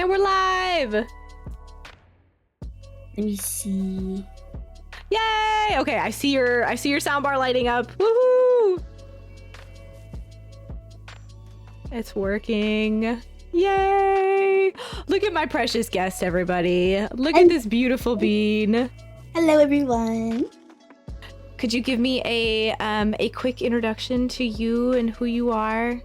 And we're live! Let me see. Yay! Okay, I see your soundbar lighting up. Woohoo! It's working. Yay! Look at my precious guest, everybody. Look at this beautiful bean. Hello, everyone. Could you give me a quick introduction to you and who you are?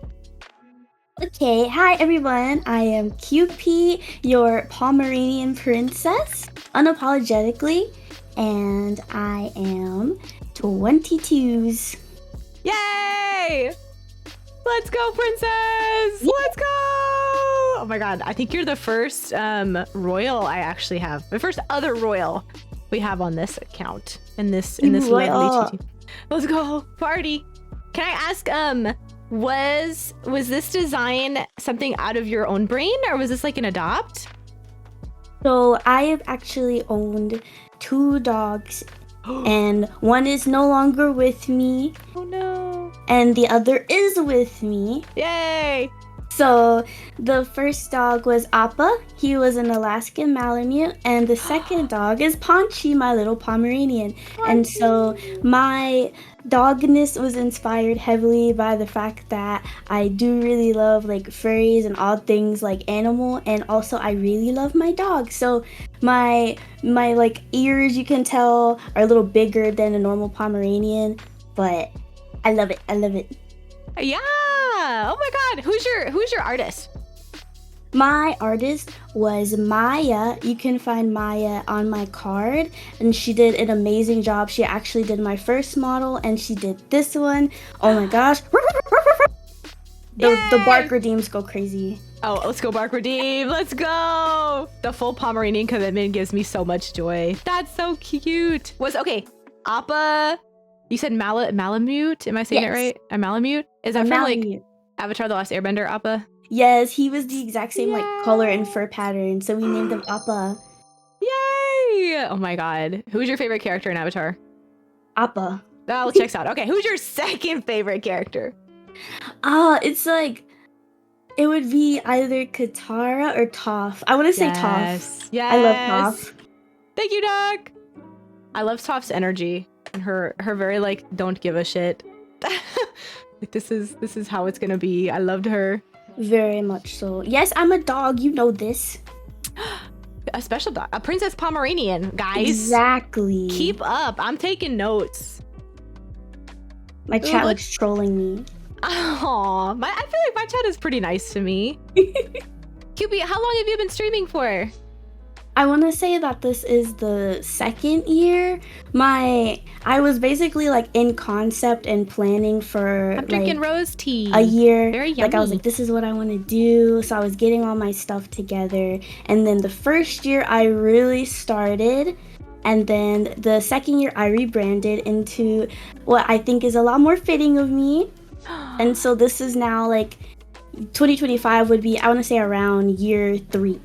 Okay, hi everyone. I am QP, your Pomeranian princess, unapologetically, and I am 22s. Yay! Let's go, princess! Let's go! Oh my god, I think you're the first royal I actually have. The first other royal we have on this account. In this lovely TT. Let's go! Party! Can I ask, was this design something out of your own brain, or was this like an adopt? So I have actually owned 2 dogs, and one is no longer with me. Oh no! And the other is with me. Yay! So the first dog was Appa. He was an Alaskan Malamute, and the second dog is Paunchy, my little Pomeranian. And so my dogness was inspired heavily by the fact that I do really love like furries and all things like animal, and also I really love my dog. So my like ears, you can tell, are a little bigger than a normal Pomeranian, but I love it. I love it. Yeah! Oh my god! Who's your artist? My artist was Maya. You can find Maya on my card, and she did an amazing job. She actually did my first model, and she did this one. Oh my gosh. The bark redeems go crazy. Oh, let's go bark redeem. Let's go. The full Pomeranian commitment gives me so much joy. That's so cute. Appa, you said Malamute? Am I saying it right? A Malamute? Is that from like Avatar: The Last Airbender, Appa? Yes, he was the exact same like color and fur pattern, so we named him Appa. Yay! Oh my god. Who's your favorite character in Avatar? Appa. That checks out. Okay, who's your second favorite character? It's like, it would be either Katara or Toph. I want to say Toph. Yes. I love Toph. Thank you, Doc. I love Toph's energy and her very like don't give a shit. Like this is how it's gonna be. I loved her. Very much so. Yes, I'm a dog. You know this. A special dog. A Princess Pomeranian, guys. Exactly. Keep up. I'm taking notes. My chat was trolling me. Aw, I feel like my chat is pretty nice to me. QB, how long have you been streaming for? I want to say that this is the 2nd year. I was basically like in concept and planning for I'm drinking rose tea. A year. Very yummy. Like I was like, this is what I want to do. So I was getting all my stuff together. And then the first year I really started. And then the 2nd year I rebranded into what I think is a lot more fitting of me. And so this is now like 2025 would be, I want to say, around year 3.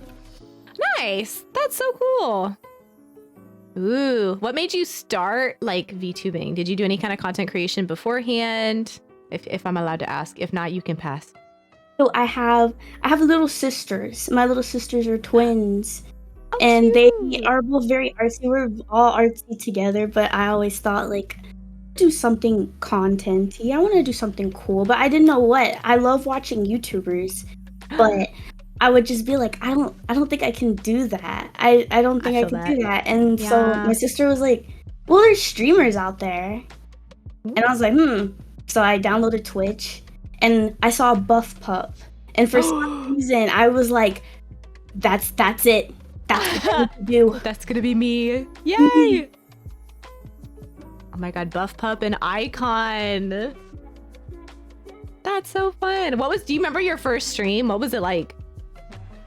Nice. That's so cool. Ooh, what made you start like VTubing? Did you do any kind of content creation beforehand? If I'm allowed to ask. If not, you can pass. So I have little sisters. My little sisters are twins. Oh, and cute. They are both very artsy. We're all artsy together, but I always thought like do something content-y. I want to do something cool, but I didn't know what. I love watching YouTubers, but I would just be like, I don't think I can do that. I don't think I can do that. And so my sister was like, well, there's streamers out there. And I was like, So I downloaded Twitch and I saw Buff Pup. And for some reason I was like, that's it. That's what I need to do. That's gonna be me. Yay! Oh my god, Buff Pup and Icon. That's so fun. Do you remember your first stream? What was it like?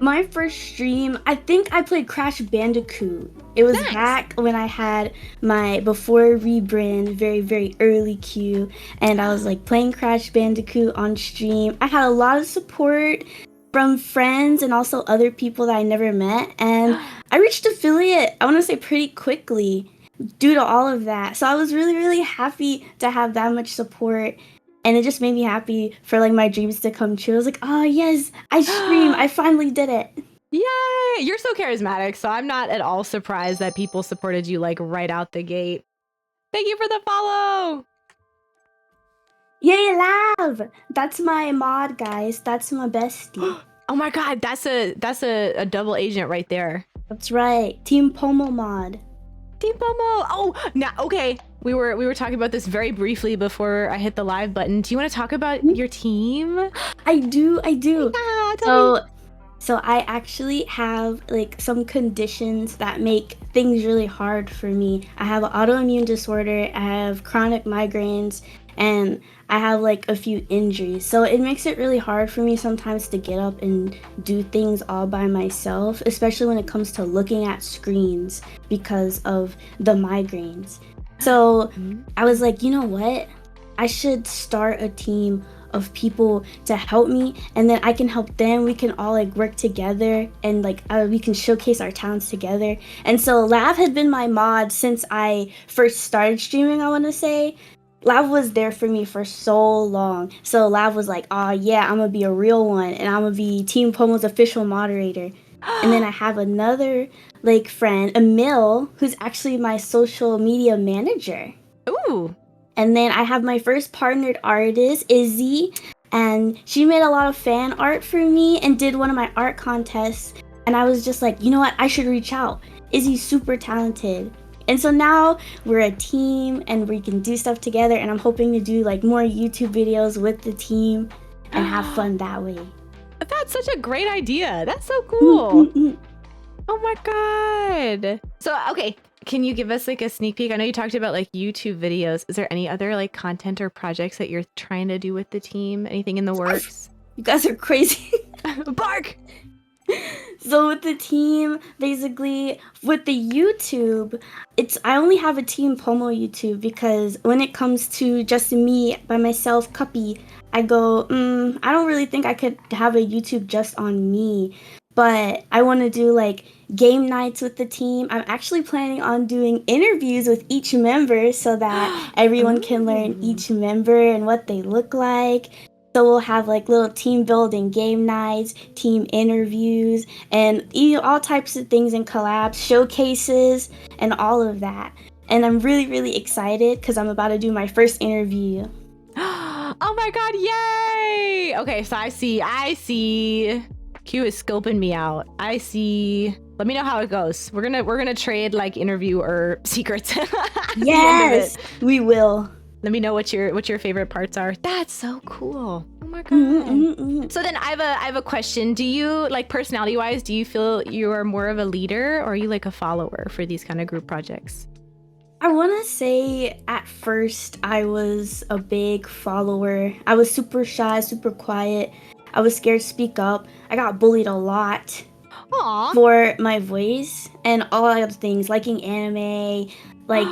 My first stream, I think I played Crash Bandicoot. It was back when I had my before rebrand, very, very early queue, and I was like playing Crash Bandicoot on stream. I had a lot of support from friends and also other people that I never met, and I reached affiliate, I want to say pretty quickly due to all of that. So I was really, really happy to have that much support. And it just made me happy for like my dreams to come true. I was like, oh yes, I stream. I finally did it. Yay! You're so charismatic, so I'm not at all surprised that people supported you like right out the gate. Thank you for the follow! Yay, Lav! That's my mod, guys. That's my bestie. Oh my god, that's a double agent right there. That's right. Team Pomo mod. Team Pomo! Oh, now okay. We were talking about this very briefly before I hit the live button. Do you want to talk about your team? I do. Yeah, tell me. So I actually have like some conditions that make things really hard for me. I have an autoimmune disorder, I have chronic migraines, and I have like a few injuries. So it makes it really hard for me sometimes to get up and do things all by myself, especially when it comes to looking at screens because of the migraines. So I was like, you know what? I should start a team of people to help me, and then I can help them. We can all like work together, and like we can showcase our talents together. And so Lav had been my mod since I first started streaming, I want to say. Lav was there for me for so long. So Lav was like, oh yeah, I'm gonna be a real one, and I'm gonna be Team Pomo's official moderator. And then I have another like friend, Emil, who's actually my social media manager. Ooh. And then I have my first partnered artist, Izzy, and she made a lot of fan art for me and did one of my art contests. And I was just like, you know what? I should reach out. Izzy's super talented. And so now we're a team and we can do stuff together. And I'm hoping to do like more YouTube videos with the team and have fun that way. That's such a great idea. That's so cool. Oh my god. So, okay. Can you give us like a sneak peek? I know you talked about like YouTube videos. Is there any other like content or projects that you're trying to do with the team? Anything in the works? You guys are crazy. Bark! So with the team, basically with the YouTube, I only have a Team Pomo YouTube because when it comes to just me by myself, Cuppy, I go, I don't really think I could have a YouTube just on me. But I want to do like game nights with the team. I'm actually planning on doing interviews with each member so that everyone can learn each member and what they look like. So we'll have like little team building game nights, team interviews, and all types of things and collabs, showcases, and all of that. And I'm really, really excited because I'm about to do my first interview. Oh my god, yay! Okay, so I see. Q is scoping me out. I see. Let me know how it goes. We're gonna trade like interview or secrets. Yes, we will. Let me know what your favorite parts are. That's so cool. Oh my god. So then I have a question. Do you like personality wise? Do you feel you are more of a leader or are you like a follower for these kind of group projects? I want to say at first I was a big follower. I was super shy, super quiet. I was scared to speak up. I got bullied a lot. Aww. For my voice and all other things, liking anime, like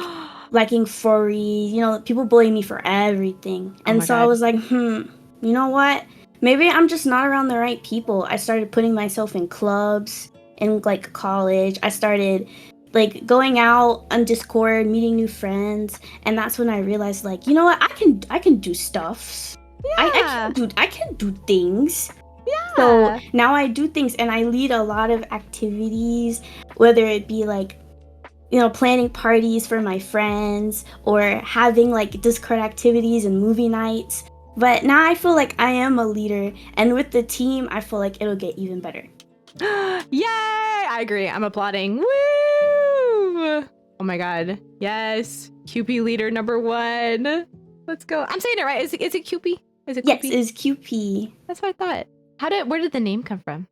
liking furry. People bully me for everything. And so God. I was like, you know what? Maybe I'm just not around the right people. I started putting myself in clubs in like college. I started like going out on Discord, meeting new friends, and that's when I realized like, you know what? I can do stuff. Yeah. I can do things. Yeah. So now I do things and I lead a lot of activities, whether it be like, planning parties for my friends or having like Discord activities and movie nights. But now I feel like I am a leader, and with the team, I feel like it'll get even better. Yay! I agree. I'm applauding. Woo! Oh my god. Yes. QP leader number 1. Let's go. I'm saying it right. Is it QP? Is it QP? Yes, it's QP. That's what I thought. Where did the name come from?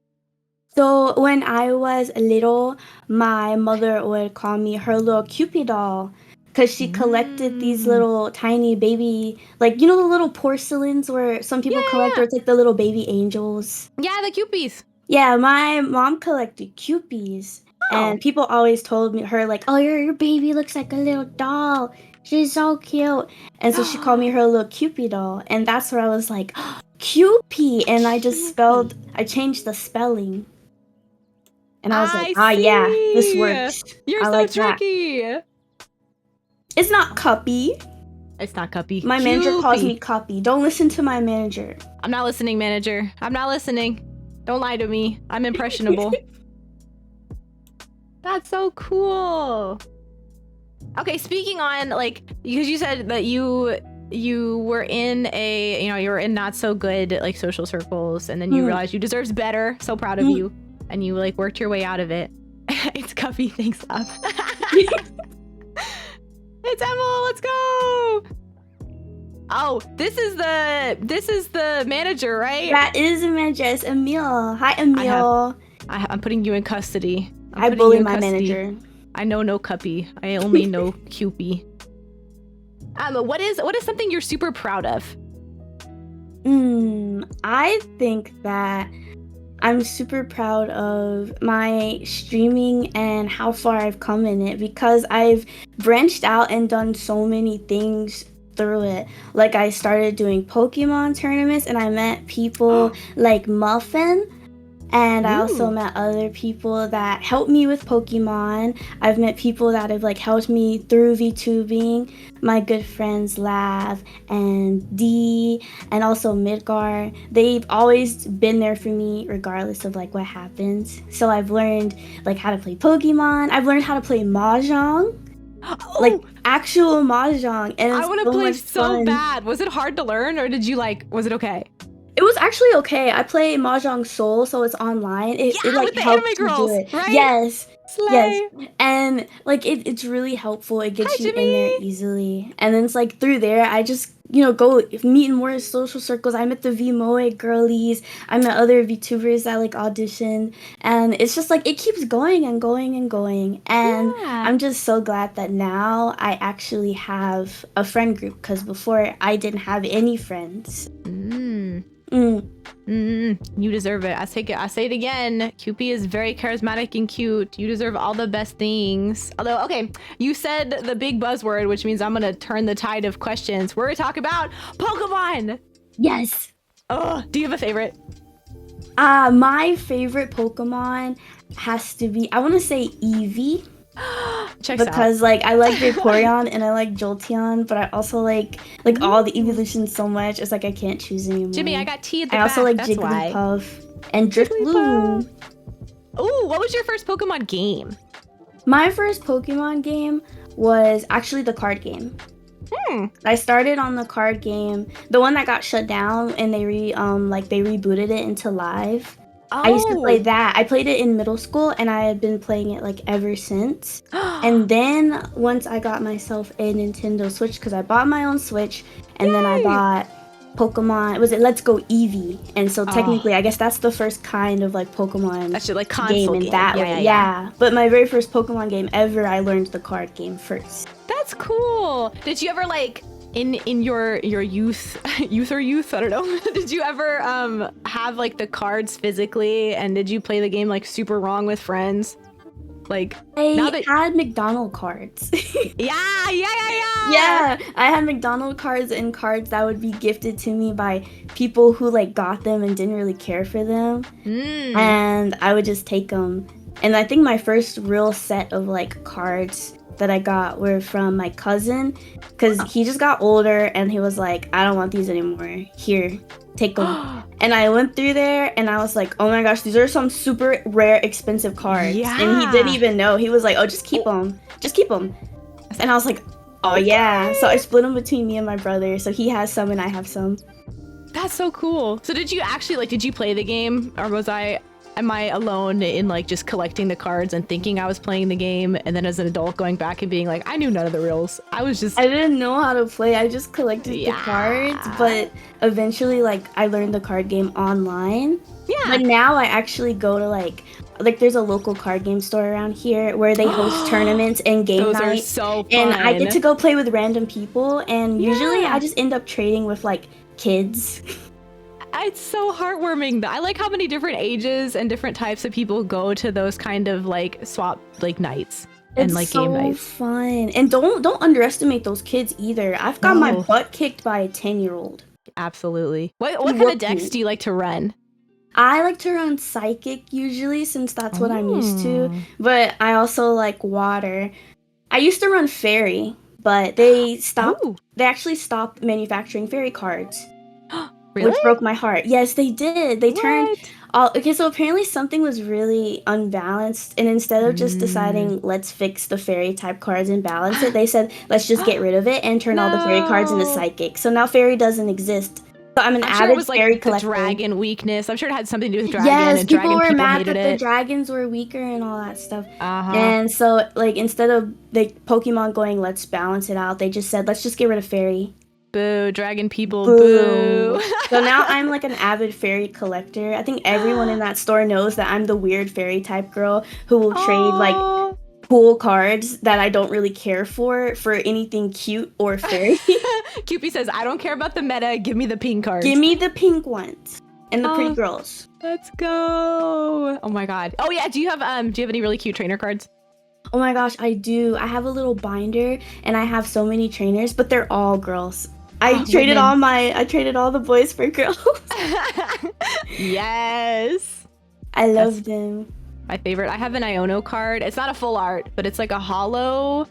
So when I was little, my mother would call me her little Cupid doll because she collected these little tiny baby, like, the little porcelains where some people collect, where it's like the little baby angels. Yeah, the Cupies. Yeah, my mom collected Cupies. Oh. And people always told her, like, oh, your baby looks like a little doll. She's so cute. And so she called me her little Cupid doll. And that's where I was like, Cupid. And I just I changed the spelling. And I was like, yeah, this works. You're so like tricky. That. It's not Cuppy. It's not Cuppy. My manager calls me Cuppy. Don't listen to my manager. I'm not listening, manager. I'm not listening. Don't lie to me. I'm impressionable. That's so cool. Okay, speaking on like, because you said that you were in a, you were in not so good like social circles, and then you realized you deserved better. So proud of you, and you like worked your way out of it. It's Cuffy, thanks, love. It's Emil, let's go. Oh, this is the manager, right? That is a manager. It's Emil. Hi, Emil. I'm putting you in custody. I bully my manager. I know no Cuppy. I only know Cupie. What is something you're super proud of? I think that I'm super proud of my streaming and how far I've come in it, because I've branched out and done so many things through it. Like, I started doing Pokemon tournaments and I met people like Muffin. And I also met other people that helped me with Pokemon. I've met people that have like helped me through VTubing. My good friends Lav and Dee and also Midgar. They've always been there for me regardless of like what happens. So I've learned like how to play Pokemon. I've learned how to play Mahjong. Like actual Mahjong. And I want to play so bad. Was it hard to learn, or was it okay? It was actually okay. I play Mahjong Soul, so it's online. It like with the helps anime you girls, do it. right? Yes. Slay. Yes. And like it's really helpful. It gets you in there easily. And then it's like through there I just, go meet in more social circles. I met the VMoe girlies. I met other VTubers that like audition. And it's just like it keeps going and going and going. And I'm just so glad that now I actually have a friend group, because before I didn't have any friends. You deserve it. I say it again. Cupie is very charismatic and cute. You deserve all the best things. Although, okay, you said the big buzzword, which means I'm gonna turn the tide of questions. We're gonna talk about Pokemon. Yes. Oh, do you have a favorite? My favorite Pokemon has to be, I want to say Eevee. Because like I like Vaporeon and I like Jolteon, but I also like all the evolutions so much. It's like I can't choose anymore. Jimmy, I got T at the back. I also like Jigglypuff and Drifloon. Ooh, what was your first Pokemon game? My first Pokemon game was actually the card game. I started on the card game, the one that got shut down, and they rebooted it into live. I used to play that. I played it in middle school, and I had been playing it like ever since. And then once I got myself a Nintendo Switch, because I bought my own Switch, and then I bought Pokemon. Was it Let's Go Eevee? And so technically, I guess that's the first kind of like Pokemon game in that way. Yeah. But my very first Pokemon game ever, I learned the card game first. That's cool. Did you ever like in your youth, I don't know, did you ever have like the cards physically, and did you play the game like super wrong with friends? Like, I had McDonald's cards. Yeah, I had McDonald's cards and cards that would be gifted to me by people who like got them and didn't really care for them. And I would just take them. And I think my first real set of like cards that I got were from my cousin, because he just got older and he was like, I don't want these anymore. Here, take them. And I went through there and I was like, oh my gosh, these are some super rare, expensive cards. And he didn't even know. He was like, oh, just keep them. Just keep them. And I was like, oh yeah. So I split them between me and my brother. So he has some and I have some. That's so cool. So did you actually did you play the game, or am I alone in like just collecting the cards and thinking I was playing the game, and then as an adult going back and being like, I knew none of the rules. I didn't know how to play. I just collected the cards, but eventually like I learned the card game online. But now I actually go to like there's a local card game store around here where they host tournaments and game night. Those are so fun. And I get to go play with random people, and usually I just end up trading with like kids. It's so heartwarming. I like how many different ages and different types of people go to those kind of like swap like nights and like game nights. It's so fun. And don't underestimate those kids either. I've got my butt kicked by a 10-year-old. Absolutely. What kind of decks do you like to run? I like to run Psychic usually, since that's what I'm used to. But I also like Water. I used to run Fairy, but they stopped. They actually stopped manufacturing Fairy cards. Really? Which broke my heart. Yes, they did. They turned Okay, so apparently something was really unbalanced, and instead of just Mm. deciding let's fix the fairy type cards and balance it, they said let's just get rid of it and turn all the fairy cards into No. psychic. So now fairy doesn't exist. So I'm an I'm sure it avid was like fairy the collector. dragon weakness. I'm sure it had something to do with dragon, Yes, and people dragon were people mad hated that the it. dragons were weaker and all that stuff. Uh-huh. And so like instead of the Pokemon going let's balance it out, they just said let's just get rid of fairy. Boo, dragon people, boo. Boo. So now I'm like an avid fairy collector. I think everyone in that store knows that I'm the weird fairy type girl who will trade like Oh. cool cards that I don't really care for anything cute or fairy. Cupid says, I don't care about the meta, give me the pink cards. Give me the pink ones and the pretty Oh. girls. Let's go. Oh my god. Oh yeah, do you have any really cute trainer cards? Oh my gosh, I do. I have a little binder and I have so many trainers, but they're all girls. I traded all the boys for girls. Yes. I love them. My favorite. I have an Iono card. It's not a full art, but it's like a hollow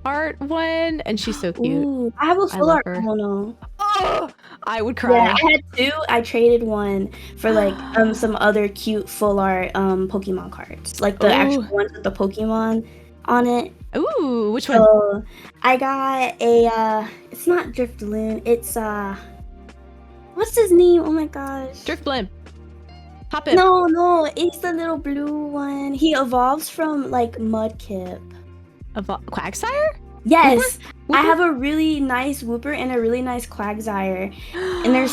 art one, and she's so cute. Ooh, I have a full love art. her. I don't know. Oh, I would cry. Yeah, I had two. I traded one for like some other cute full art Pokemon cards, like the actual ones with the Pokemon on it. Ooh, which one? So I got a it's not Drifloon, it's what's his name? Oh my gosh. Driftblimp. Hop in. No, it's the little blue one. He evolves from like Mudkip. Quagsire? Yes. Whooper? I have a really nice Whooper and a really nice Quagsire. And they're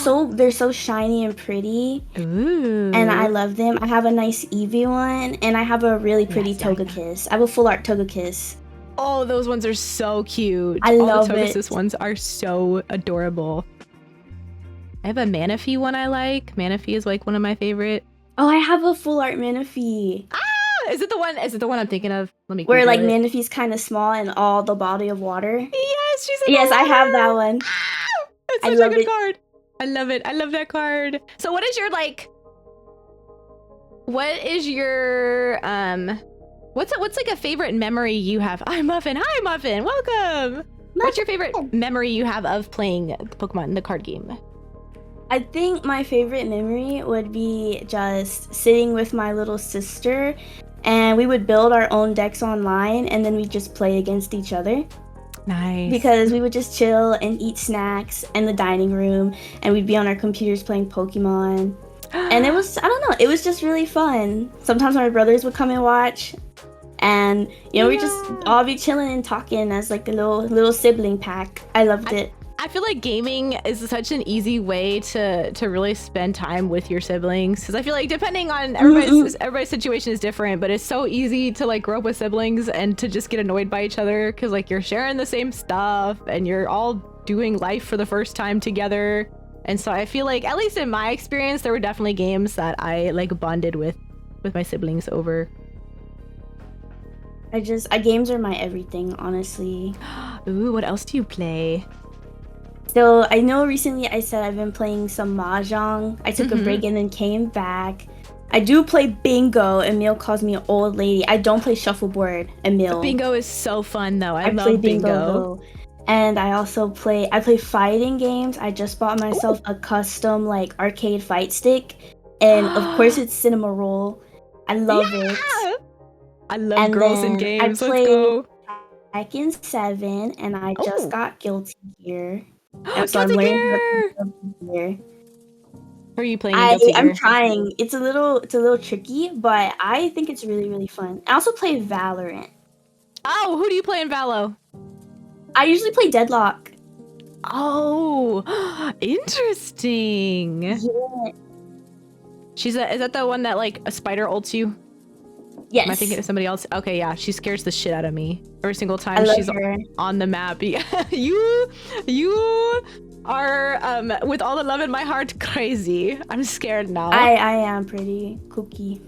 so shiny and pretty. Ooh. And I love them. I have a nice Eevee one and I have a really pretty Togekiss. I have a full art Togekiss. Oh, those ones are so cute. I love All the it. Togekiss ones are so adorable. I have a Manaphy one I like. Manaphy is like one of my favorite. Oh, I have a full art Manaphy. Ah, is it the one I'm thinking of? Let me Where Google like it. Manaphy's kind of small and all the body of water. Yes, she's in Yes, the I water. have that one. Ah, it's I such a love good it. card. I love it. I love that card. So what is your what's like a favorite memory you have? Hi Muffin. Hi Muffin. Welcome. What's your favorite memory you have of playing Pokemon, the card game? I think my favorite memory would be just sitting with my little sister and we would build our own decks online and then we'd just play against each other. Nice. Because we would just chill and eat snacks in the dining room and we'd be on our computers playing Pokemon. And it was, I don't know, it was just really fun. Sometimes my brothers would come and watch and, you know, we'd just all be chilling and talking as like a little sibling pack. I loved it. I feel like gaming is such an easy way to really spend time with your siblings, because I feel like depending on everybody's situation is different, but it's so easy to like grow up with siblings and to just get annoyed by each other because like you're sharing the same stuff and you're all doing life for the first time together. And so I feel like, at least in my experience, there were definitely games that I like bonded with my siblings over. Games are my everything, honestly. Ooh, what else do you play? So I know recently I said I've been playing some Mahjong. I took a break and then came back. I do play bingo. Emil calls me an old lady. I don't play shuffleboard, Emil. Bingo is so fun though. I love play bingo. Though. And I also play fighting games. I just bought myself a custom like arcade fight stick. And of course it's Cinema Roll. I love it. I love girls in games. Let's go. Back in 7 and I just got Guilty Gear. So I'm learning Guilty Gear. Who are you playing Guilty Gear? I'm trying. It's a little tricky, but I think it's really, really fun. I also play Valorant. Oh, who do you play in Valo? I usually play Deadlock. Oh, interesting. Yeah. Is that the one that like a spider ults you? Yes. Am I thinking of somebody else? Okay, yeah. She scares the shit out of me every single time she's on the map. Yeah, you are with all the love in my heart crazy. I'm scared now. I am pretty kooky.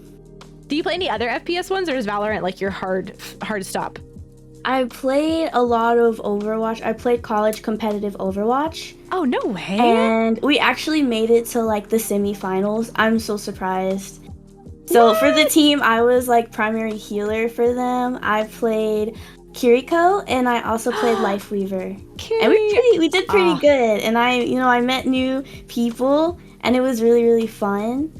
Do you play any other FPS ones, or is Valorant like your hard stop? I played a lot of Overwatch. I played college competitive Overwatch. Oh, no way. And we actually made it to like the semifinals. I'm so surprised. So for the team, I was like primary healer for them. I played Kiriko and I also played Lifeweaver. And we did pretty good. And I met new people and it was really, really fun.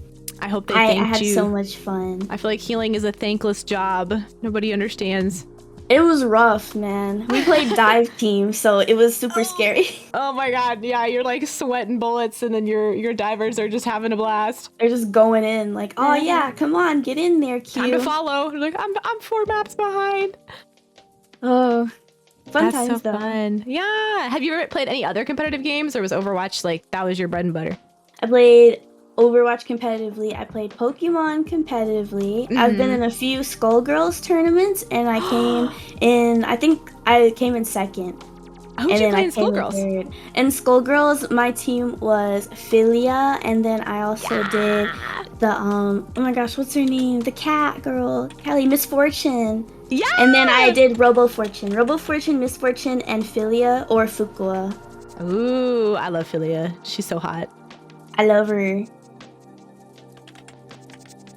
I hope they I thanked had you. so much fun. I feel like healing is a thankless job. Nobody understands. It was rough, man. We played dive team, so it was super scary. Oh my god, yeah, you're like sweating bullets and then your divers are just having a blast. They're just going in like, oh yeah, come on, get in there, Q. Time to follow. Like I'm 4 maps behind. Oh, fun That's times so though. fun. Yeah. Have you ever played any other competitive games or was Overwatch like that was your bread and butter? I played Overwatch competitively. I played Pokemon competitively. I've been in a few Skullgirls tournaments, and I came in. I think I came in second. Who'd And you then play I in came in Skullgirls? third. In Skullgirls, my team was Philia, and then I also did the oh my gosh, what's her name? The cat girl, Callie, Miss Fortune. Yeah. And then I did Robo Fortune, Miss Fortune, and Philia or Fukua. Ooh, I love Philia. She's so hot. I love her.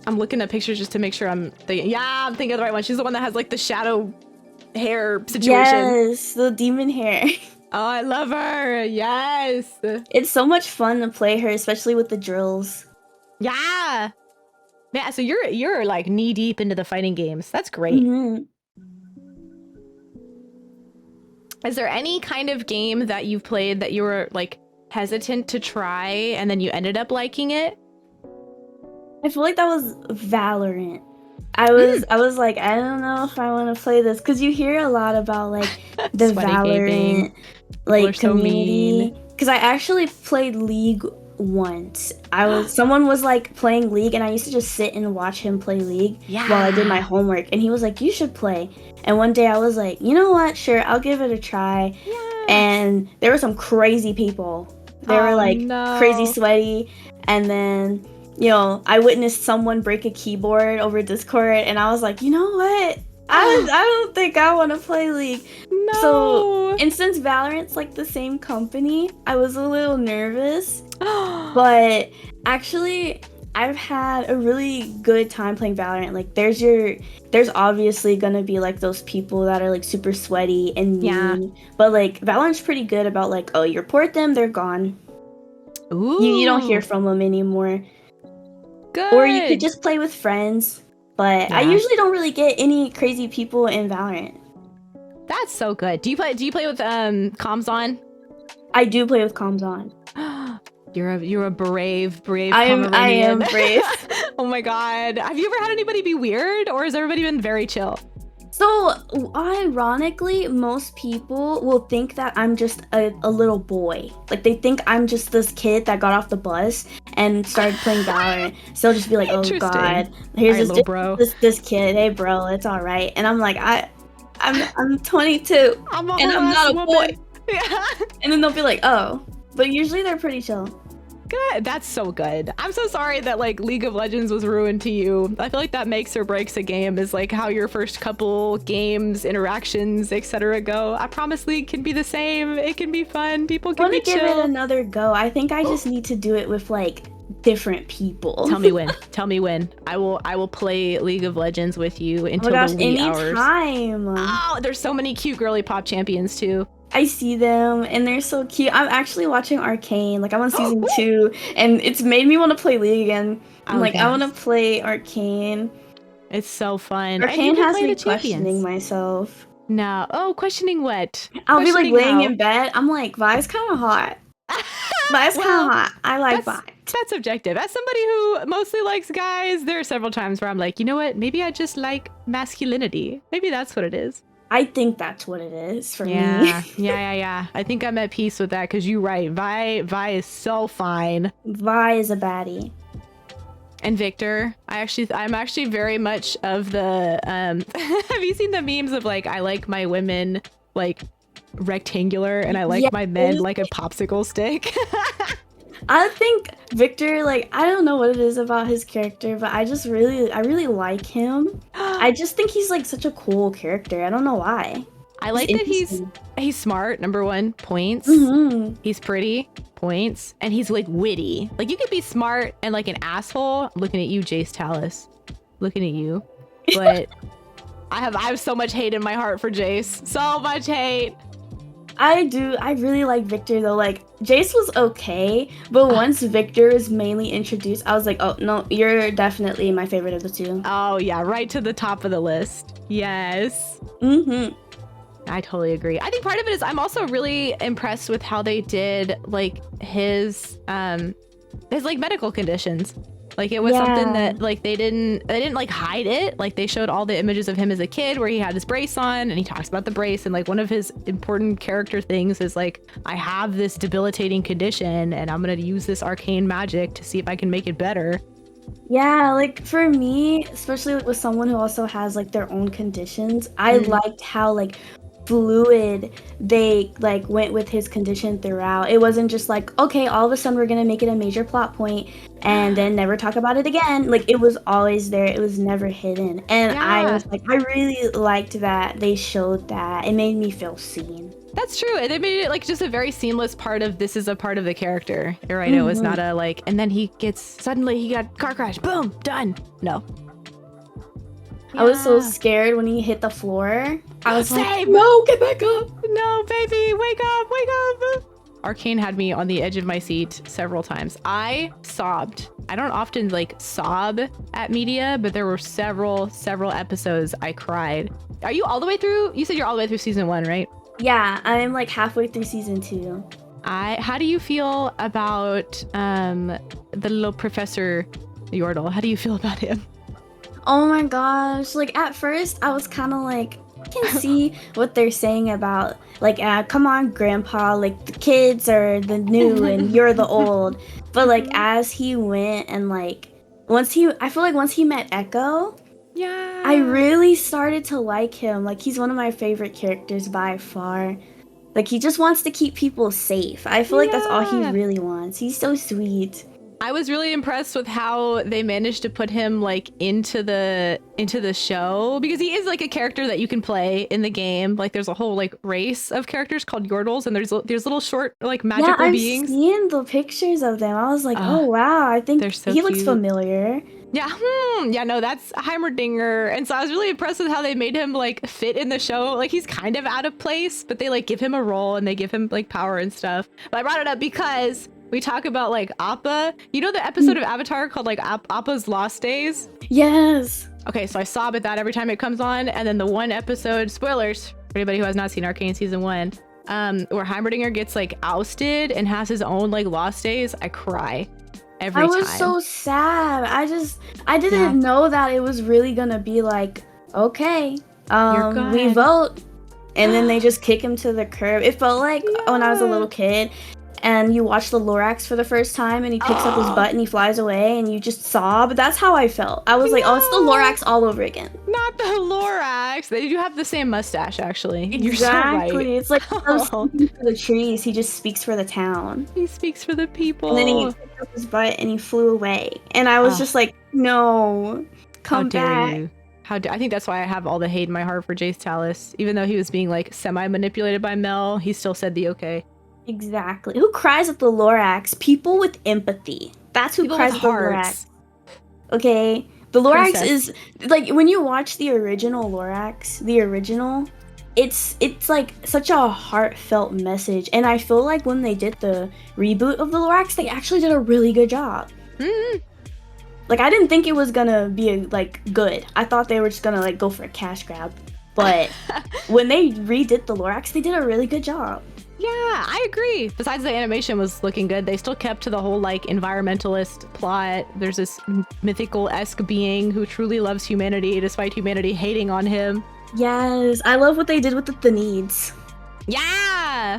I'm looking at pictures just to make sure I'm thinking. Yeah, I'm thinking of the right one. She's the one that has like the shadow hair situation. Yes, the demon hair. Oh, I love her. Yes. It's so much fun to play her, especially with the drills. Yeah. Yeah. So you're like knee deep into the fighting games. That's great. Mm-hmm. Is there any kind of game that you've played that you were like hesitant to try and then you ended up liking it? I feel like that was Valorant. I was like, I don't know if I want to play this because you hear a lot about like the Sweaty Valorant gaming. like so community. Because I actually played League once. Someone was like playing League, and I used to just sit and watch him play League while I did my homework. And he was like, "You should play." And one day I was like, "You know what? Sure, I'll give it a try." Yeah. And there were some crazy people. They were like crazy sweaty, and then. You know, I witnessed someone break a keyboard over Discord, and I was like, you know what? I don't think I want to play League. No. So, and since Valorant's like the same company, I was a little nervous. But actually, I've had a really good time playing Valorant. Like, there's obviously gonna be like those people that are like super sweaty and mean. Yeah. But like, Valorant's pretty good about like, oh, you report them, they're gone. Ooh. You don't hear from them anymore. Good. Or you could just play with friends, but I usually don't really get any crazy people in Valorant. That's so good. Do you play with comms on? I do play with comms on. You're a brave I am brave. Oh my god. Have you ever had anybody be weird or has everybody been very chill? So, ironically, most people will think that I'm just a little boy. Like, they think I'm just this kid that got off the bus and started playing Valorant. So they'll just be like, oh god, here's this kid. Hey bro, it's alright. And I'm like, I'm 22 and I'm not a boy. Yeah. And then they'll be like, oh. But usually they're pretty chill. Good. That's so good. I'm so sorry that like League of Legends was ruined to you. I feel like that makes or breaks a game is like how your first couple games, interactions, etc. go. I promise League can be the same. It can be fun. People can be chill. I want to give it another go. I think I just need to do it with like different people. Tell me when. Tell me when. I will play League of Legends with you until the wee hours. Anytime. Oh, there's so many cute girly pop champions too. I see them and they're so cute. I'm actually watching Arcane. Like I'm on season 2 and it's made me want to play League again. I'm I want to play Arcane. It's so fun. Arcane has me questioning myself. No. Oh, questioning what? I'll be like laying in bed. I'm like, Vi's kind of hot. Vi's kind of hot. I like Vi. That's objective. As somebody who mostly likes guys, there are several times where I'm like, you know what? Maybe I just like masculinity. Maybe that's what it is. I think that's what it is for me. Yeah. I think I'm at peace with that because you're right. Vi is so fine. Vi is a baddie. And Victor, I'm actually very much of the have you seen the memes of like I like my women like rectangular and I like my men like a popsicle stick? I think Victor, like, I don't know what it is about his character, but I really like him. I just think he's like such a cool character. I don't know why. I like that he's smart, number one, points. He's pretty, points, and he's like witty. Like you could be smart and like an asshole. I'm looking at you, Jace Talus. Looking at you. But I have so much hate in my heart for Jace. So much hate. I do. I really like Victor though. Like Jace was okay, but once Victor is mainly introduced, I was like, oh no, you're definitely my favorite of the two. Oh yeah, right to the top of the list. Yes. Mm-hmm. I totally agree. I think part of it is I'm also really impressed with how they did like his like medical conditions. Like it was something that like they didn't like hide it. Like they showed all the images of him as a kid where he had his brace on and he talks about the brace, and like one of his important character things is like, I have this debilitating condition and I'm gonna use this arcane magic to see if I can make it better. Yeah, like for me, especially with someone who also has like their own conditions, I liked how like fluid they like went with his condition throughout. It wasn't just like, okay, all of a sudden we're gonna make it a major plot point and then never talk about it again. Like it was always there. It was never hidden. And I was like, I really liked that they showed that. It made me feel seen. That's true. And they made it like just a very seamless part of, this is a part of the character. Right? It was not a like, and then he got car crash, boom, done. No. I was so scared when he hit the floor. I was like, Same. no, get back up. No, baby, wake up, wake up. Arcane had me on the edge of my seat several times. I sobbed. I don't often like sob at media, but there were several episodes I cried. Are you all the way through? You said you're all the way through season 1, right? Yeah, I'm like halfway through season 2. How do you feel about the little Professor Yordle? How do you feel about him? Oh my gosh, like at first I was kind of like, I can see what they're saying about like, come on grandpa, like the kids are the new and you're the old. But like as he went and like I feel like once he met Echo, yeah, I really started to like him. Like he's one of my favorite characters by far. Like he just wants to keep people safe. I feel like that's all he really wants. He's so sweet. I was really impressed with how they managed to put him like into the show, because he is like a character that you can play in the game. Like there's a whole like race of characters called Yordles, and there's little short like magical beings. Yeah, I've seen the pictures of them. I was like, oh wow, I think so he looks cute. familiar. Yeah, yeah, no, that's Heimerdinger. And so I was really impressed with how they made him like fit in the show. Like he's kind of out of place, but they like give him a role and they give him like power and stuff. But I brought it up because we talk about like Appa. You know the episode of Avatar called like Appa's Lost Days? Yes. Okay, so I sob at that every time it comes on. And then the one episode, spoilers for anybody who has not seen Arcane season 1, where Heimerdinger gets like ousted and has his own like Lost Days, I cry. Every time. I was so sad. I didn't know that it was really gonna be like, okay, we vote, and then they just kick him to the curb. It felt like when I was a little kid and you watch the Lorax for the first time and he picks up his butt and he flies away and you just sob. That's how I felt. I was like, oh, it's the Lorax all over again. Not the Lorax. They do have the same mustache, actually. Exactly. You're so right. It's like speaking for the trees. He just speaks for the town. He speaks for the people. And then he picked up his butt and he flew away. And I was just like, no, come back. I think that's why I have all the hate in my heart for Jace Talus. Even though he was being like semi-manipulated by Mel, he still said the okay. Exactly. Who cries at the Lorax? People with empathy. That's who People cries at the Lorax. Okay. The Lorax is like, when you watch the original Lorax, it's like such a heartfelt message. And I feel like when they did the reboot of the Lorax, they actually did a really good job. Like I didn't think it was gonna be like good. I thought they were just gonna like go for a cash grab. But when they redid the Lorax, they did a really good job. Yeah, I agree. Besides the animation was looking good, they still kept to the whole like environmentalist plot. There's this mythical-esque being who truly loves humanity despite humanity hating on him. Yes, I love what they did with the Thanids. Yeah!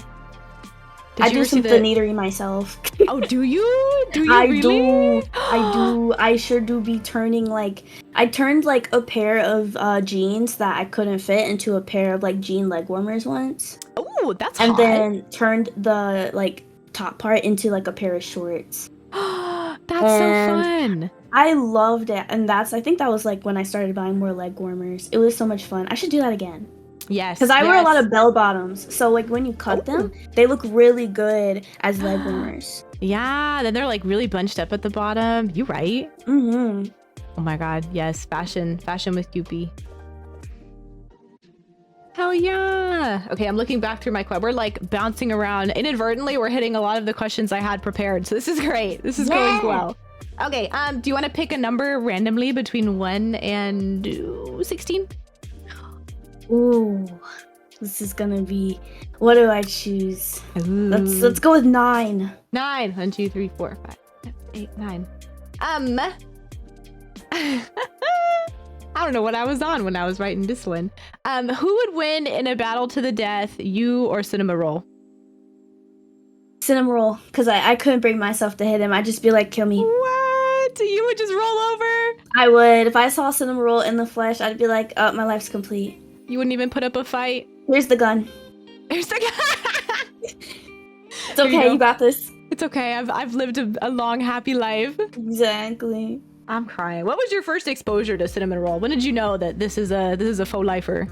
I do some Thaneatery myself. Oh, do you? Do you really? I do. I sure do be turning like... I turned like a pair of jeans that I couldn't fit into a pair of like jean leg warmers once. Oh, that's hot. And then turned the like top part into like a pair of shorts. That's so fun. I loved it. And I think that was like when I started buying more leg warmers. It was so much fun. I should do that again. Yes. Because I wear a lot of bell bottoms. So like when you cut them, they look really good as leg warmers. Yeah. Then they're like really bunched up at the bottom. You right? Oh my God. Yes. Fashion with Goopy. Hell yeah. Okay, I'm looking back through my quest. We're like bouncing around. Inadvertently, we're hitting a lot of the questions I had prepared. So this is great. This is going well. Okay, do you want to pick a number randomly between 1 and 16? Ooh, this is gonna be. What do I choose? Ooh. Let's go with 9. 9. 1, 2, 3, 4, 5, 6, 8, 9. I don't know what I was on when I was writing this one. Who would win in a battle to the death, you or Cinema Roll? Cinema Roll, because I couldn't bring myself to hit him. I'd just be like, kill me. What? You would just roll over? I would. If I saw Cinema Roll in the flesh, I'd be like, oh, my life's complete. You wouldn't even put up a fight? Here's the gun. There's the gun. It's okay, you got this. It's okay. I've lived a long, happy life. Exactly. I'm crying. What was your first exposure to Cinnamon Roll? When did you know that this is a faux lifer?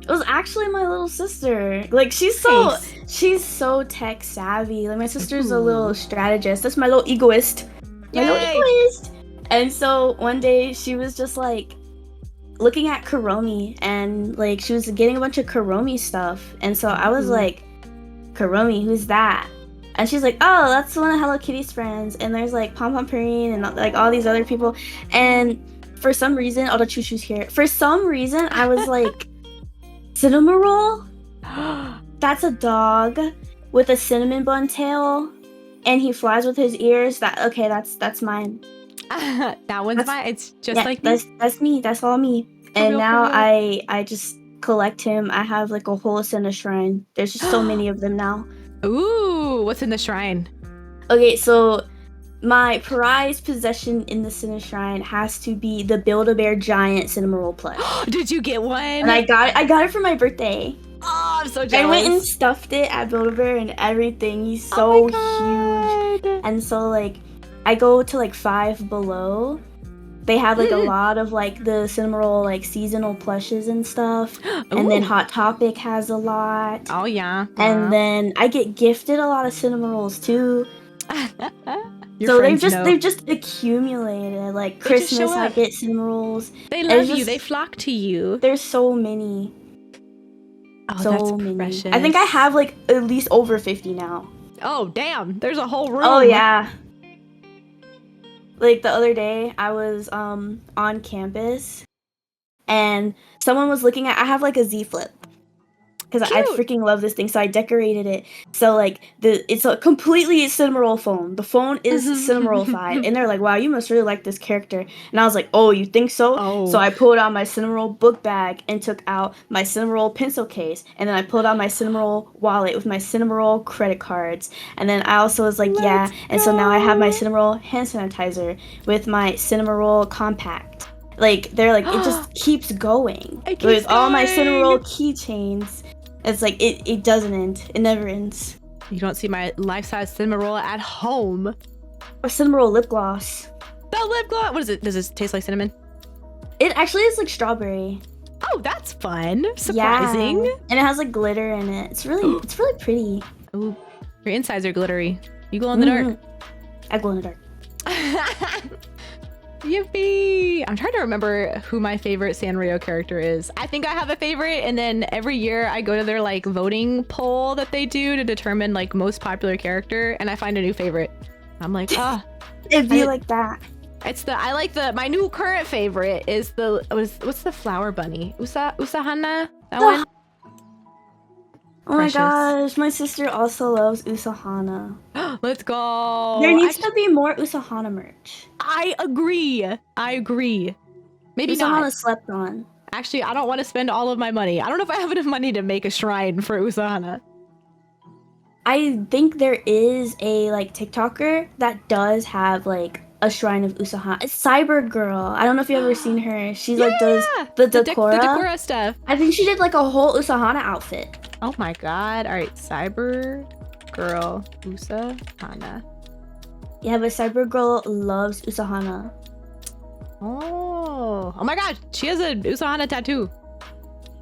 It was actually my little sister. Like she's so tech savvy. Like my sister's a little strategist. That's my little egoist. My little egoist. And so one day she was just like looking at Kuromi and like she was getting a bunch of Kuromi stuff. And so I was like, Kuromi, who's that? And she's like, oh, that's one of Hello Kitty's friends. And there's like Pom Pom Purine and like all these other people. And for some reason, all the choo choo's here. For some reason, I was like, Cinema Roll? That's a dog with a cinnamon bun tail, and he flies with his ears. That's mine. That one's mine. It's just like me. That's me. That's all me. And now I just collect him. I have like a whole Ascenda shrine. There's just so many of them now. Ooh, what's in the shrine? Okay, so my prized possession in the Cinna Shrine has to be the Build-A-Bear giant Cinema Roll plush. Did you get one? And I got it for my birthday. Oh, I'm so jealous. I went and stuffed it at Build-A-Bear and everything. He's so huge. And so like I go to like Five Below. They have like a lot of like the Cinema Roll like seasonal plushes and stuff. And then Hot Topic has a lot. Oh yeah. And then I get gifted a lot of Cinema Rolls too. So they've just accumulated. Like Christmas I get Cinema Rolls. They love you. They flock to you. There's so many. Oh, so that's many. Precious. I think I have like at least over 50 now. Oh damn. There's a whole room. Oh yeah. Like the other day, I was on campus, and someone was looking at. I have like a Z Flip, because I freaking love this thing. So I decorated it. So like it's a completely Cinema Roll phone. The phone is Cinema Roll 5, and they're like, "Wow, you must really like this character." And I was like, "Oh, you think so?" Oh. So I pulled out my Cinema Roll book bag and took out my Cinema Roll pencil case, and then I pulled out my Cinema Roll wallet with my Cinema Roll credit cards, and then I also was like, and so now I have my Cinema Roll hand sanitizer with my Cinema Roll compact. Like they're like it just keeps going with all my Cinema Roll keychains. It's like it doesn't end. It never ends. You don't see my life-size Cinema Roll at home. A Cinema Roll lip gloss. The lip gloss. What is it? Does this taste like cinnamon? It actually is like strawberry. Oh, that's fun. Surprising. Yeah. And it has like glitter in it. It's really pretty. Ooh, your insides are glittery. You glow in the dark. I glow in the dark. Yippee! I'm trying to remember who my favorite Sanrio character is. I think I have a favorite, and then every year I go to their like voting poll that they do to determine like most popular character, and I find a new favorite. I'm like, it'd be like that. It's my new current favorite is what's the flower bunny? Usahana? That one? Oh my gosh, my sister also loves Usahana. Let's go. There needs to be more Usahana merch. I agree. Maybe Usahana slept on. Actually, I don't want to spend all of my money. I don't know if I have enough money to make a shrine for Usahana. I think there is a like TikToker that does have like a shrine of Usahana. It's Cyber Girl. I don't know if you've ever seen her. She like does the Decora. The Decora stuff. I think she did like a whole Usahana outfit. Oh my god. All right, Cyber Girl Usahana. Yeah, but Cyber Girl loves Usahana. Oh my god, she has a Usahana tattoo.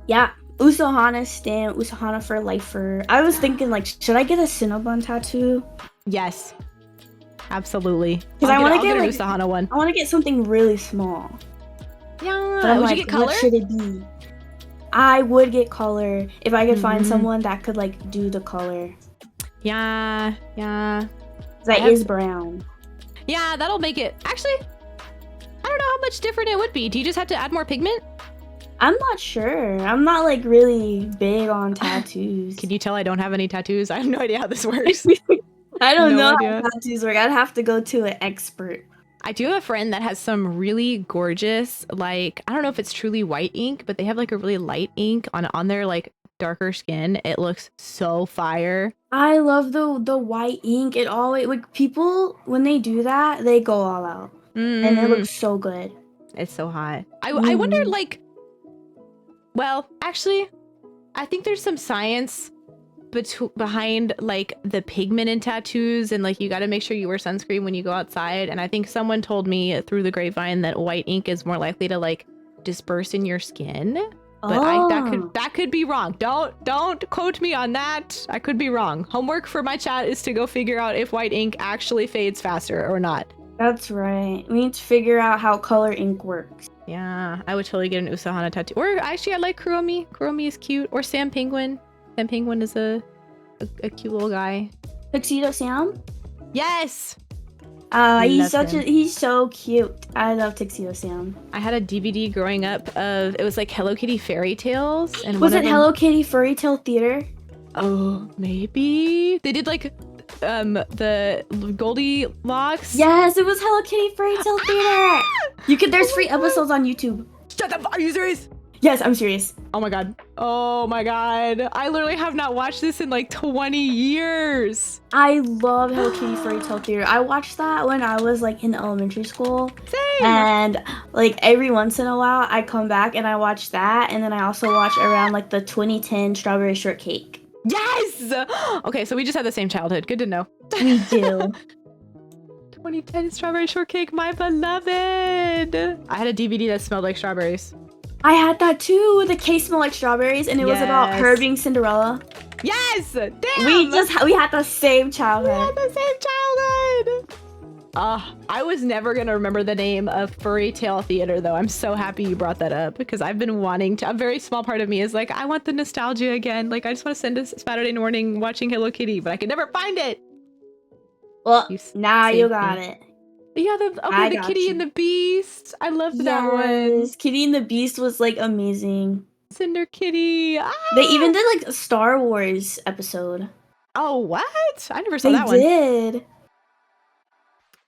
Yeah, Usahana stamp, Usahana for lifer. I was thinking like, should I get a Cinnabon tattoo? Yes, absolutely. Because I want to get a like, Usahana one. I want to get something really small. Yeah. But I'm Would like, you get color? What should it be? I would get color if I could find Mhm. someone that could like do the color. Yeah. That is brown. Yeah, that'll make it. Actually, I don't know how much different it would be. Do you just have to add more pigment? I'm not sure. I'm not like really big on tattoos. Can you tell I don't have any tattoos? I have no idea how this works. I don't No know idea. how tattoos work. I'd have to go to an expert. I do have a friend that has some really gorgeous, like, I don't know if it's truly white ink, but they have like a really light ink on their like darker skin. It looks so fire. I love the white ink. It always like people when they do that, they go all out. And it looks so good. It's so hot. I wonder like, well, actually, I think there's some science behind like the pigment in tattoos, and like you got to make sure you wear sunscreen when you go outside. And I think someone told me through the grapevine that white ink is more likely to like disperse in your skin. But that could be wrong. Don't quote me on that. I could be wrong. Homework for my chat is to go figure out if white ink actually fades faster or not. That's right. We need to figure out how color ink works. Yeah, I would totally get an Usahana tattoo. Or actually, I like Kuromi. Kuromi is cute. Or Sam Penguin. Sam Penguin is a cute little guy. Tuxedo Sam? Yes! He's so cute. I love Tuxedo Sam. I had a DVD growing up of, it was like Hello Kitty fairy tales. And was it Hello Kitty Fairy Tale Theater? Oh, maybe. They did like the Goldilocks. Yes, it was Hello Kitty Fairy Tale Theater. There's free episodes on YouTube. Shut up! Are you serious? Yes, I'm serious. Oh my god. Oh my god. I literally have not watched this in like 20 years. I love Hello Kitty Fairy Tale Theater. I watched that when I was like in elementary school. Same. And like every once in a while I come back and I watch that, and then I also watch around like the 2010 Strawberry Shortcake. Yes! Okay, so we just had the same childhood. Good to know. We do. 2010 Strawberry Shortcake, my beloved. I had a DVD that smelled like strawberries. I had that too. The case smelled like strawberries, and it was about her being Cinderella. Yes! Damn! We had the same childhood. We had the same childhood! I was never gonna remember the name of Fairy Tale Theater though. I'm so happy you brought that up because I've been wanting to. A very small part of me is like, I want the nostalgia again. Like, I just want to spend a Saturday morning watching Hello Kitty, but I can never find it. Well, now you got it. Yeah, the Kitty and the Beast. I loved that one. Kitty and the Beast was like amazing. Cinder Kitty. Ah! They even did like a Star Wars episode. Oh, what? I never saw that one. They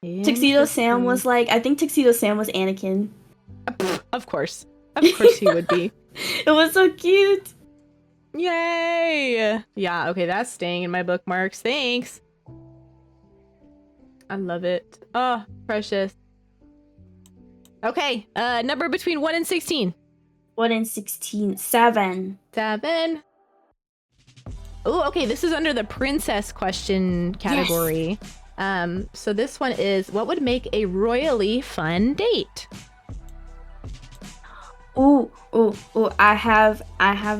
did. Tuxedo Sam was like, I think Tuxedo Sam was Anakin. Of course. Of course he would be. It was so cute. Yay. Yeah, okay, that's staying in my bookmarks. Thanks. I love it. Oh, precious. Okay, number between 1 and 16. 1 and 16. 7. 7. Oh, okay, this is under the princess question category. Yes. So this one is, what would make a royally fun date? Ooh, I have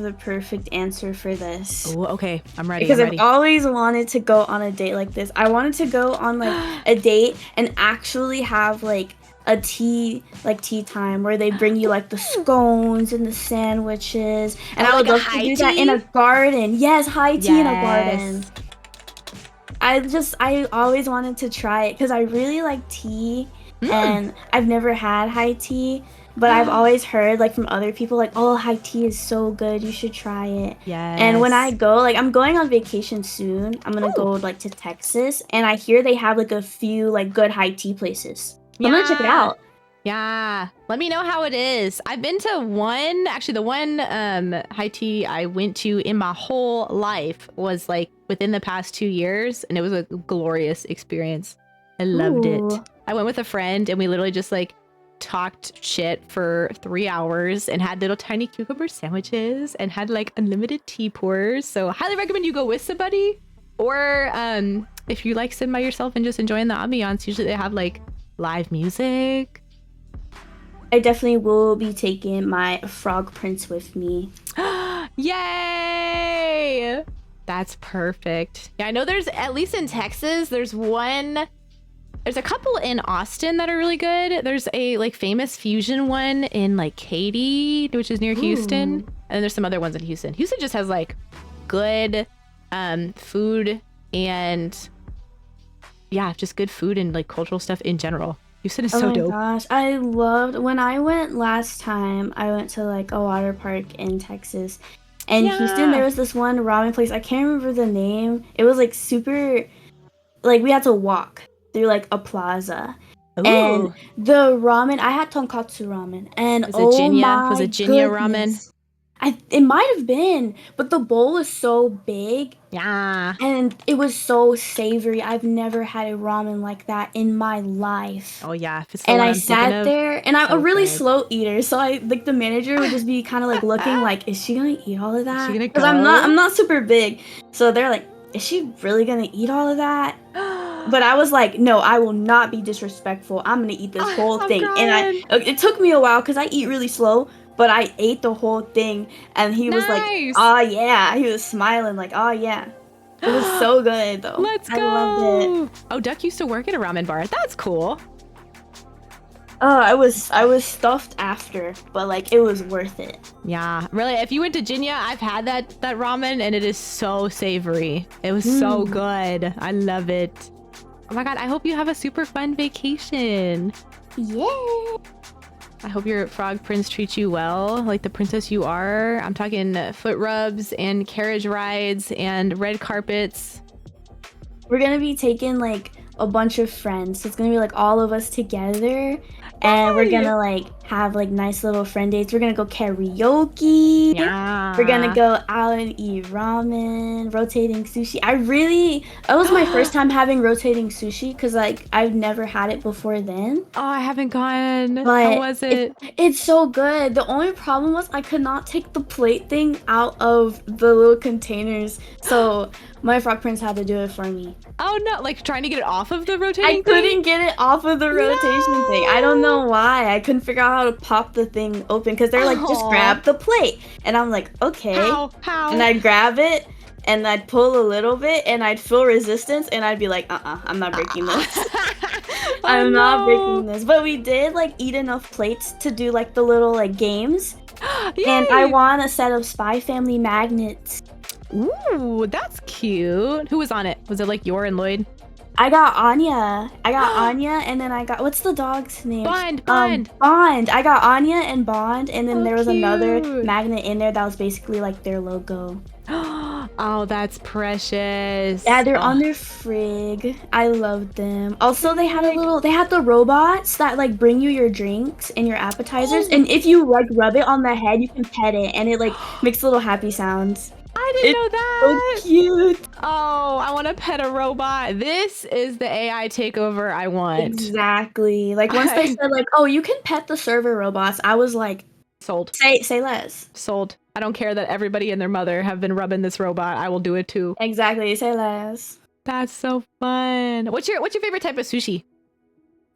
the perfect answer for this. Oh, okay, I'm ready. Because I've always wanted to go on a date like this. I wanted to go on like a date and actually have like a tea time where they bring you like the scones and the sandwiches, and I would love to do that in a garden. Yes, high tea in a garden. I always wanted to try it because I really like tea, and I've never had high tea. But I've always heard like from other people like, oh, high tea is so good, you should try it. Yes. And when I go, like I'm going on vacation soon. I'm gonna go like to Texas, and I hear they have like a few like good high tea places. So I'm gonna check it out. Yeah. Let me know how it is. I've been to one, actually the one high tea I went to in my whole life was like within the past 2 years, and it was a glorious experience. I loved it. I went with a friend and we literally just like talked shit for 3 hours and had little tiny cucumber sandwiches and had like unlimited tea pours. So highly recommend you go with somebody, or if you like sitting by yourself and just enjoying the ambiance, usually they have like live music. I definitely will be taking my frog prince with me. Yay! That's perfect. Yeah, I know there's, at least in Texas, there's one There's a couple in Austin that are really good. There's a like famous fusion one in like Katy, which is near Houston. Ooh. And there's some other ones in Houston. Houston just has like good food and yeah, just good food and like cultural stuff in general. Houston is Oh so my dope. gosh, I loved when I went last time. I went to like a water park in Texas. And Houston, there Yeah. was this one ramen place. I can't remember the name. It was like super, like we had to walk through like a plaza. And Ooh. the ramen, I had tonkatsu ramen, and Was it oh Jinya? Was my it Jinya ramen? goodness. It might have been, but the bowl was so big Yeah. and it was so savory. I've never had a ramen like that in my life. Oh yeah, if it's the And one I I'm thinking sat of, there, and I'm a so really good. slow eater, so I like the manager would just be kind of like looking like, is she gonna eat all of Is she that? gonna Because I'm go? not super big, so they're like, is she really gonna eat all of that? But I was like, no, I will not be disrespectful. I'm gonna eat this whole I'm thing. And crying. it took me a while because I eat really slow, but I ate the whole thing, and he was like, Nice. oh yeah, he was smiling like, oh yeah. It was so good though. Let's I loved it. go. Oh, Duck used to work at a ramen bar. That's cool. Oh, I was stuffed after, but like it was worth it. Yeah, really. If you went to Jinya, I've had that ramen and it is so savory. It was so Mm. good. I love it. Oh my god, I hope you have a super fun vacation. Yeah. I hope your frog prince treats you well, like the princess you are. I'm talking foot rubs and carriage rides and red carpets. We're gonna be taking like a bunch of friends. So it's gonna be like all of us together. And we're Yay! gonna like have like nice little friend dates. We're gonna go karaoke. We're gonna Yeah. go out and eat ramen, rotating sushi. It was my first time having rotating sushi because like I've never had it before then. Oh, I haven't gone. How But was it? it's so good. The only problem was I could not take the plate thing out of the little containers. So my frog prince had to do it for me. Oh no, like trying to get it off of the I rotating couldn't thing? get it off of the rotation thing. I don't know why. I couldn't figure out how to pop the thing open because they're like, just Aw. grab the plate. And I'm like, okay. How? And I'd grab it and I'd pull a little bit and I'd feel resistance and I'd be like, I'm not breaking this. Oh, I'm not breaking no. this. But we did like eat enough plates to do like the little like games. And I Yay! won a set of Spy Family magnets. Ooh, that's cute. Who was on it? Was it like Yor and Lloyd? I got Anya. And then I got, what's the dog's name? Bond. Bond. I got Anya and Bond, and then Oh, there was another cute. magnet in there that was basically like their logo. Oh, that's precious. Yeah, they're Oh, on their frig. I loved them. Also, they had the robots that like bring you your drinks and your appetizers, Oh. and if you like rub it on the head, you can pet it, and it like makes little happy sounds. I didn't know So that. cute. Oh, I want to pet a robot. This is the AI takeover I want. Exactly. Like once they said like, oh, you can pet the server robots, I was like, Sold. say less. Sold. I don't care that everybody and their mother have been rubbing this robot. I will do it too. Exactly. Say less. That's so fun. What's your favorite type of sushi?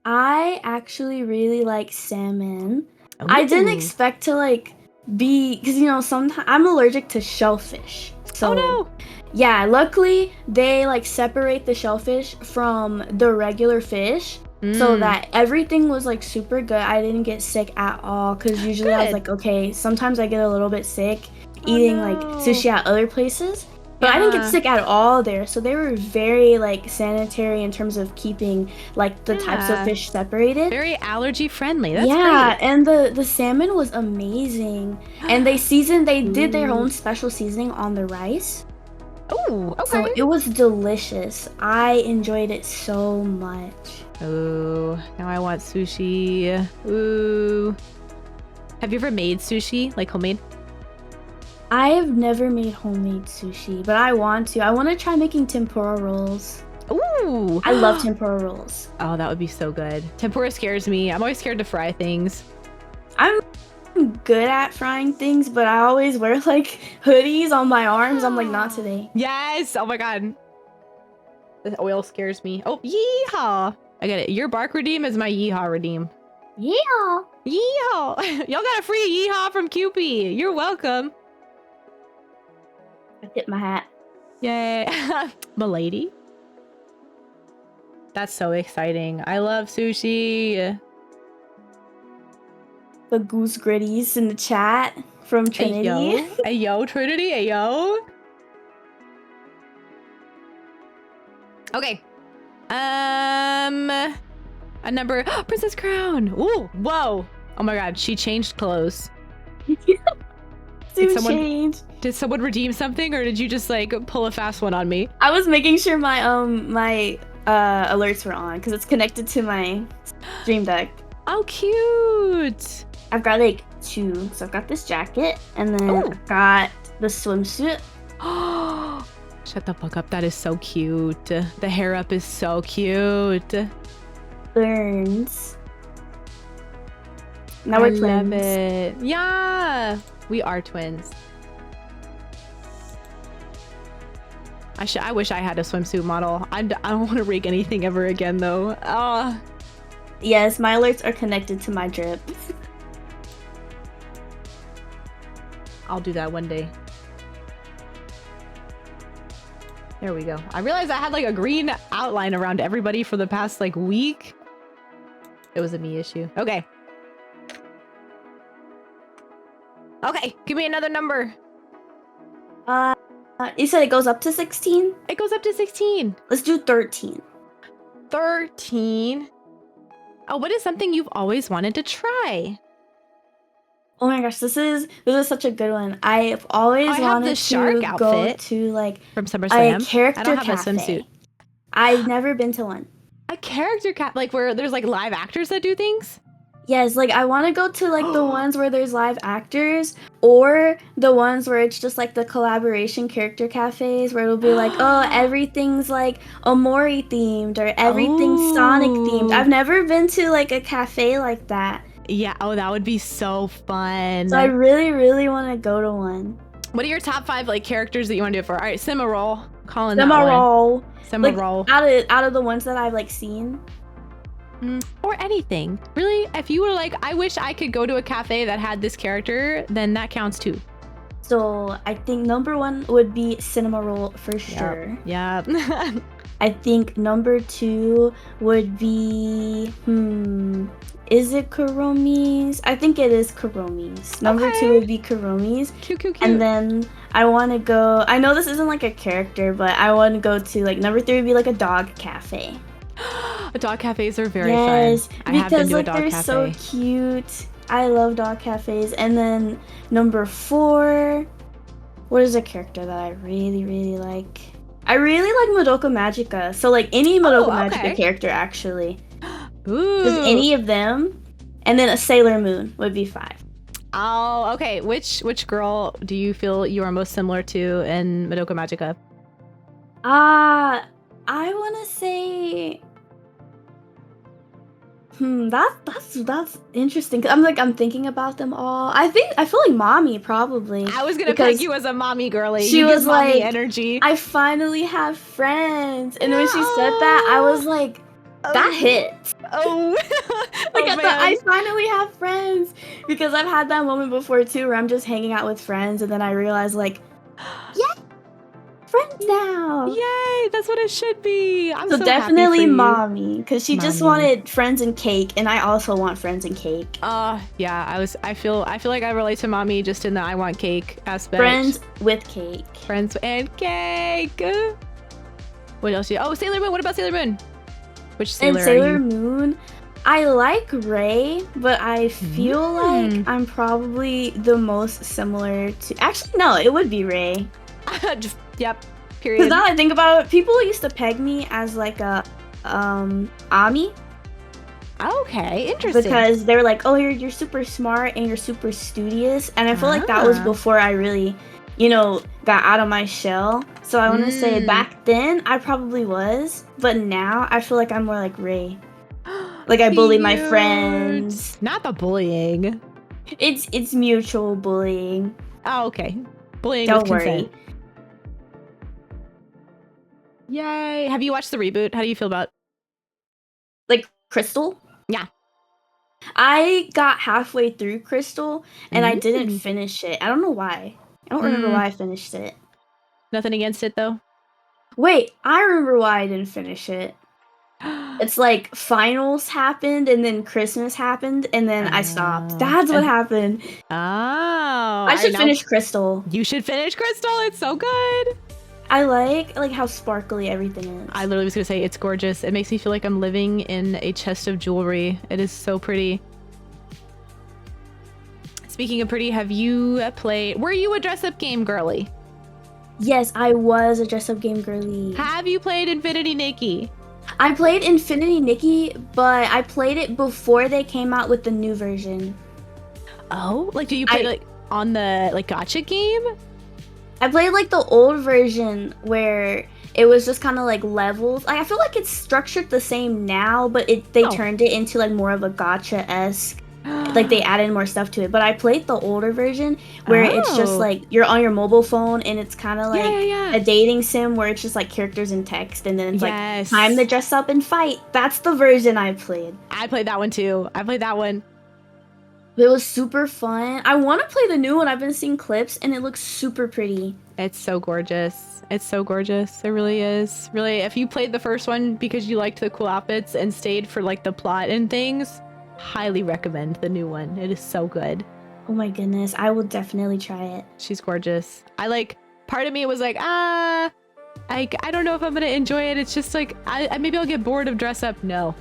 I actually really like salmon. I didn't Ooh. expect to like because you know sometimes I'm allergic to shellfish. So Oh no. yeah, luckily they like separate the shellfish from the regular fish so Mm. that everything was like super good. I didn't get sick at all because usually I was Good. like, okay, sometimes I get a little bit sick Oh, eating like no. sushi at other places. But I didn't get Yeah. sick at all there. So they were very like sanitary in terms of keeping like the types of Yeah. fish separated. Very allergy friendly. That's Yeah, great. and the salmon was amazing. And they did their own special seasoning on the rice. Oh, So okay. it was delicious. I enjoyed it so much. Ooh, now I want sushi. Ooh. Have you ever made sushi, like homemade? I have never made homemade sushi, but I want to. I want to try making tempura rolls. Ooh. I love tempura rolls. Oh, that would be so good. Tempura scares me. I'm always scared to fry things. I'm good at frying things, but I always wear like hoodies on my arms. I'm like, not today. Yes. Oh my god. The oil scares me. Oh, yeehaw. I get it. Your bark redeem is my yeehaw redeem. Yeah. Yeehaw. Y'all got a free yeehaw from Cupid. You're welcome. I tip my hat. Yay. Milady. That's so exciting. I love sushi. The goose gritties in the chat from Trinity. Ayo. Ayo, Trinity. Ayo. Okay. A number. Princess Crown. Ooh, whoa. Oh my god, she changed clothes. Did someone redeem something, or did you just like pull a fast one on me? I was making sure my alerts were on because it's connected to my Stream Deck. Oh, cute. I've got like 2. So I've got this jacket, and then I've got the swimsuit. Oh, shut the fuck up. That is so cute. The hair up is so cute. Burns. Now we're twins. Love it. Yeah, we are twins. I wish I had a swimsuit model. I don't want to rig anything ever again, though. Yes, my alerts are connected to my drip. I'll do that one day. There we go. I realized I had like a green outline around everybody for the past like week. It was a me issue. Okay. Okay, give me another number. You said it goes up to 16? It goes up to 16. Let's do 13. 13. Oh, what is something you've always wanted to try? Oh my gosh, this is such a good one. I've always wanted to go to like from SummerSlam. A character I don't have cafe. A swimsuit. I've never been to one. A character cafe, like where there's like live actors that do things? Yes, like I want to go to like the ones where there's live actors, or the ones where it's just like the collaboration character cafes where it'll be like, oh, everything's like Omori themed or everything's Sonic themed. I've never been to like a cafe like that. Yeah, oh, that would be so fun. So I really, really want to go to one. What are your top 5 like characters that you want to do it for? All right, Cimarol. Calling Cimarol. Cimarol. Like, out of the ones that I've like seen. Or anything. Really, if you were like, I wish I could go to a cafe that had this character, then that counts too. So I think number 1 would be Cinnamoroll for sure. Yeah. I think number 2 would be is it Kuromi's? I think it is Kuromi's. Number 2 would be Kuromi's. Cute. And then I want to go, I know this isn't like a character, but I want to go to like number 3 would be like a dog cafe. Dog cafes are very fun. I have been to a dog they're cafe. So cute. I love dog cafes. And then number 4, what is a character that I really, really like? I really like Madoka Magica. So like any Madoka Magica character actually. Ooh. Just any of them. And then a Sailor Moon would be 5. Oh, okay. Which girl do you feel you are most similar to in Madoka Magica? I want to say that's interesting. I'm thinking about them all. I feel like Mommy probably. I was gonna pick you as a mommy girly. She was like mommy energy. I finally have friends, and when she said that, I was like, that hit. Oh, I finally have friends, because I've had that moment before too, where I'm just hanging out with friends, and then I realize like, yeah. Friends now. Yay, that's what it should be. I'm so definitely happy for Mommy, because she just wanted friends and cake, and I also want friends and cake. Yeah, I feel like I relate to Mommy just in the I want cake aspect. Friends with cake. Friends and cake. What else? Sailor Moon. What about Sailor Moon? Which Sailor? And Sailor Moon, I like Rei, but I feel like I'm probably the most similar to. Actually, no, it would be Rei. Yep. Period. Because now that I think about it, people used to peg me as like a Ami. Okay, interesting. Because they were like, oh, you're super smart and you're super studious, and I feel like that was before I really, got out of my shell. So I want to say back then I probably was, but now I feel like I'm more like Rei. Like I bully my friends. Not the bullying. It's mutual bullying. Oh, okay. Bullying Don't with worry. consent. Yay! Have you watched the reboot? How do you feel about like Crystal? Yeah. I got halfway through Crystal and I didn't finish it. I don't know why. I don't remember why I finished it. Nothing against it though? Wait, I remember why I didn't finish it. It's like finals happened and then Christmas happened and then I stopped. Oh. That's what happened. Oh. I All right, should now finish Crystal. you should finish Crystal. It's so good. I like how sparkly everything is. I literally was gonna say it's gorgeous. It makes me feel like I'm living in a chest of jewelry. It is so pretty. Speaking of pretty, have you played? Were you a dress-up game girly? Yes, I was a dress-up game girly. Have you played Infinity Nikki? I played Infinity Nikki, but I played it before they came out with the new version. Oh, like do you play like on the like gacha game? I played like the old version where it was just kind of like levels. Like I feel like it's structured the same now, but they turned it into like more of a gacha-esque. Like they added more stuff to it. But I played the older version where it's just like you're on your mobile phone and it's kind of like a dating sim where it's just like characters and text and then it's like time to dress up and fight. That's the version I played. I played that one too. I played that one. It was super fun. I want to play the new one. I've been seeing clips and it looks super pretty. It's so gorgeous. It's so gorgeous. It really is. Really, if you played the first one because you liked the cool outfits and stayed for like the plot and things, highly recommend the new one. It is so good. Oh my goodness. I will definitely try it. She's gorgeous. I like, part of me was like, I don't know if I'm going to enjoy it. It's just like, maybe I'll get bored of dress up. No.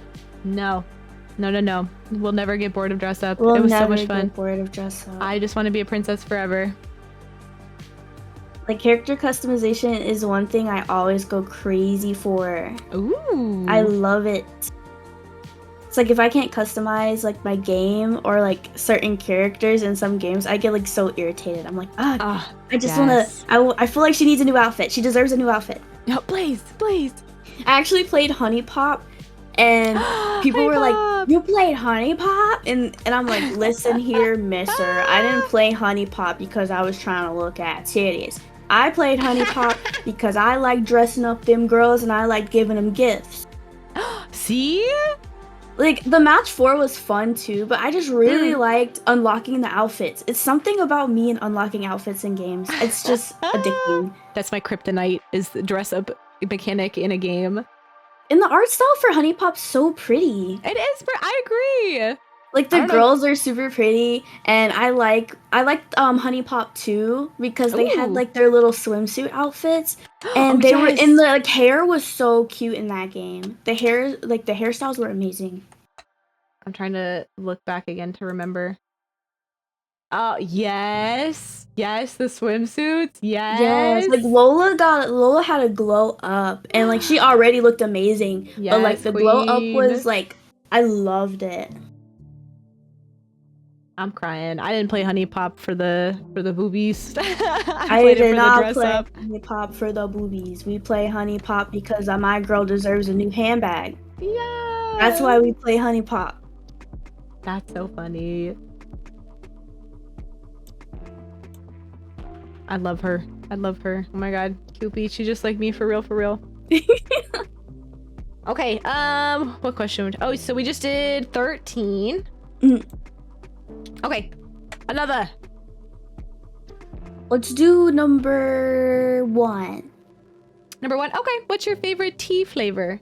We'll never get bored of dress up. It was so much fun. Get bored of dress up. I just want to be a princess forever. Like character customization is one thing I always go crazy for. Ooh. I love it. It's like if I can't customize like my game or like certain characters in some games, I get like so irritated. I'm like, I just want to. I feel like she needs a new outfit. She deserves a new outfit. No, please. I actually played Honey Pop, and people were like, "You played Honey Pop?" And I'm like, "Listen here, mister. I didn't play Honey Pop because I was trying to look at titties. I played Honey Pop because I like dressing up them girls and I like giving them gifts." See? Like, the match 4 was fun too, but I just really liked unlocking the outfits. It's something about me and unlocking outfits in games. It's just addicting. That's my kryptonite, is the dress up mechanic in a game. And the art style for Honey Pop's so pretty. It is, I agree. Like, the girls are super pretty, and I liked Honey Pop too because they had like their little swimsuit outfits, and they were in the like hair was so cute in that game. The hair, like the hairstyles were amazing. I'm trying to look back again to remember. Oh yes, the swimsuits, yes. Like Lola had a glow up, and like she already looked amazing, but like the glow up was like I loved it. I'm crying. I didn't play Honey Pop for the boobies. I did not play Honey Pop for the boobies. We play Honey Pop because my girl deserves a new handbag. Yeah. That's why we play Honey Pop. That's so funny. I love her. Oh my god. Koopy, she's just like me for real. Okay, what question? Oh, so we just did 13. Okay, another. Let's do number 1. Number 1. Okay, what's your favorite tea flavor?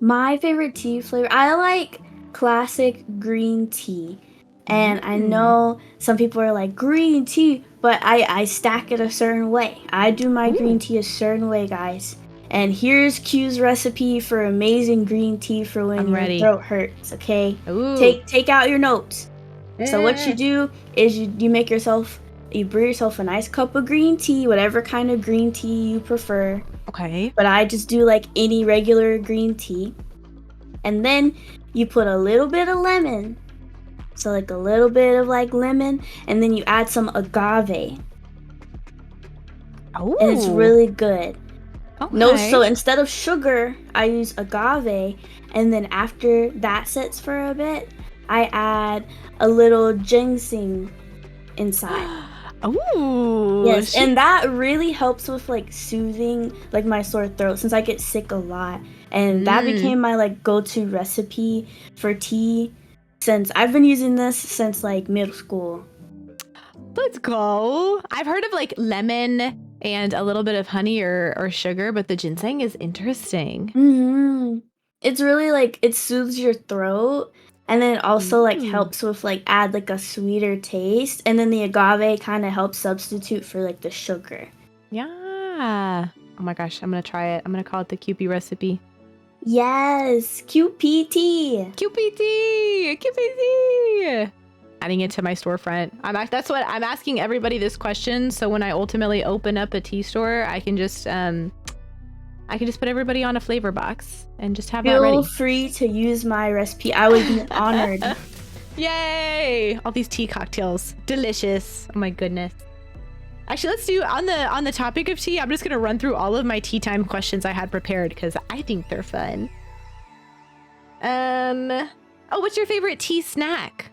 My favorite tea flavor, I like classic green tea. And I know some people are like, green tea, but I stack it a certain way. I do my green tea a certain way, guys. And here's Q's recipe for amazing green tea for when your throat hurts, okay? Ooh. Take out your notes. So what you do is you make yourself, you brew yourself a nice cup of green tea, whatever kind of green tea you prefer. Okay. But I just do like any regular green tea. And then you put a little bit of lemon. So like a little bit of like lemon, and then you add some agave. Oh. And it's really good. Okay. So instead of sugar, I use agave, and then after that sits for a bit, I add a little ginseng inside. Oh. Yes, and that really helps with like soothing like my sore throat since I get sick a lot. And that became my like go-to recipe for tea since I've been using this since like middle school. Let's go. I've heard of like lemon and a little bit of honey or sugar, but the ginseng is interesting. It's really like it soothes your throat, and then it also like Ooh. helps with like add like a sweeter taste, and then the agave kind of helps substitute for like the sugar. Yeah. Oh my gosh, I'm gonna try it. I'm gonna call it the QP recipe. Yes, QPT. QPT! QPT! Adding it to my storefront. That's what I'm asking everybody this question. So when I ultimately open up a tea store, I can just put everybody on a flavor box and just have that Feel ready. free to use my recipe. I would be honored. Yay! All these tea cocktails. Delicious. Oh my goodness. Actually, let's do on the topic of tea, I'm just gonna run through all of my tea time questions I had prepared because I think they're fun. Oh, what's your favorite tea snack?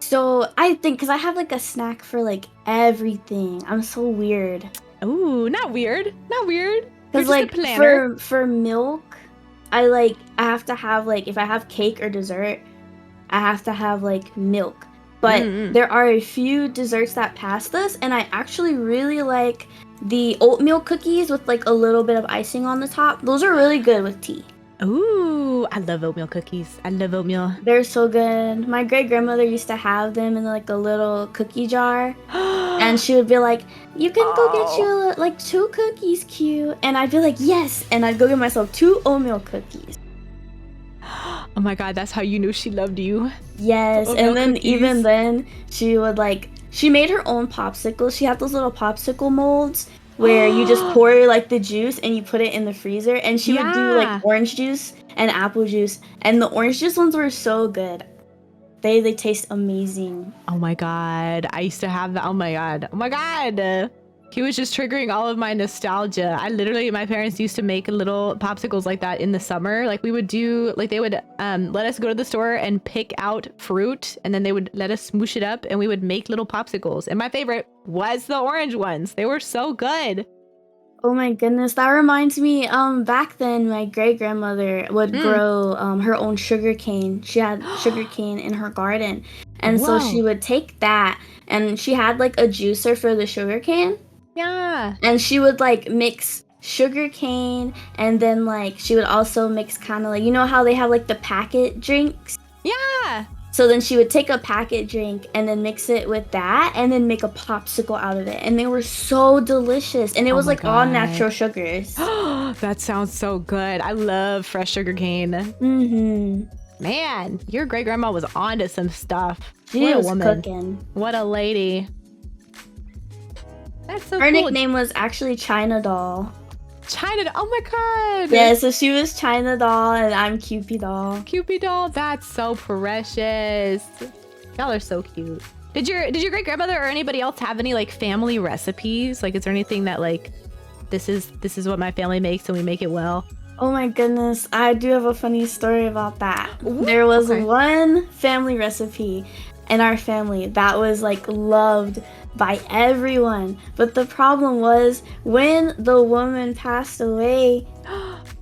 So I think because I have like a snack for like everything. I'm so weird. Ooh, not weird. Not weird. You're Because just a like planner. for milk, I have to have like if I have cake or dessert, I have to have like milk. But Mm-mm. there are a few desserts that pass this, and I actually really like the oatmeal cookies with like a little bit of icing on the top. Those are really good with tea. Ooh, I love oatmeal cookies. I love oatmeal. They're so good. My great grandmother used to have them in like a little cookie jar. And she would be like, "You can go get Oh. you like 2 cookies, cute." And I'd be like, "Yes." And I'd go get myself 2 oatmeal cookies. Oh my god, that's how you knew she loved you. Yes. Oatmeal And then even cookies. then, she would like she made her own popsicles. She had those little popsicle molds where you just pour like the juice and you put it in the freezer. And she would do like Yeah. orange juice and apple juice. And the orange juice ones were so good. They taste amazing. Oh my god. I used to have that. Oh my god. Oh my god. He was just triggering all of my nostalgia. My parents used to make little popsicles like that in the summer. Like we would do, like they would let us go to the store and pick out fruit and then they would let us smoosh it up and we would make little popsicles. And my favorite was the orange ones. They were so good. Oh my goodness, that reminds me, back then my great grandmother would Mm. grow her own sugar cane. She had sugar cane in her garden. And so she Whoa. would take that and she had like a juicer for the sugar cane. Yeah. And she would like mix sugar cane and then like she would also mix kind of like you know how they have like the packet drinks? Yeah. So then she would take a packet drink and then mix it with that and then make a popsicle out of it. And they were so delicious. And it Oh was my like all god. natural sugars. That sounds so good. I love fresh sugar cane. Man, your great grandma was onto some stuff. She What a was woman. cooking. What a lady. That's so Her cool. nickname was actually China Doll. China. Oh my god. Yeah, so she was China Doll and I'm Cupid Doll. Cupid doll. That's so precious. Y'all are so cute. Did your great grandmother or anybody else have any like family recipes? Like, is there anything that like this is what my family makes and we make it well? Oh my goodness, I do have a funny story about that. Ooh, There was okay. one family recipe in our family that was like loved by everyone. But the problem was when the woman passed away,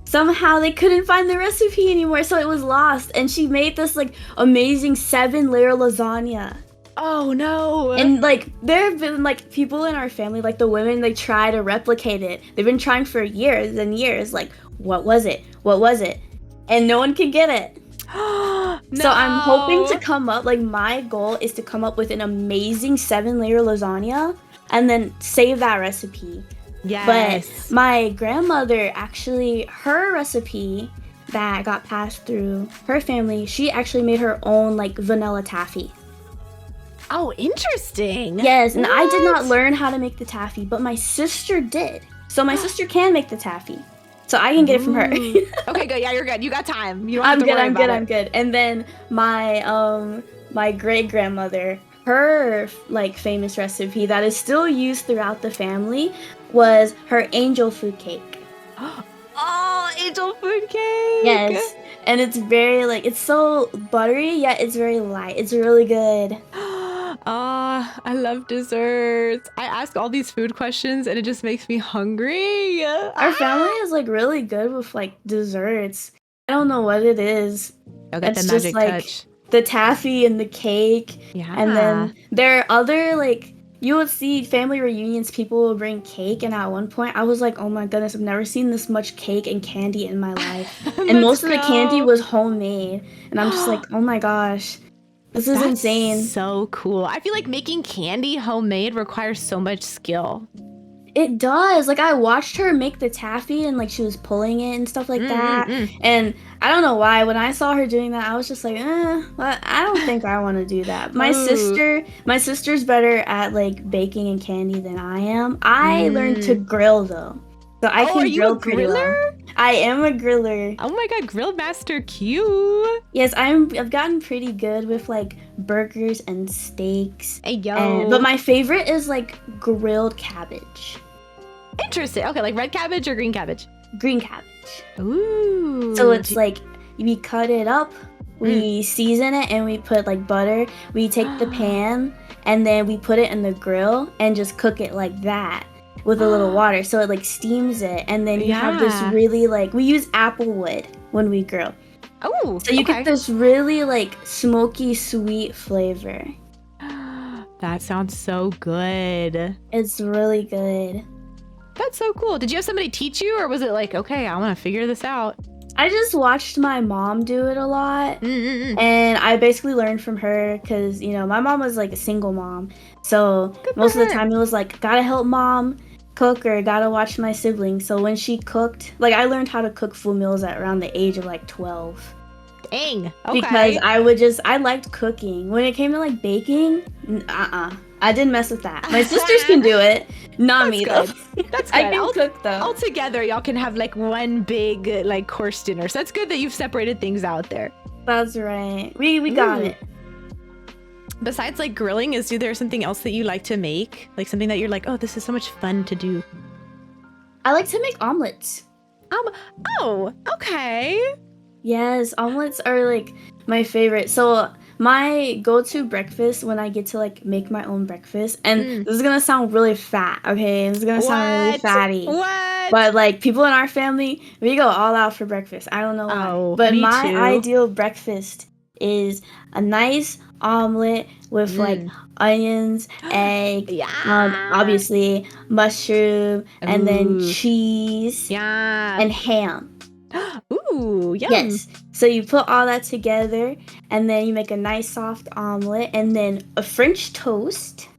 somehow they couldn't find the recipe anymore, so it was lost. And she made this like amazing 7-layer lasagna. Oh no. And like there have been like people in our family, like the women, they try to replicate it. They've been trying for years and years, like, what was it? What was it? And no one can get it. No. So I'm hoping to come up, like my goal is to come up with an amazing 7-layer lasagna and then save that recipe. Yes. But my grandmother actually, her recipe that got passed through her family, she actually made her own like vanilla taffy. Oh, interesting. Yes, and I did not What? learn how to make the taffy, but my sister did. So my sister can make the taffy. So I can get it from her. Ooh. Okay, good. Yeah, you're good. You got time. You don't have I'm to good, worry I'm about good, it. I'm good. And then my great grandmother, her like famous recipe that is still used throughout the family was her angel food cake. Oh, angel food cake. Yes. And it's very like it's so buttery, yet it's very light. It's really good. Ah, I love desserts. I ask all these food questions and it just makes me hungry. Our family is like really good with like desserts. I don't know what it is. I'll get the It's just magic like touch. the taffy and the cake. Yeah. And then there are other like you would see family reunions, people would bring cake, and at one point I was like, oh my goodness, I've never seen this much cake and candy in my life. And Let's most of the candy go. was homemade, and I'm just like, oh my gosh, this is That's insane. so cool. I feel like making candy homemade requires so much skill. It does. Like I watched her make the taffy and like she was pulling it and stuff like that. And I don't know why when I saw her doing that, I was just like, well, I don't think I want to do that. My sister's better at like baking and candy than I am. I learned to grill though. So I can are you grill a pretty well. griller? I am a griller. Oh my god, grill master Q. Yes, I've gotten pretty good with like burgers and steaks. Hey yo. But my favorite is like grilled cabbage. Interesting. Okay, like red cabbage or green cabbage? Green cabbage. Ooh. So it's like we cut it up, we season it, and we put like butter. We take the pan and then we put it in the grill and just cook it like that with a little water. So it like steams it, and then you have this really like, we use apple wood when we grill. Oh, so you get this really like smoky sweet flavor. That sounds so good. It's really good. That's so cool. Did you have somebody teach you, or was it like, okay, I want to figure this out? I just watched my mom do it a lot, and I basically learned from her because, you know, my mom was like a single mom. So most of the time it was like, gotta help mom cook or gotta watch my siblings. So when she cooked, like I learned how to cook full meals at around the age of like 12. Dang. Okay. Because I liked cooking. When it came to like baking, I didn't mess with that. My sisters can do it, not me though. That's good. I can cook though. All together, y'all can have like one big like course dinner. So that's good that you've separated things out there. That's right. We got it. Besides like grilling, is there something else that you like to make? Like something that you're like, oh, this is so much fun to do. I like to make omelets. Oh, okay. Yes, omelets are like my favorite. So my go-to breakfast when I get to like make my own breakfast, and this is gonna sound really fat, okay? This is gonna sound really fatty. What? But like people in our family, we go all out for breakfast. I don't know why. Oh, but me my too. ideal breakfast is a nice omelet with like onions, egg, obviously mushroom, and then cheese and ham. Ooh, yum. Yes. So you put all that together, and then you make a nice soft omelet, and then a French toast.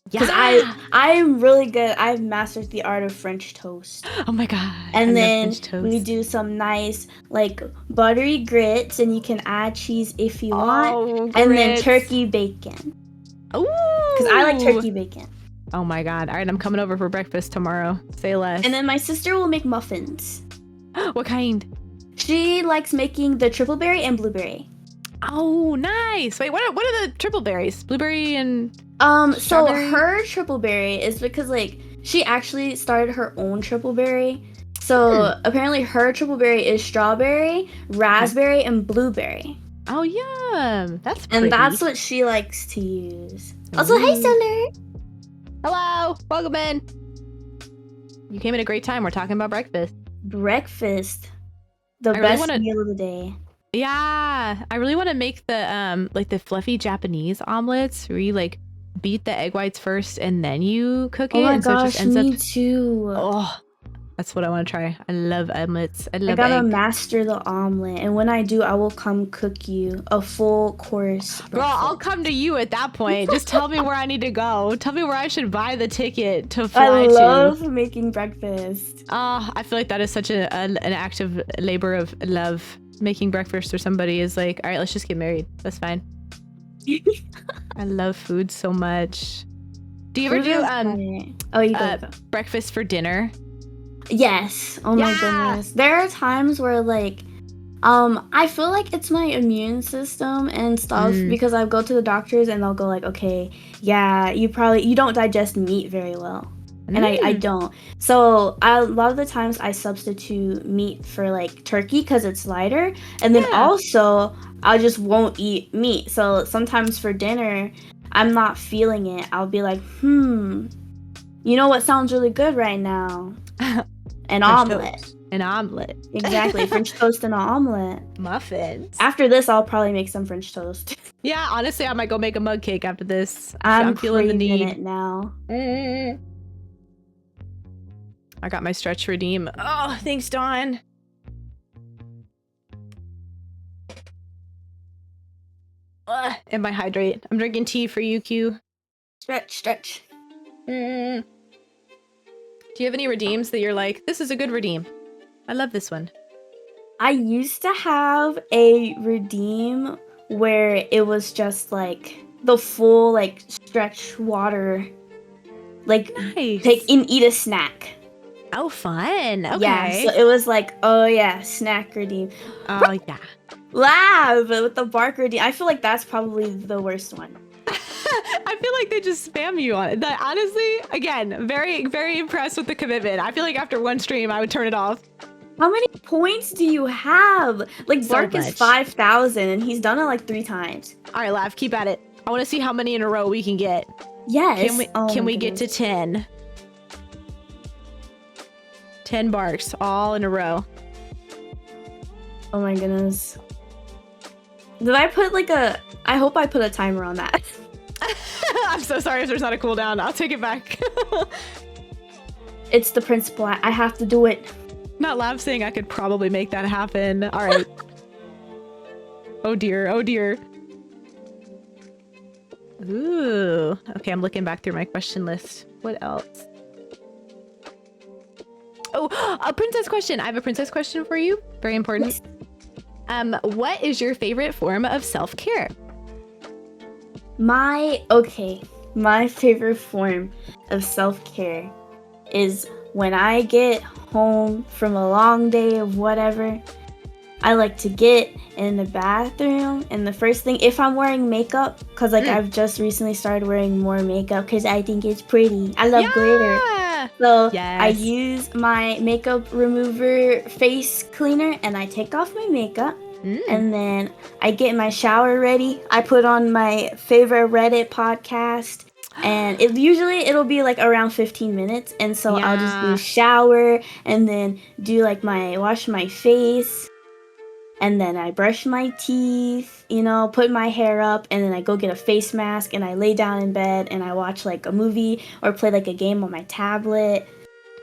Because I am really good. I've mastered the art of French toast. Oh my god. And then we do some nice like buttery grits, and you can add cheese if you want. And then turkey bacon. Ooh. Because I like turkey bacon. Oh my god. All right, I'm coming over for breakfast tomorrow. Say less. And then my sister will make muffins. What kind? She likes making the triple berry and blueberry. Oh, nice. Wait, what are the triple berries? Blueberry and so her triple berry is because like she actually started her own triple berry. So apparently her triple berry is strawberry, raspberry, and blueberry. Oh, yum. That's pretty. And that's what she likes to use. Also, hey, Thunder. Hello. Welcome in. You came at a great time. We're talking about breakfast. Breakfast. The best meal of the day. Yeah. I really want to make the like the fluffy Japanese omelets where you like beat the egg whites first and then you cook it. Oh my and gosh, so it just ends me too. Oh, that's what I want to try. I love omelets. I gotta master the omelet, and when I do, I will come cook you a full course. Girl, I'll come to you at that point. Just tell me where I need to go. Tell me where I should buy the ticket to fly to. I love making breakfast. I feel like that is such an act of labor of love. Making breakfast for somebody is like, all right, let's just get married. That's fine. I love food so much. Do you ever do breakfast for dinner? Yes. Oh my goodness. There are times where like I feel like it's my immune system and stuff because I go to the doctors and they'll go like, okay, yeah, you don't digest meat very well. And I don't. So a lot of the times I substitute meat for like turkey because it's lighter. And then also I just won't eat meat. So sometimes for dinner, I'm not feeling it. I'll be like, you know what sounds really good right now? An omelet. An omelet. Exactly, French toast and an omelet. Muffins. After this, I'll probably make some French toast. Yeah, honestly, I might go make a mug cake after this. I'm feeling the craving need. it now. I got my stretch redeem. Oh, thanks, Dawn. And my hydrate. I'm drinking tea for you, Q. Stretch. Do you have any redeems that you're like, this is a good redeem? I love this one. I used to have a redeem where it was just like the full like stretch water, like Nice. take and eat a snack. Oh, fun. Okay. Yeah, so it was like, oh yeah, snack redeem. Oh, yeah. Laugh with the bark redeem. I feel like that's probably the worst one. I feel like they just spam you on it. That, honestly, again, very, very impressed with the commitment. I feel like after one stream, I would turn it off. How many points do you have? Like, So Bark is much. 5,000, and he's done it like 3 times. All right, Lav, keep at it. I want to see how many in a row we can get. Yes. Can we get to 10? 10 barks, all in a row. Oh my goodness. Did I put like a... I hope I put a timer on that. I'm so sorry if there's not a cooldown. I'll take it back. It's the principle. I have to do it. Not Lav saying I could probably make that happen. All right. Oh dear. Oh dear. Ooh. Okay, I'm looking back through my question list. What else? Oh, a princess question. I have a princess question for you. Very important. What is your favorite form of self-care? My favorite form of self-care is when I get home from a long day of whatever, I like to get in the bathroom, and the first thing, if I'm wearing makeup, because like I've just recently started wearing more makeup because I think it's pretty. I love glitter. So I use my makeup remover face cleaner and I take off my makeup. And then I get my shower ready. I put on my favorite Reddit podcast, and it'll be like around 15 minutes. And so I'll just do shower and then do like wash my face, and then I brush my teeth, put my hair up, and then I go get a face mask and I lay down in bed and I watch like a movie or play like a game on my tablet.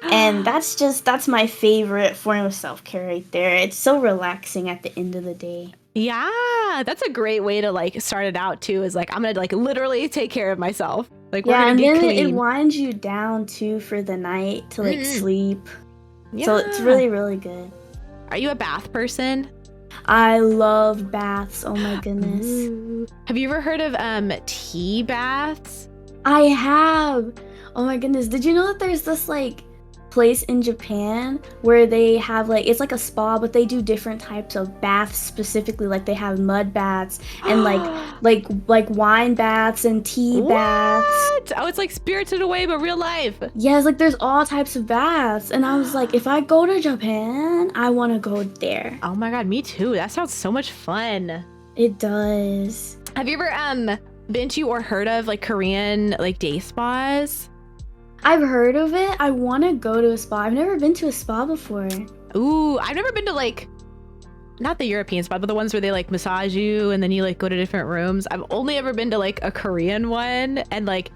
And that's my favorite form of self-care right there. It's so relaxing at the end of the day. Yeah, that's a great way to like start it out too, is like I'm gonna like literally take care of myself. Like yeah, we're gonna and get then clean. it winds you down too for the night to like sleep. Yeah. So it's really, really good. Are you a bath person? I love baths. Oh my goodness. Ooh. Have you ever heard of tea baths? I have. Oh my goodness. Did you know that there's this like place in Japan where they have like, it's like a spa, but they do different types of baths specifically. Like they have mud baths and like wine baths and tea baths. Oh, it's like Spirited Away but real life. Yeah, it's like there's all types of baths, and I was like, if I go to Japan, I want to go there. Oh my god, me too. That sounds so much fun. It does. Have you ever been to or heard of like Korean like day spas? I've heard of it. I want to go to a spa. I've never been to a spa before. Ooh, I've never been to like, not the European spa, but the ones where they like massage you and then you like go to different rooms. I've only ever been to like a Korean one, and like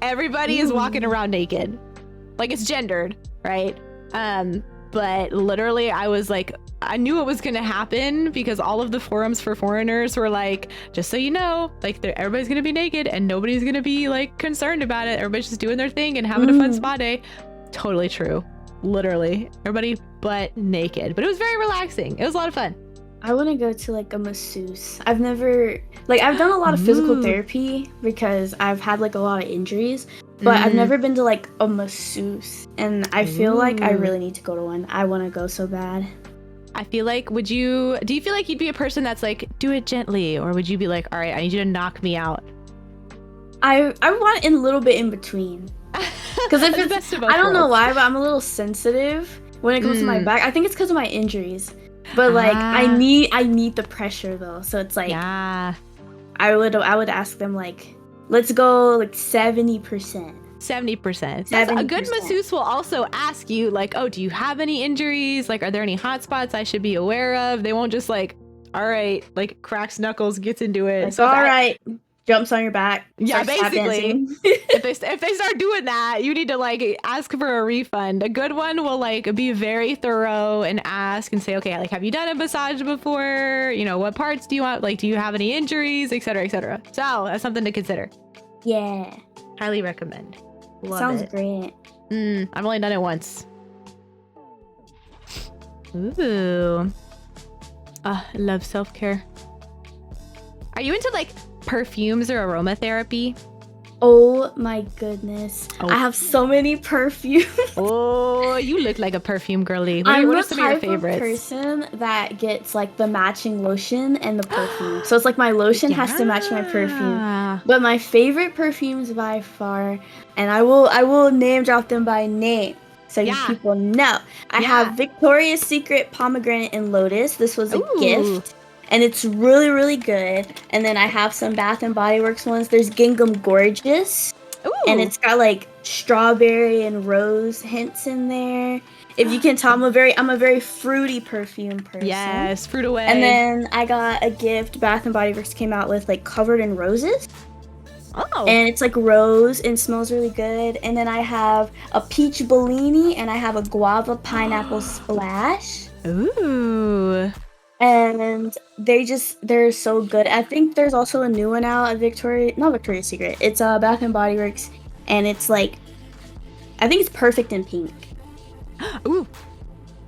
everybody is walking around naked. Like it's gendered, right? But literally I was like, I knew it was gonna happen because all of the forums for foreigners were like, just so you know, like everybody's gonna be naked and nobody's gonna be like concerned about it. Everybody's just doing their thing and having a fun spa day. Totally true. Literally everybody but naked, but it was very relaxing. It was a lot of fun. I want to go to like a masseuse. I've never, like I've done a lot of physical therapy because I've had like a lot of injuries, but I've never been to like a masseuse, and I feel like I really need to go to one. I want to go so bad. I feel like, do you feel like you'd be a person that's like, do it gently, or would you be like, all right, I need you to knock me out? I want a little bit in between. Because if it's, I don't know why, but I'm a little sensitive when it comes to my back. I think it's because of my injuries. But like I need the pressure though. So it's like I would ask them like, let's go like 70%. 70%. That's a good 70%. masseuse will also ask you like, oh, do you have any injuries? Like, are there any hot spots I should be aware of? They won't just like, all right, like cracks knuckles, gets into it. Like, So all right, jumps on your back. yeah, starts tap basically, dancing. if they start doing that, you need to like ask for a refund. A good one will like be very thorough and ask and say, okay, like, have you done a massage before? You know, what parts do you want? Like, do you have any injuries, etc., etc. So that's something to consider. Yeah, Highly recommend. Love sounds it. great. I've only done it once. Ooh. I love self-care. Are you into like perfumes or aromatherapy? Oh my goodness. Oh. I have so many perfumes. Oh, you look like a perfume girly. I'm What the are some of your type of favorites? person that gets like the matching lotion and the perfume. So it's like my lotion has to match my perfume. Yeah. But my favorite perfumes by far, and I will name drop them by name so you Yeah. people know. I Yeah. have Victoria's Secret Pomegranate and Lotus. This was a Ooh. gift. And it's really, really good. And then I have some Bath and Body Works ones. There's Gingham Gorgeous. Ooh. And it's got like strawberry and rose hints in there. If you can tell, I'm a very fruity perfume person. Yes, fruit away. And then I got a gift. Bath and Body Works came out with like Covered in Roses. Oh. And it's like rose and smells really good. And then I have a peach Bellini and I have a guava pineapple splash. Ooh. And they're so good. I think there's also a new one out at not Victoria's Secret. It's Bath and Body Works, and it's like, I think it's perfect in pink. Ooh.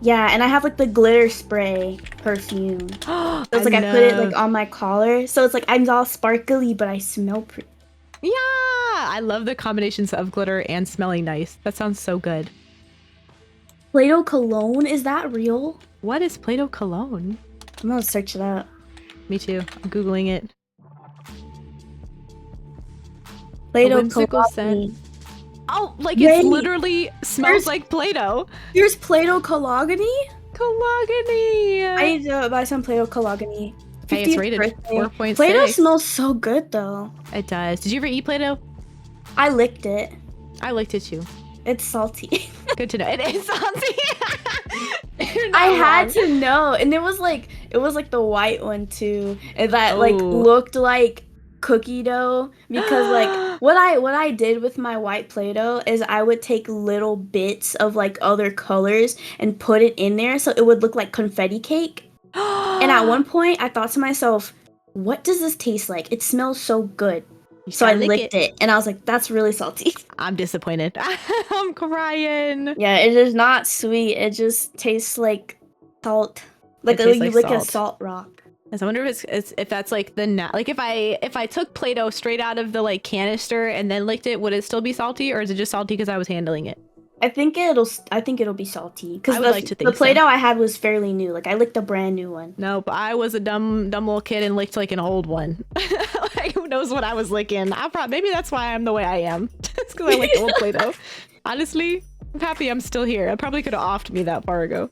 Yeah, and I have like the glitter spray perfume. So it's like I put it like on my collar, so it's like I'm all sparkly, but I smell pretty. Yeah, I love the combinations of glitter and smelling nice. That sounds so good. Play-Doh cologne, is that real? What is Play-Doh cologne? I'm gonna search it up. Me too. I'm Googling it. Play-Doh whimsical cologne. Oh, like Wait, it literally smells there's- like Play-Doh. Here's Play-Doh Cologony. Cologony. I need to buy some Play-Doh Cologony. Hey, it's 50th rated birthday. 4.6. Play-Doh smells so good though. It does. Did you ever eat Play-Doh? I licked it. I liked it too. It's salty. Good to know. It is salty. I had to know, and it was like the white one too, and that like Oh. looked like cookie dough because like what I did with my white Play-Doh is I would take little bits of like other colors and put it in there so it would look like confetti cake. And at one point I thought to myself, what does this taste like? It smells so good. So I licked it and I was like, that's really salty. I'm disappointed. I'm crying. Yeah, it is not sweet. It just tastes like salt. Like It tastes you like lick a salt. salt rock. I wonder if that's like like if I took Play-Doh straight out of the like canister and then licked it, would it still be salty, or is it just salty because I was handling it? I think it'll be salty because I would like to think the so. Play-Doh I had was fairly new. Like I licked a brand new one. Nope, I was a dumb little kid and licked like an old one. Like who knows what I was licking? Maybe that's why I'm the way I am. It's because I licked old Play-Doh. Honestly, I'm happy I'm still here. I probably could have offed me that far ago.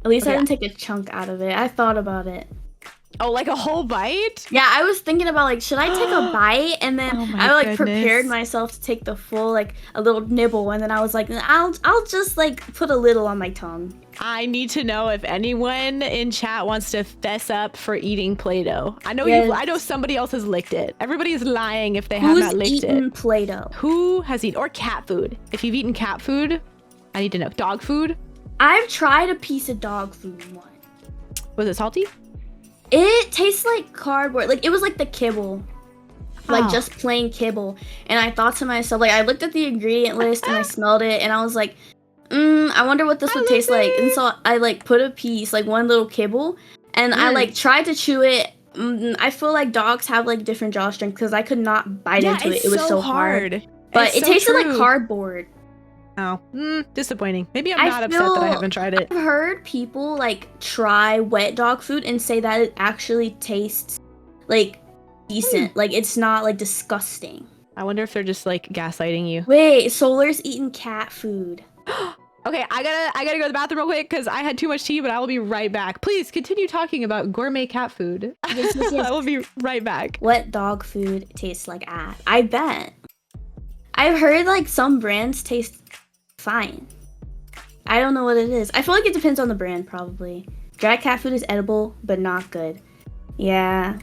At least I Okay. didn't take a chunk out of it. I thought about it. Oh, like a whole bite? Yeah, I was thinking about like, should I take a bite? And then Oh my I like goodness. prepared myself to take the full like a little nibble, and then I was like, I'll just like put a little on my tongue. I need to know if anyone in chat wants to fess up for eating Play-Doh. I know Yes. I know somebody else has licked it. Everybody is lying if they have Who's not licked eaten it. Play-Doh? Who has eaten, or cat food? If you've eaten cat food, I need to know. Dog food? I've tried a piece of dog food once. Was it salty? It tastes like cardboard. Like it was like the kibble. Like Oh. just plain kibble. And I thought to myself, like I looked at the ingredient list and I smelled it and I was like, I wonder what this would taste like. And so I like put a piece, like one little kibble, and I like tried to chew it. I feel like dogs have like different jaw strength because I could not bite into it. It was so hard. But It's it so tasted like true. cardboard. Oh, disappointing. Maybe I'm I not upset that I feel- haven't tried it. I've heard people like try wet dog food and say that it actually tastes like decent. Like it's not like disgusting. I wonder if they're just like gaslighting you. Wait, Solar's eating cat food. Okay, I gotta go to the bathroom real quick because I had too much tea, but I will be right back. Please continue talking about gourmet cat food. Yes, yes, yes. I will be right back. What dog food tastes like ass? I bet I've heard like some brands taste fine. I don't know what it is. I feel like it depends on the brand, probably. Dry cat food is edible, but not good. Yeah.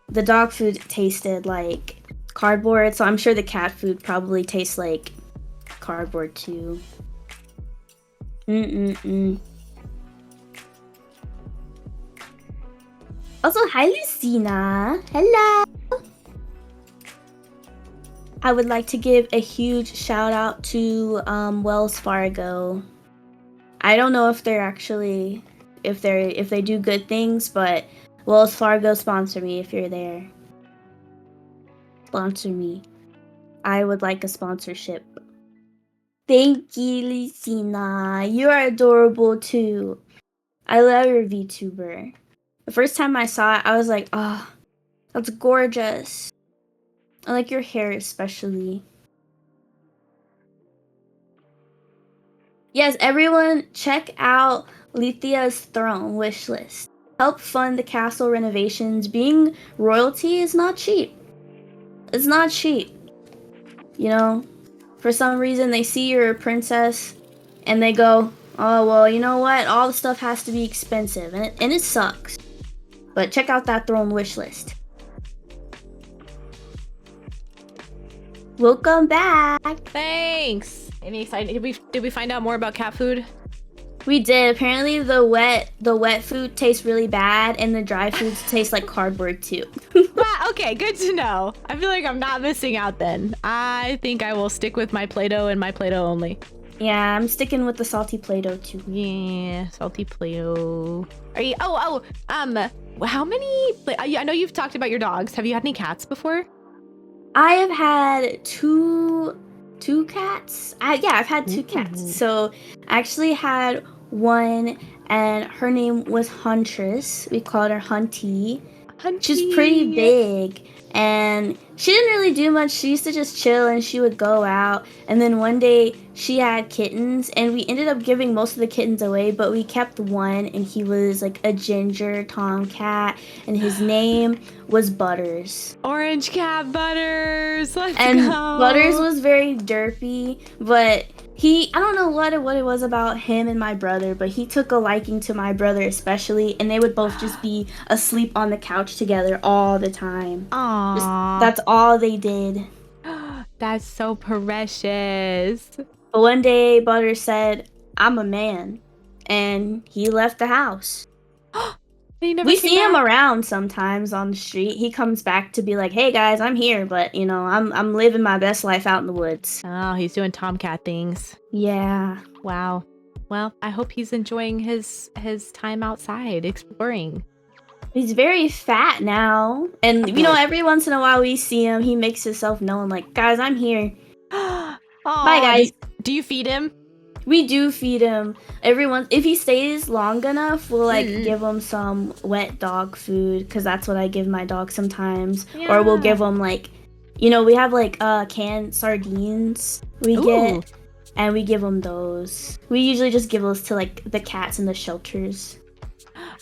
The dog food tasted like cardboard, so I'm sure the cat food probably tastes like cardboard too. Also, hi Lucina. Hello. I would like to give a huge shout out to Wells Fargo. I don't know if they're actually if they do good things, but Wells Fargo, sponsor me if you're there. Sponsor me. I would like a sponsorship. Thank you, Lucina. You are adorable too. I love your VTuber. The first time I saw it, I was like, oh, that's gorgeous. I like your hair especially. Yes, everyone check out Lethia's throne wishlist. Help fund the castle renovations. Being royalty is not cheap. It's not cheap. You know, for some reason they see you're a princess and they go, oh, well, you know what? All the stuff has to be expensive and it sucks. But check out that throne wishlist. Welcome back. Thanks. Any exciting? Did we find out more about cat food? We did. Apparently the wet food tastes really bad and the dry foods taste like cardboard too. Okay, good to know. I feel like I'm not missing out then. I think I will stick with my Play-Doh and my Play-Doh only. Yeah, I'm sticking with the salty Play-Doh too. Yeah, salty Play-Doh. Are you how many I know you've talked about your dogs. Have you had any cats before? I have had two cats. I've had two cats. So I actually had one and her name was Huntress. We called her Hunty. She's pretty big and she didn't really do much. She used to just chill and she would go out. And then one day she had kittens and we ended up giving most of the kittens away, but we kept one and he was like a ginger tomcat and his name was Butters. Orange cat Butters. Let's and go. Butters was very derpy, but I don't know what it was about him and my brother, but he took a liking to my brother especially, and they would both just be asleep on the couch together all the time. Aww. That's all they did. That's so precious. But one day, Butters said, I'm a man, and he left the house. We see him around sometimes on the street. He comes back to be like, hey guys, I'm here, but you know, I'm living my best life out in the woods. Oh, he's doing tomcat things. Yeah. Wow. Well, I hope he's enjoying his time outside exploring. He's very fat now. And you know, every once in a while we see him, he makes himself known like, guys, I'm here. Bye guys. Do you feed him? We do feed him. If he stays long enough, we'll like give him some wet dog food because that's what I give my dog sometimes. Yeah. Or we'll give him like, you know, we have like canned sardines we get, and we give them those. We usually just give those to like the cats in the shelters.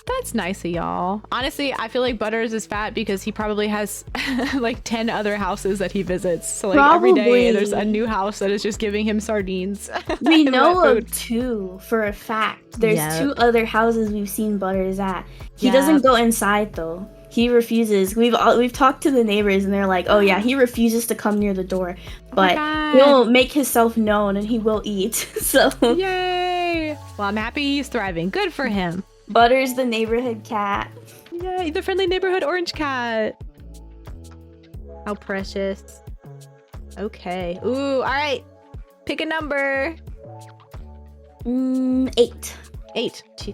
That's nice of y'all. Honestly, I feel like Butters is fat because he probably has like 10 other houses that he visits. So like every day there's a new house that is just giving him sardines. We know of two for a fact. There's two other houses we've seen Butters at. He doesn't go inside though. He refuses. We've talked to the neighbors and they're like, oh yeah, he refuses to come near the door. But he'll make himself known and he will eat. So yay! Well, I'm happy he's thriving. Good for him. Butters the neighborhood cat. Yay, the friendly neighborhood orange cat. How precious. Okay. Ooh, all right. Pick a number. 8. 8. 2, 3, 4,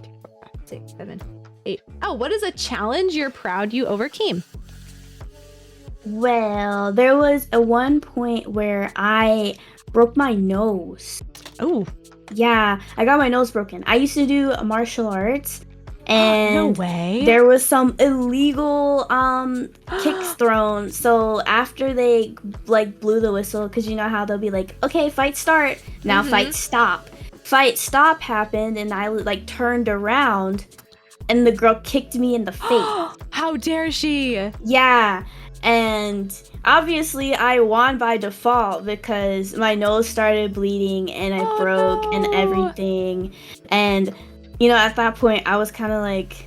5, 6, 7, 8. Oh, what is a challenge you're proud you overcame? Well, there was a one point where I broke my nose. Oh. Yeah, I got my nose broken. I used to do martial arts, and no way. There was some illegal kicks thrown. So after they like blew the whistle, because you know how they'll be like, okay, fight start. Now fight stop. Fight stop happened, and I like turned around, and the girl kicked me in the face. How dare she? Yeah. And obviously I won by default because my nose started bleeding and I broke and everything. And at that point I was kind of like,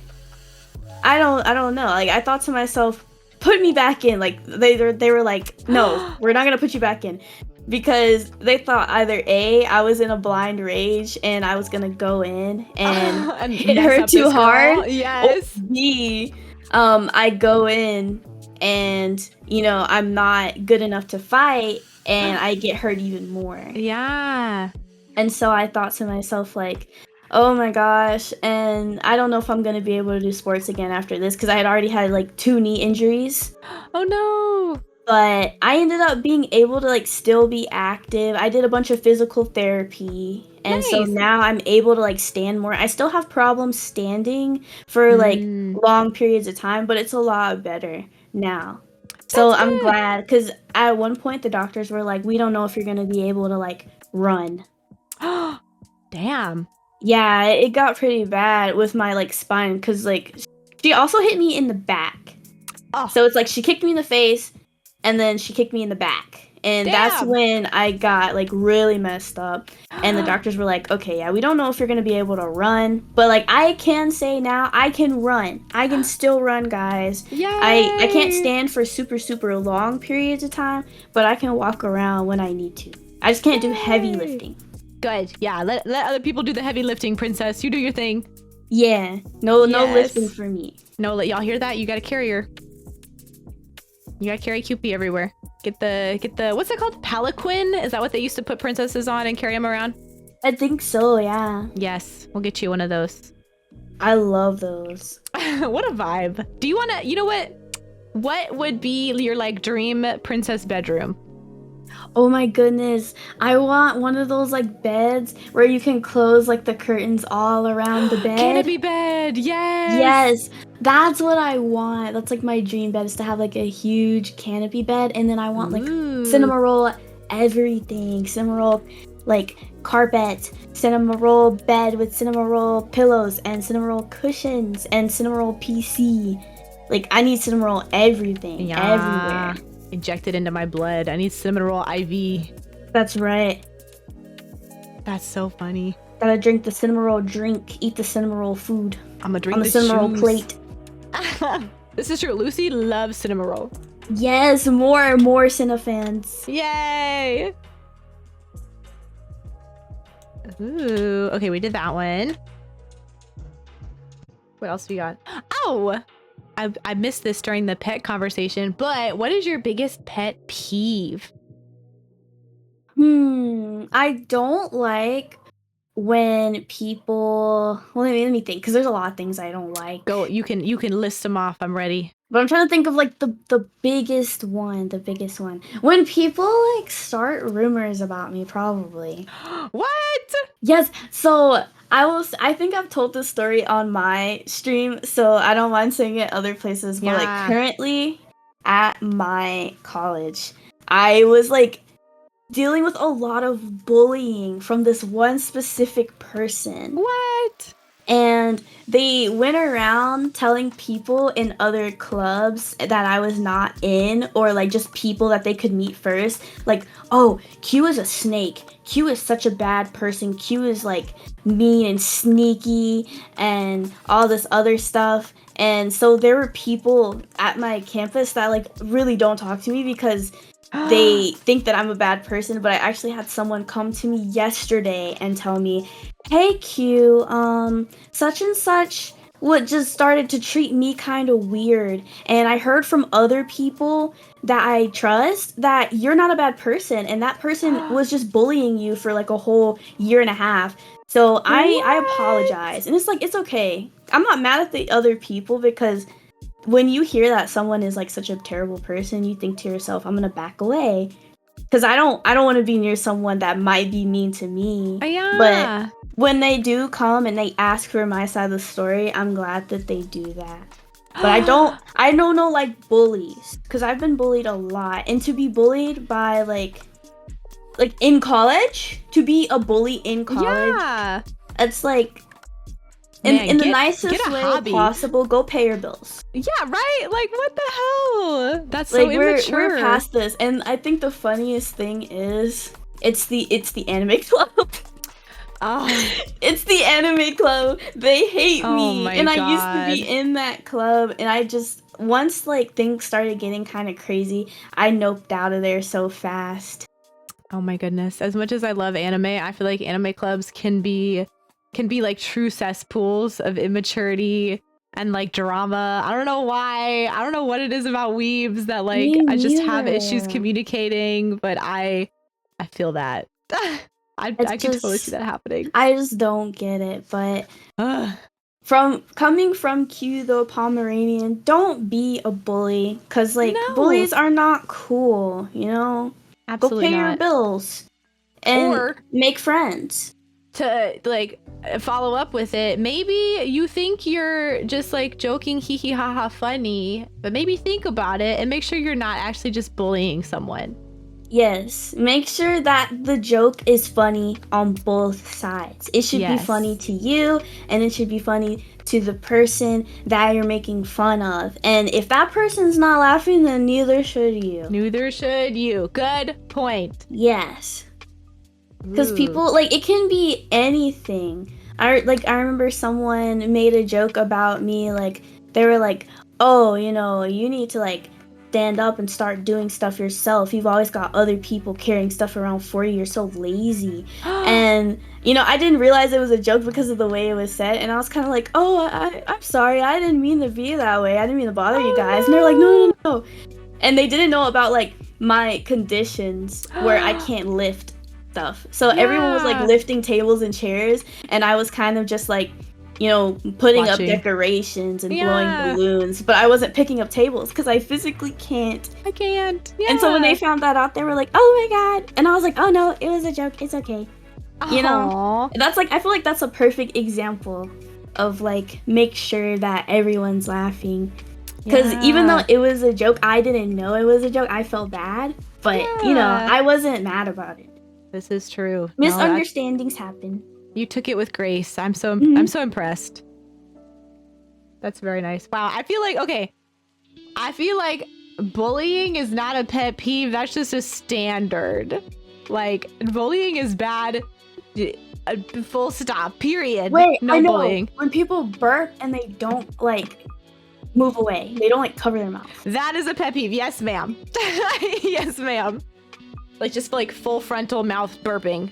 I don't know. Like I thought to myself, put me back in. Like they were like, no, we're not gonna put you back in, because they thought either A, I was in a blind rage and I was gonna go in and hit her too hard, yes, or B, I go in and I'm not good enough to fight and I get hurt even more. Yeah. And so I thought to myself, like, oh my gosh, and I don't know if I'm gonna be able to do sports again after this, because I had already had like 2 knee injuries. Oh no. But I ended up being able to like still be active. I did a bunch of physical therapy, and so Nice. now I'm able to like stand more. I still have problems standing for like long periods of time, but it's a lot better now. So That's I'm good. glad, because at one point the doctors were like, we don't know if you're gonna be able to like run. Damn. Yeah, it got pretty bad with my like spine, because like she also hit me in the back. Oh. So it's like she kicked me in the face and then she kicked me in the back. And that's when I got like really messed up. And the doctors were like, okay, yeah, we don't know if you're gonna be able to run, but like I can say now I can run. I can still run, guys. Yay! I can't stand for super, super long periods of time, but I can walk around when I need to. I just can't do heavy lifting. Good. Yeah, let other people do the heavy lifting, princess. You do your thing. Yeah. No lifting for me. No, y'all hear that? You gotta carry her. You gotta carry Cupid everywhere. Get the what's it called? Palanquin? Is that what they used to put princesses on and carry them around? I think so, yeah. Yes, we'll get you one of those. I love those. What a vibe. Do you wanna, what would be your like dream princess bedroom? Oh my goodness. I want one of those like beds where you can close like the curtains all around the bed. Canopy bed, yes. Yes, that's what I want. That's like my dream bed, is to have like a huge canopy bed, and then I want like cinema roll everything. Cinema roll like carpet, cinema roll bed with cinema roll pillows and cinema roll cushions and cinema roll PC. Like I need cinema roll everything, everywhere. Inject it into my blood. I need cinnamon roll IV. That's right. That's so funny. Gotta drink the cinnamon roll drink, eat the cinnamon roll food. I'm gonna drink on the cinnamon roll plate. This is true. Lucy loves cinnamon roll. Yes, more Cinefans. Yay! Ooh, okay, we did that one. What else we got? Oh! I missed this during the pet conversation, but what is your biggest pet peeve? I don't like when people, well, let me think, because there's a lot of things I don't like. Go, you can list them off. I'm ready. But I'm trying to think of like the biggest one. When people like start rumors about me, probably. What? Yes. So I think I've told this story on my stream, so I don't mind saying it other places. But like currently at my college, I was like dealing with a lot of bullying from this one specific person. What? And they went around telling people in other clubs that I was not in, or like just people that they could meet first, like, oh, Q is a snake. Q is such a bad person. Q is like mean and sneaky and all this other stuff. And so there were people at my campus that like really don't talk to me because they think that I'm a bad person. But I actually had someone come to me yesterday and tell me, hey Q, such and such just started to treat me kind of weird, and I heard from other people that I trust that you're not a bad person, and that person was just bullying you for like a whole year and a half. So I apologize. And it's like, it's okay. I'm not mad at the other people, because when you hear that someone is like such a terrible person, you think to yourself, I'm gonna back away, because I don't want to be near someone that might be mean to me. But when they do come and they ask for my side of the story, I'm glad that they do that. But I don't know like bullies, because I've been bullied a lot. And to be bullied by like in college, to be a bully in college, it's like Man, in the get nicest a way hobby. possible, go pay your bills. Yeah, right? Like, what the hell? That's so Like immature. we're past this, and I think the funniest thing is it's the anime club. Oh, It's the anime club. They hate oh me, my and I used to be God. in that club, and I just once like things started getting kind of crazy, I noped out of there so fast. Oh my goodness. As much as I love anime, I feel like anime clubs can be like true cesspools of immaturity and like drama. I don't know why. I don't know what it is about weebs that like Me I just have issues neither. communicating, but I feel that. I could totally see that happening. I just don't get it, but Ugh. from coming from Q the Pomeranian, don't be a bully, cause like No, bullies are not cool, you know? Go absolutely pay your not. bills and Or make friends. to like follow up with it, maybe you think you're just like joking, hee hee ha ha funny, but maybe think about it and make sure you're not actually just bullying someone. Yes, make sure that the joke is funny on both sides. It should be funny Yes. to you, and it should be funny to the person that you're making fun of. And if that person's not laughing, then neither should you. Neither should you. Good point. Yes. Because Ooh. people, like, it can be anything. I remember someone made a joke about me, like, they were like, oh, you know, you need to, like, stand up and start doing stuff yourself. You've always got other people carrying stuff around for you. You're so lazy. And, you know, I didn't realize it was a joke because of the way it was said. And I was kind of like, oh, I'm sorry. I didn't mean to be that way. I didn't mean to bother you guys. And they're like, no, no, no. And they didn't know about, like, my conditions where I can't lift stuff. So everyone was like Yeah. lifting tables and chairs, and I was kind of just like, you know, putting Watching. up decorations and blowing Yeah. balloons, but I wasn't picking up tables because I physically can't. I can't. Yeah. And so when they found that out, they were like, oh my God. And I was like, oh no, it was a joke. It's okay. You know? Aw. That's like, I feel like that's a perfect example of like, make sure that everyone's laughing. Because even though Yeah. it was a joke, I didn't know it was a joke. I felt bad. But, you know, Yeah. I wasn't mad about it. This is true. No, Misunderstandings happen. you took it with grace. I'm so Mhm. I'm so impressed. That's very nice. Wow. I feel like bullying is not a pet peeve. That's just a standard. Like bullying is bad. Full stop. Period. Wait, No I know. bullying. When people burp and they don't like move away, they don't like cover their mouth. That is a pet peeve. Yes, ma'am. Yes, ma'am. Like just like full frontal mouth burping.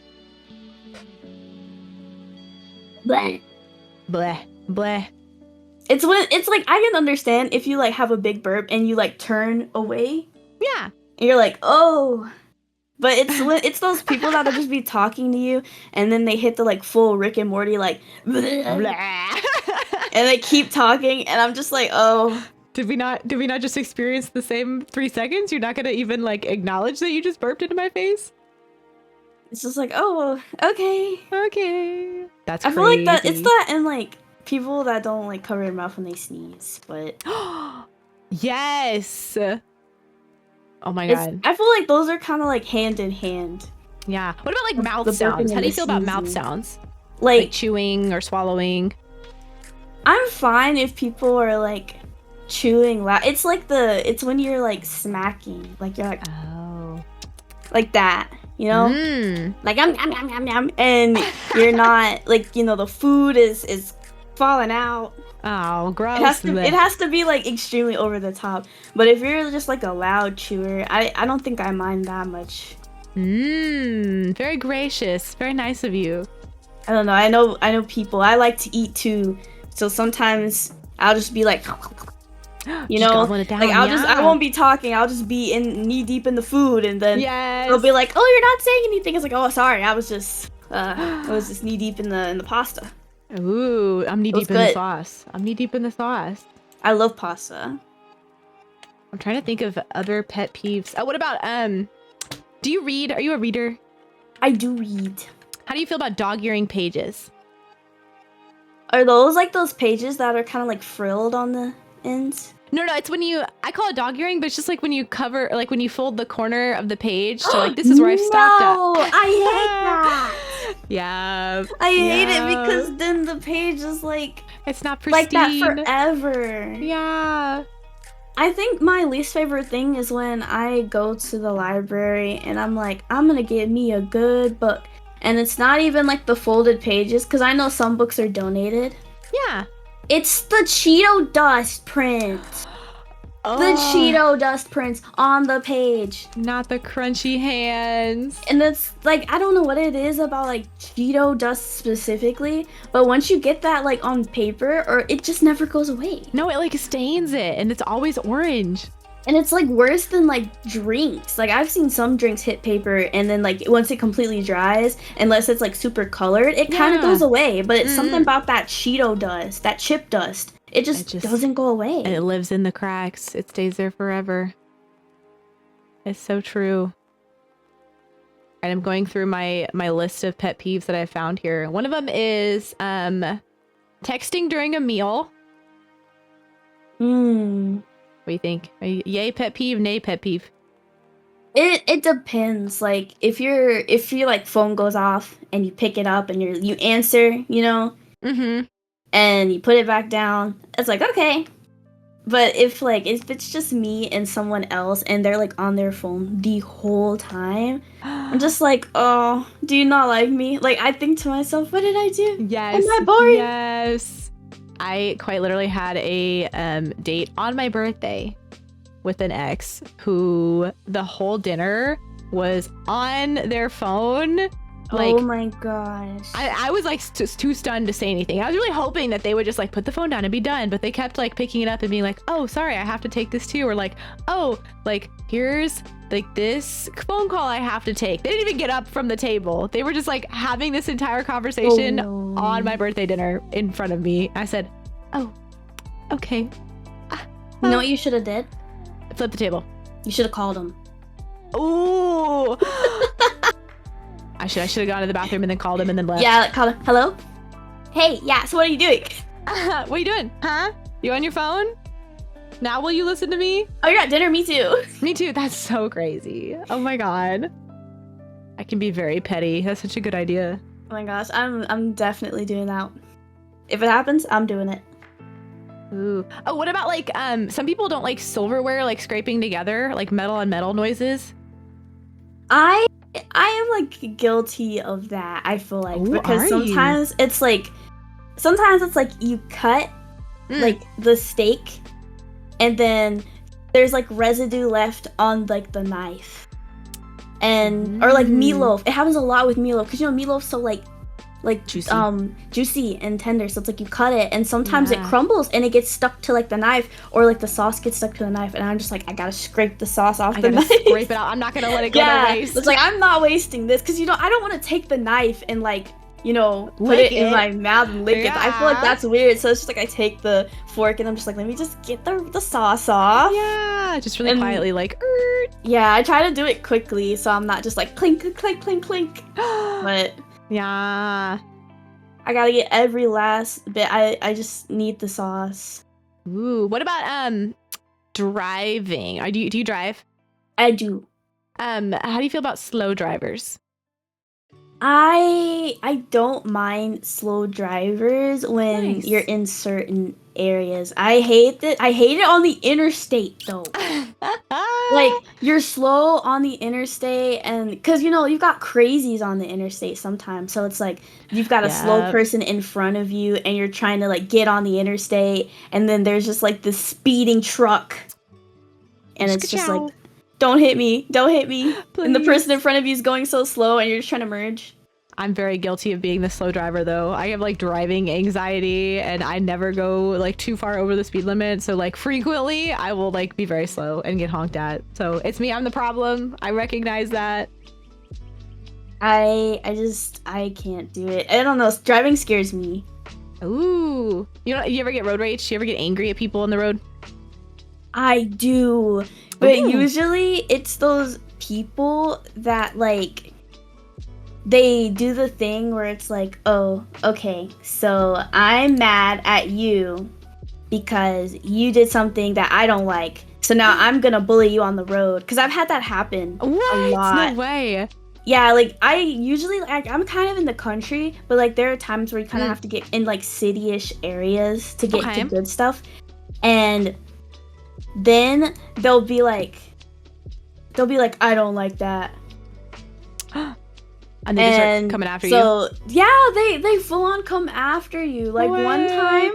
Bleh. Bleh. Bleh. It's when it's like I can understand if you like have a big burp and you like turn away Yeah. and you're like, oh. But it's when it's those people that'll just be talking to you and then they hit the like full Rick and Morty like bleh, Bleh. and they keep talking and I'm just like, oh. Did we not just experience the same 3 seconds? You're not gonna even like acknowledge that you just burped into my face? It's just like, oh, okay. Okay. That's I crazy. feel like that it's that and like people that don't like cover their mouth when they sneeze, but Yes. Oh my god. I feel like those are kind of like hand in hand. Yeah. What about like The mouth burping sounds? How and do you the feel about mouth sneezing. sounds? Like Like chewing or swallowing? I'm fine if people are like chewing loud. It's like it's when you're like smacking, like you're Oh. like that, you know? Mm. Like yum, yum, yum, yum, yum, and you're not like, you know, the food is falling out. Oh, gross. It has to be like extremely over the top. But if you're just like a loud chewer, I don't think I mind that much. Very gracious. Very nice of you. I don't know. I know people. I like to eat too. So sometimes I'll just be like you Just know, gobbling it down, like I yeah. won't be talking. I'll just be in knee deep in the food, and then Yes. they'll be like, "Oh, you're not saying anything." It's like, "Oh, sorry, I was just knee deep in the pasta." Ooh, I'm knee It was deep in the good. sauce. I'm knee deep in the sauce. I love pasta. I'm trying to think of other pet peeves. Oh, what about do you read? Are you a reader? I do read. How do you feel about dog-earing pages? Are those like those pages that are kind of like frilled on the ends? No, it's when I call it dog earring, but it's just like when you cover, like when you fold the corner of the page. So like, this is where I've stopped at. No, I hate that. Yeah. I hate it because then the page is like it's not pristine. Like that forever. Yeah. I think my least favorite thing is when I go to the library and I'm like, I'm gonna get me a good book. And it's not even like the folded pages, because I know some books are donated. Yeah. It's the Cheeto dust print. Oh. The Cheeto dust prints on the page. Not the crunchy hands. And it's like, I don't know what it is about like Cheeto dust specifically, but once you get that like on paper, or it just never goes away. No, it like stains it and it's always orange. And it's like worse than like drinks. Like I've seen some drinks hit paper and then like once it completely dries, unless it's like super colored, it kind of goes away. But it's something about that Cheeto dust, that chip dust. It just doesn't go away. And it lives in the cracks. It stays there forever. It's so true. And I'm going through my list of pet peeves that I found here. One of them is texting during a meal. What do you think? Yay pet peeve, nay pet peeve? It depends. Like if your like phone goes off and you pick it up and you answer, you know, and you put it back down, it's like okay. But if it's just me and someone else and they're like on their phone the whole time, I'm just like, oh, do you not like me? Like I think to myself, what did I do? Yes. Am I boring? Yes. I quite literally had a date on my birthday with an ex who the whole dinner was on their phone. Like, oh my gosh. I was like just too stunned to say anything. I was really hoping that they would just like put the phone down and be done, but they kept like picking it up and being like, oh, sorry, I have to take this too. Or like, oh, like here's like this phone call I have to take. They didn't even get up from the table. They were just like having this entire conversation on my birthday dinner in front of me. I said, oh, okay. You know what you should have did? Flip the table. You should have called him. Ooh. I should have gone to the bathroom and then called him and then left. Yeah, called him. Hello? Hey, yeah, so what are you doing? What are you doing? Huh? You on your phone? Now will you listen to me? Oh, you're at dinner? Me too. Me too. That's so crazy. Oh my god. I can be very petty. That's such a good idea. Oh my gosh, I'm definitely doing that. If it happens, I'm doing it. Ooh. Oh, what about like some people don't like silverware like scraping together, like metal on metal noises? I am like guilty of that, I feel like. Ooh, because sometimes it's like you cut like the steak and then there's like residue left on like the knife. And or like meatloaf. It happens a lot with meatloaf because you know meatloaf's so like juicy and tender, so it's like you cut it and sometimes it crumbles and it gets stuck to like the knife, or like the sauce gets stuck to the knife, and I'm just like, I gotta scrape the sauce off the knife. Scrape it out. I'm not gonna let it go to waste. It's like I'm not wasting this because you know I don't want to take the knife and like put it in my mouth and lick it. I feel like that's weird, so it's just like I take the fork and I'm just like, let me just get the sauce off. Yeah, just really quietly like yeah, I try to do it quickly so I'm not just like clink clink clink clink. But yeah, I gotta get every last bit. I just need the sauce. Ooh, what about driving? Do you drive? I do. How do you feel about slow drivers? I don't mind slow drivers when you're in certain areas. I hate it on the interstate though. Like you're slow on the interstate, and because you've got crazies on the interstate sometimes, so it's like you've got a slow person in front of you and you're trying to like get on the interstate, and then there's just like this speeding truck and it's just like, don't hit me please. And the person in front of you is going so slow and you're just trying to merge. I'm very guilty of being the slow driver though. I have like driving anxiety and I never go like too far over the speed limit. So like frequently I will like be very slow and get honked at. So it's me, I'm the problem. I recognize that. I can't do it. I don't know. Driving scares me. Ooh. You ever get road rage? You ever get angry at people on the road? I do. But usually it's those people that like they do the thing where it's like, oh, okay, so I'm mad at you because you did something that I don't like. So now I'm gonna bully you on the road. Because I've had that happen a What? lot. No way. Yeah, like I usually like I'm kind of in the country, but like there are times where you kind of have to get in like city-ish areas to get to good stuff. And then they'll be like, I don't like that. And they just start coming after you. So yeah, they full on come after you. Like one time,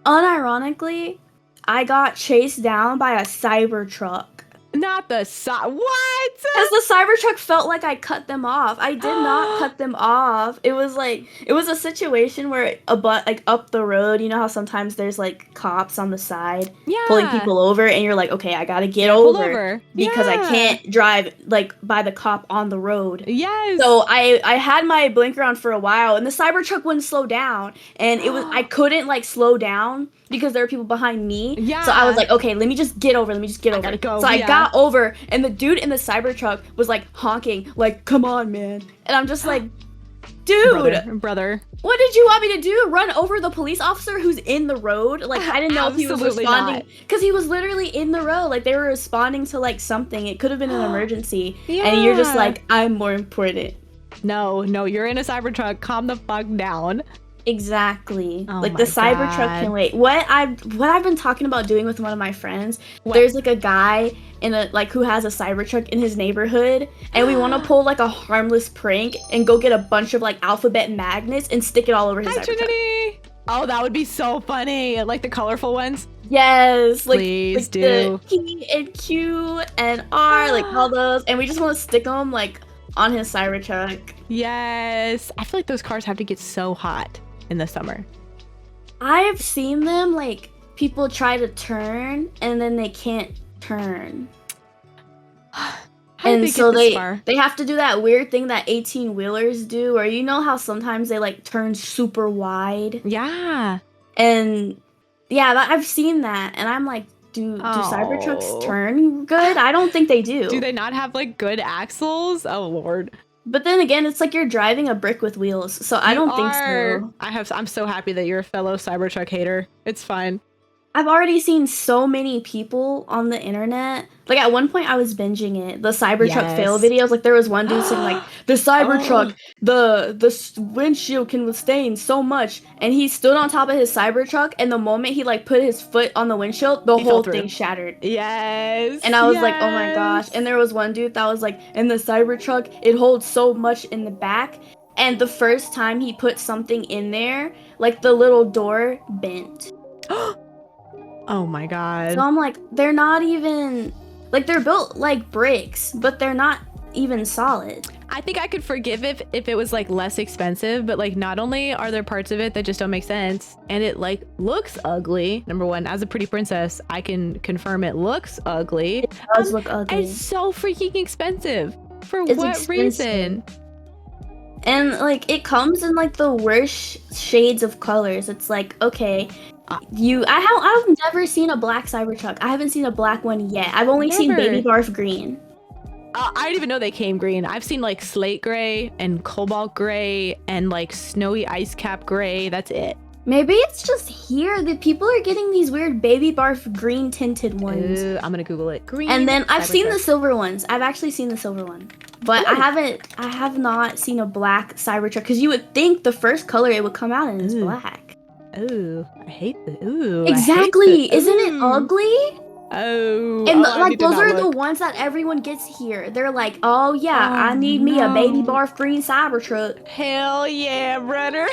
unironically, I got chased down by a cyber truck. Not the what? Because the Cybertruck felt like I cut them off. I did not cut them off. It was a situation where like up the road, you know how sometimes there's like cops on the side pulling people over, and you're like, okay, I gotta get over because I can't drive like by the cop on the road. Yes. So I had my blinker on for a while, and the Cybertruck wouldn't slow down, and I couldn't like slow down because there were people behind me. Yeah. So I was like, okay, let me just get over. I gotta go. So I got over, and the dude in the Cybertruck was like honking, like, come on, man. And I'm just like, dude, brother, what did you want me to do? Run over the police officer who's in the road? Like, I didn't know if he was responding, because he was literally in the road. Like, they were responding to like something. It could have been an emergency. And you're just like, I'm more important. No, you're in a Cybertruck. Calm the fuck down. Exactly. Like the Cybertruck can wait. What I've been talking about doing with one of my friends, there's like a guy who has a Cybertruck in his neighborhood, and we want to pull like a harmless prank and go get a bunch of like alphabet magnets and stick it all over his Cybertruck. Trinity! Oh, that would be so funny. Like the colorful ones. Yes, like please do. The P and Q and R, like all those, and we just want to stick them like on his Cybertruck. Yes, I feel like those cars have to get so hot in the summer. I've seen them, like, people try to turn and then they can't turn. And so they have to do that weird thing that 18-wheelers do, or you know how sometimes they like turn super wide? Yeah. And yeah, I've seen that, and I'm like, do Cybertrucks turn good? I don't think they do. Do they not have like good axles? Oh Lord. But then again, it's like you're driving a brick with wheels, so I don't think so. I'm so happy that you're a fellow Cybertruck hater. It's fine. I've already seen so many people on the internet. Like at one point I was binging it. The Cybertruck fail videos. Like there was one dude saying like, the Cybertruck, the windshield can withstand so much. And he stood on top of his Cybertruck, and the moment he like put his foot on the windshield, the whole thing shattered. Yes. And I was like, oh my gosh. And there was one dude that was like, in the Cybertruck, it holds so much in the back. And the first time he put something in there, like the little door bent. Oh my god. So I'm like, they're not even, like, they're built like bricks, but they're not even solid. I think I could forgive if it was like less expensive, but like not only are there parts of it that just don't make sense, and it like looks ugly. Number one, as a pretty princess, I can confirm it looks ugly. It does look ugly. It's so freaking expensive. For what reason? And like it comes in like the worst shades of colors. It's like, okay, I've never seen a black Cybertruck. I haven't seen a black one yet. I've only seen baby barf green. I didn't even know they came green. I've seen like slate gray and cobalt gray and like snowy ice cap gray. That's it. Maybe it's just here that people are getting these weird baby barf green tinted ones. I'm gonna Google it. Green. And then I've seen the silver ones. I've actually seen the silver one, but I have not seen a black Cybertruck, because you would think the first color it would come out in is black. Ooh, I hate the ooh. Exactly. Isn't it ugly? Oh. And like those are the ones that everyone gets here. They're like, oh yeah, I need me a baby barf green Cybertruck. Hell yeah, brother.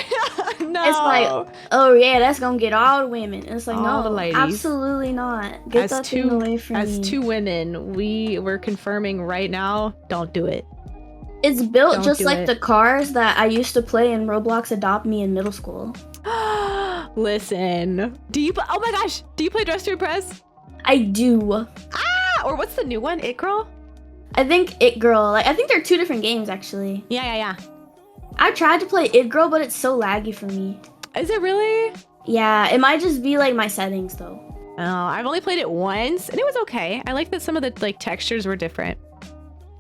No. It's like, oh yeah, that's gonna get all the women. And it's like, all no, the ladies. Absolutely not. Get that thing away from me. As two women, we're confirming right now, don't do it. It's built just like the cars that I used to play in Roblox Adopt Me in middle school. Listen, oh my gosh, do you play Dress to Impress? I do. Or what's the new one? It Girl? I think It Girl. Like, I think they're two different games, actually. Yeah. I tried to play It Girl, but it's so laggy for me. Is it really? Yeah, it might just be like my settings, though. Oh, I've only played it once, and it was okay. I like that some of the like textures were different.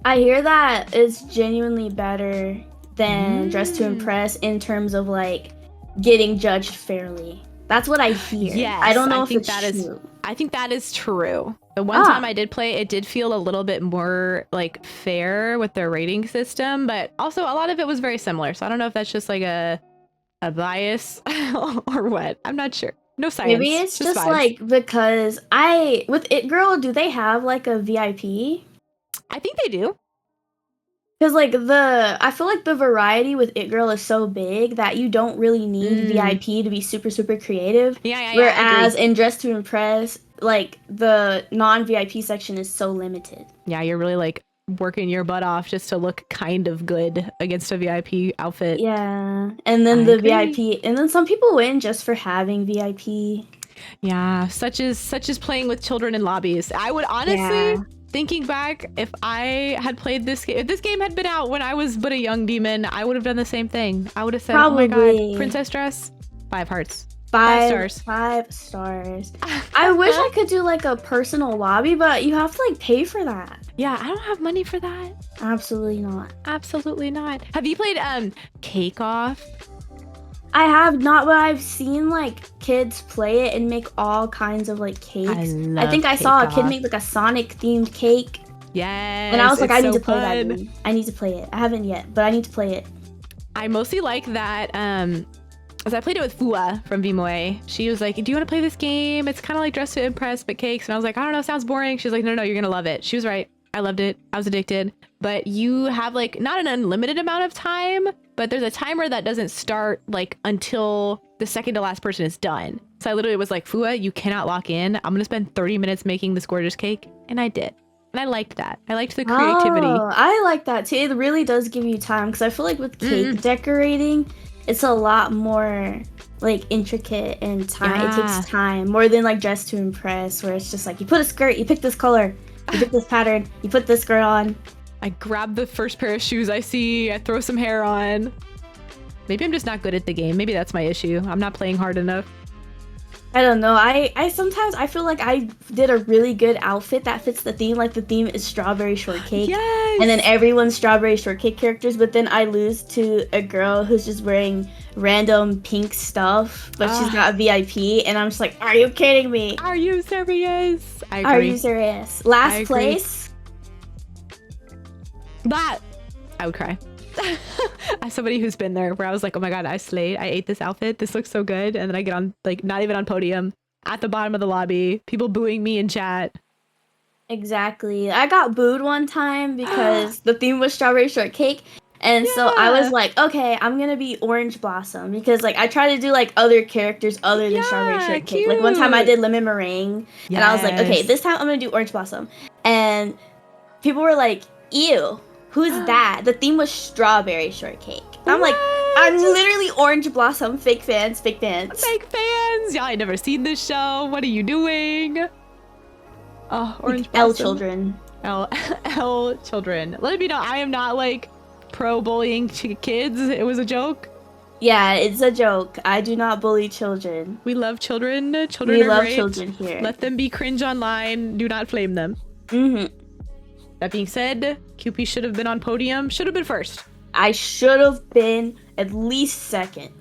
I hear that it's genuinely better than Dress to Impress in terms of like getting judged fairly. That's what I hear. Yes, I don't know I if think it's that is. true. I think that is true. The one time I did play, it did feel a little bit more like fair with their rating system, but also a lot of it was very similar. So I don't know if that's just like a bias or what. I'm not sure. No science. Maybe it's just vibes. like because with It Girl, do they have like a VIP? I think they do. Because like I feel like the variety with It Girl is so big that you don't really need VIP to be super super creative. Yeah. Whereas in Dress to Impress, like the non-VIP section is so limited. Yeah, you're really like working your butt off just to look kind of good against a VIP outfit. Yeah, and then VIP, and then some people win just for having VIP. Yeah, such as playing with children in lobbies. I would honestly, thinking back, if I had played this game, if this game had been out when I was but a young demon, I would have done the same thing. I would have said, Probably. "Oh my god, princess dress, 5 hearts." 5 stars. 5 stars. I wish I could do like a personal lobby, but you have to like pay for that. Yeah, I don't have money for that. Absolutely not. Absolutely not. Have you played Cake Off? I have not, but I've seen like kids play it and make all kinds of like cakes. I think I saw a kid make like a Sonic themed cake. Yes. And I was like, I need to play that game. I need to play it. I haven't yet, but I need to play it. I mostly like that as I played it with Fua from Vimoe. She was like, do you want to play this game? It's kind of like Dress to Impress, but cakes. And I was like, I don't know, sounds boring. She's like, no, you're going to love it. She was right. I loved it. I was addicted. But you have like not an unlimited amount of time, but there's a timer that doesn't start like until the second to last person is done. So I literally was like, Fua, you cannot lock in. I'm going to spend 30 minutes making this gorgeous cake. And I did. And I liked that. I liked the creativity. Oh, I like that too. It really does give you time because I feel like with cake decorating, it's a lot more like intricate and time. It takes time more than like Dress to Impress, where it's just like you put a skirt, you pick this color, you pick this pattern, you put this skirt on. I grab the first pair of shoes I see, I throw some hair on. Maybe I'm just not good at the game. Maybe that's my issue. I'm not playing hard enough. I don't know. I sometimes I feel like I did a really good outfit that fits the theme. Like the theme is strawberry shortcake. Yes! And then everyone's strawberry shortcake characters, but then I lose to a girl who's just wearing random pink stuff, but she's got a VIP, and I'm just like, are you kidding me? Are you serious? I agree. Are you serious? Last place? That I would cry. As somebody who's been there, where I was like, oh my god, I slayed. I ate this outfit. This looks so good. And then I get on, like, not even on podium, at the bottom of the lobby, people booing me in chat. Exactly. I got booed one time because the theme was strawberry shortcake. And so I was like, okay, I'm gonna be Orange Blossom because like I try to do like other characters other than strawberry shortcake. Cute. Like one time I did lemon meringue, and I was like, okay, this time I'm gonna do Orange Blossom. And people were like, ew, who's that? The theme was strawberry shortcake. I'm like, I'm literally Orange Blossom. Fake fans, fake fans. Fake fans! Y'all ain't never seen this show. What are you doing? Oh, Orange Blossom. L children. L children. Let me know, I am not like pro bullying kids. It was a joke. Yeah, it's a joke. I do not bully children. We love children. We are love great. children here. Let them be cringe online. Do not flame them. That being said, QP should have been on podium. Should have been first. I should have been at least second.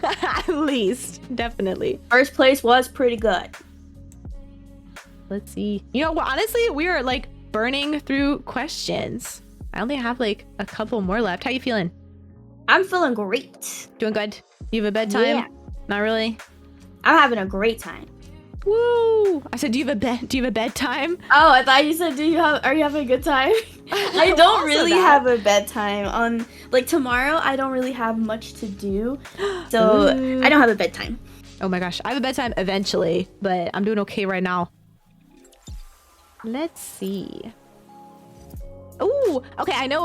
At least. Definitely. First place was pretty good. Let's see. You know, well, honestly, we are like burning through questions. I only have like a couple more left. How you feeling? I'm feeling great. Doing good? You have a bedtime? Yeah. Not really? I'm having a great time. Woo! I said, do you have a bedtime? Oh, I thought you said, are you having a good time? I don't really have a bedtime. On like tomorrow, I don't really have much to do, so I don't have a bedtime. Oh my gosh, I have a bedtime eventually, but I'm doing okay right now. Let's see. Oh, okay. I know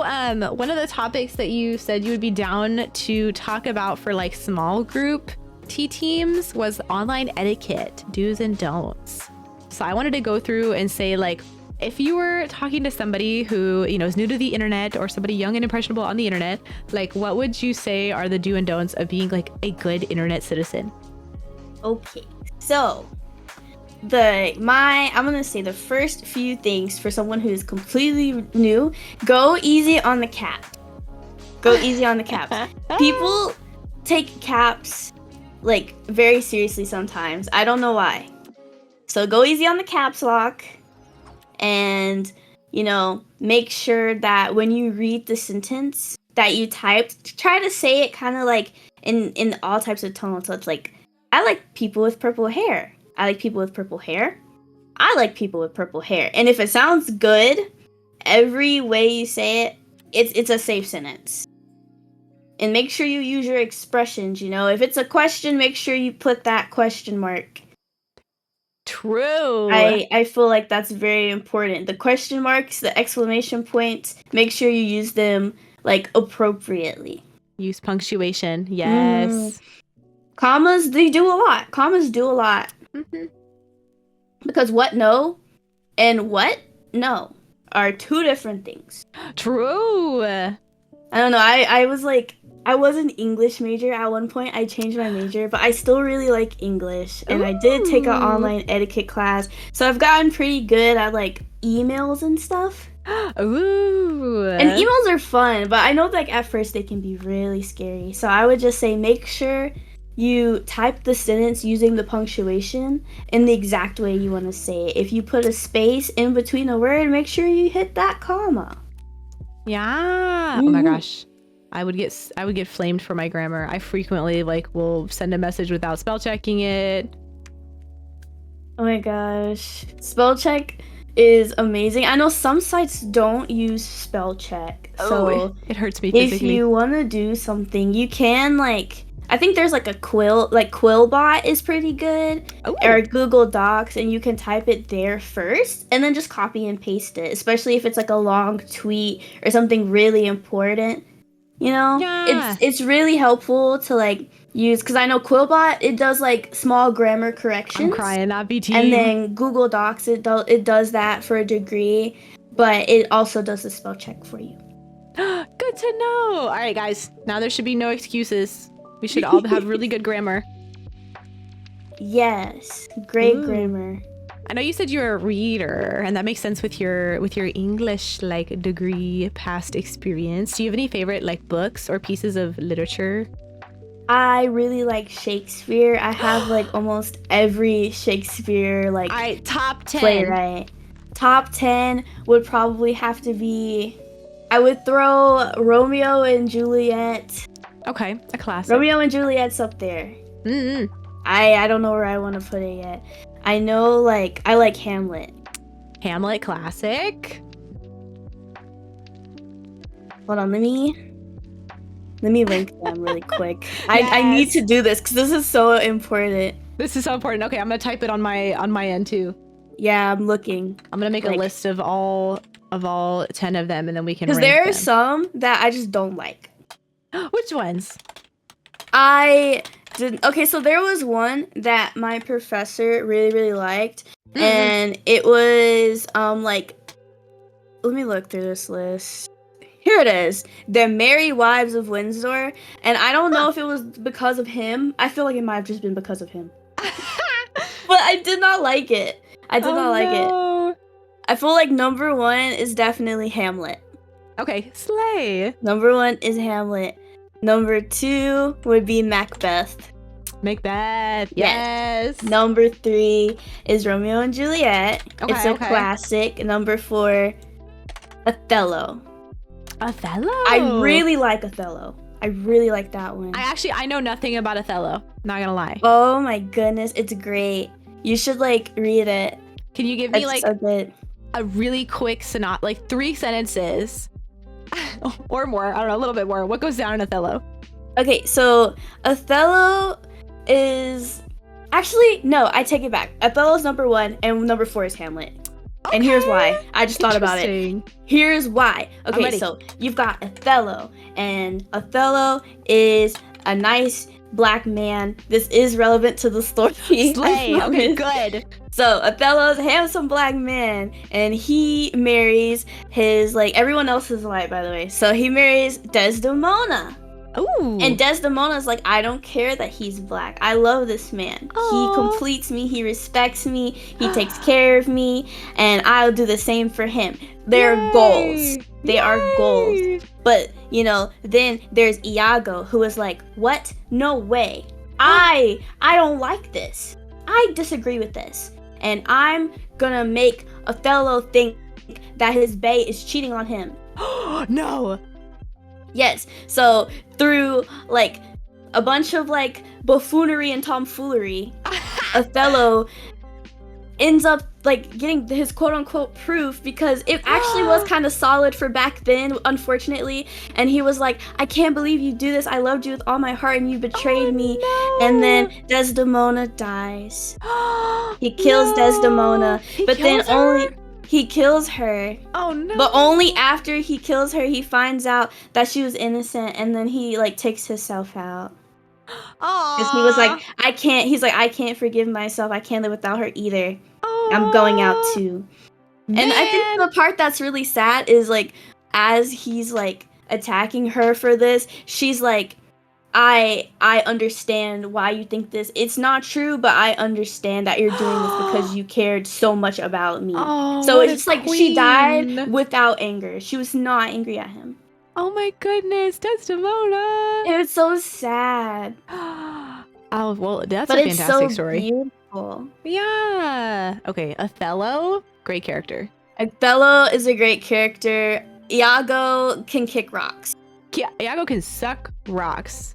one of the topics that you said you would be down to talk about for like small group teams was online etiquette, do's and don'ts. So I wanted to go through and say, like, if you were talking to somebody who, you know, is new to the internet or somebody young and impressionable on the internet, like, what would you say are the do and don'ts of being like a good internet citizen? Okay, so I'm gonna say the first few things for someone who is completely new: go easy on the cap. Go easy on the caps. People take caps like very seriously sometimes. I don't know why. So go easy on the caps lock, and make sure that when you read the sentence that you typed, try to say it kind of like in all types of tones. So it's like, I like people with purple hair. I like people with purple hair. I like people with purple hair. And if it sounds good, every way you say it, it's a safe sentence. And make sure you use your expressions. If it's a question, make sure you put that question mark. True. I feel like that's very important. The question marks, the exclamation points, make sure you use them like appropriately. Use punctuation. Yes. Commas, they do a lot. Commas do a lot. Mm-hmm. Because what no and what no are two different things. True. I don't know. I was like, I was an English major at one point. I changed my major, but I still really like English. And I did take an online etiquette class. So I've gotten pretty good at like emails and stuff. Ooh. And emails are fun, but I know like at first they can be really scary. So I would just say make sure you type the sentence using the punctuation in the exact way you want to say it. If you put a space in between a word, make sure you hit that comma. Yeah. Oh my gosh. I would get flamed for my grammar. I frequently will send a message without spell checking it. Oh my gosh. Spell check is amazing. I know some sites don't use spell check. So it hurts me physically. If you want to do something, you can I think there's a Quill, Quillbot is pretty good. Ooh. Or Google Docs, and you can type it there first and then just copy and paste it, especially if it's a long tweet or something really important. Yeah. It's really helpful to use, because I know Quillbot, it does small grammar corrections. I'm crying, not BT. And then Google Docs, it does that for a degree, but it also does the spell check for you. Good to know. All right, guys, now there should be no excuses. We should all have really good grammar. Yes, great grammar. I know you said you're a reader, and that makes sense with your English degree, past experience. Do you have any favorite books or pieces of literature? I really like Shakespeare. I have almost every Shakespeare top 10 playwright. Top 10 would probably have to be, I would throw Romeo and Juliet. Okay, a classic. Romeo and Juliet's up there. Mm-hmm. I don't know where I want to put it yet. I know I like Hamlet. Hamlet, classic. Hold on, let me link them really quick. Yes. I need to do this because this is so important. This is so important. Okay, I'm gonna type it on my end too. Yeah, I'm looking. I'm gonna make a list of all 10 of them, and then we can. Because there are some that I just don't like. Which ones? I didn't. Okay, so there was one that my professor really, really liked, and it was let me look through this list. Here it is, The Merry Wives of Windsor, and I don't know if it was because of him. I feel like it might have just been because of him. But I did not like it. I did not like it. I feel like number one is definitely Hamlet. Okay, slay. Number one is Hamlet. Number two would be Macbeth. Macbeth, yes. Number three is Romeo and Juliet. Okay, it's a classic. Number four, Othello. Othello? I really like Othello. I really like that one. I know nothing about Othello. Not gonna lie. Oh my goodness, it's great. You should read it. Can you give me so good. A really quick synopsis, 3 sentences or more? I don't know, a little bit more. What goes down in Othello? Okay, so Othello is actually no. I take it back. Othello's number one, and number 4 is Hamlet. Okay. And here's why. I just thought about it. Here's why. Okay, so you've got Othello, and Othello is a nice black man. This is relevant to the story. Slay. Okay, good. So Othello's a handsome black man, and he marries his everyone else is white, by the way. So he marries Desdemona. Ooh. And Desdemona's I don't care that he's black. I love this man. Aww. He completes me. He respects me. He takes care of me. And I'll do the same for him. They're goals. They are goals. But, then there's Iago, who is what? No way. I don't like this. I disagree with this. And I'm gonna make Othello think that his bae is cheating on him. No. Yes. So through like a bunch of like buffoonery and tomfoolery, Othello ends up like getting his quote unquote proof, because it actually was kind of solid for back then, unfortunately. And he was like, I can't believe you do this. I loved you with all my heart and you betrayed me. No. And then Desdemona dies. He kills Desdemona, but then only he kills her. Oh no. But only after he kills her, he finds out that she was innocent, and then he like takes himself out. Because he was like, I can't forgive myself. I can't live without her either. I'm going out too. Man. And I think the part that's really sad is like, as he's like attacking her for this, she's like, I understand why you think this. It's not true, but I understand that you're doing this because you cared so much about me. So it's just like she died without anger. She was not angry at him. Oh my goodness, Desdemona. It was so sad. Oh, well, that's but a fantastic it's so story. Beautiful. Yeah. Okay, Othello, great character. Othello is a great character. Iago can kick rocks. Yeah, Iago can suck rocks.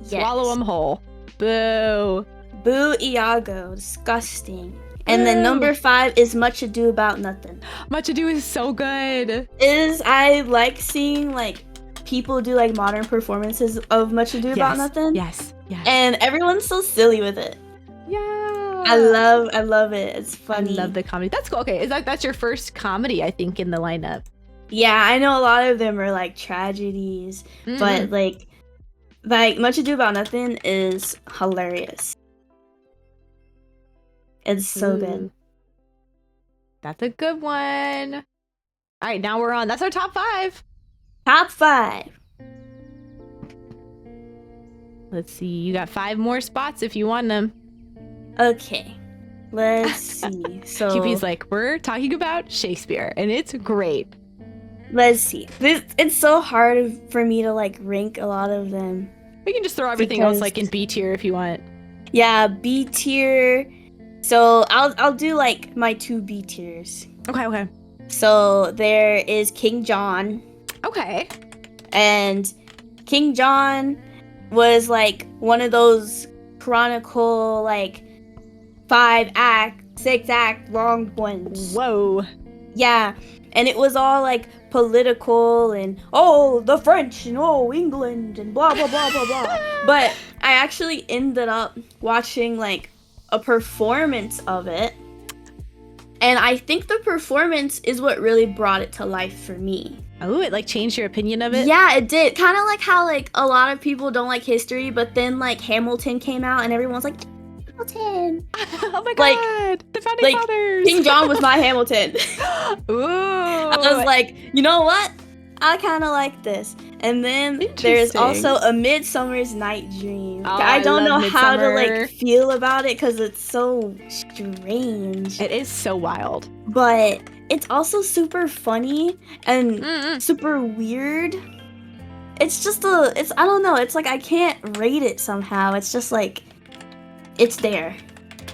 Yes. Swallow them whole. Boo. Boo Iago. Disgusting. And then number 5 is Much Ado About Nothing. Much Ado is so good. I like seeing like people do like modern performances of Much Ado About Nothing. Yes. Yes. And everyone's so silly with it. Yeah. I love it. It's funny. I love the comedy. That's cool. Okay, that's your first comedy, I think, in the lineup. Yeah, I know a lot of them are like tragedies, but like Much Ado About Nothing is hilarious. It's so good. That's a good one. All right, now we're on. That's our top 5. Top 5. Let's see. You got 5 more spots if you want them. Okay. Let's see. So QP's like, we're talking about Shakespeare, and it's great. Let's see. It's so hard for me to like rank a lot of them. We can just throw everything else like in B tier if you want. Yeah, B tier. So I'll do like my 2 B tiers. Okay. So there is King John. Okay. And King John was like one of those chronicle like 5-act, 6-act long ones. Whoa. Yeah. And it was all like political and the French and England and blah blah blah blah blah. But I actually ended up watching like a performance of it, and I think the performance is what really brought it to life for me. Oh, it like changed your opinion of it? Yeah, it did. Kind of like how like a lot of people don't like history, but then like Hamilton came out and everyone's like, Hamilton. Oh my god, the founding fathers. King John was my Hamilton. Ooh. I was like, you know what? I kind of like this. And then there's also A Midsummer's Night Dream. Oh, I don't know how to Midsummer. like feel about it because it's so strange. It is so wild. But it's also super funny and super weird. It's just I don't know. It's like I can't rate it somehow. It's just like, it's there.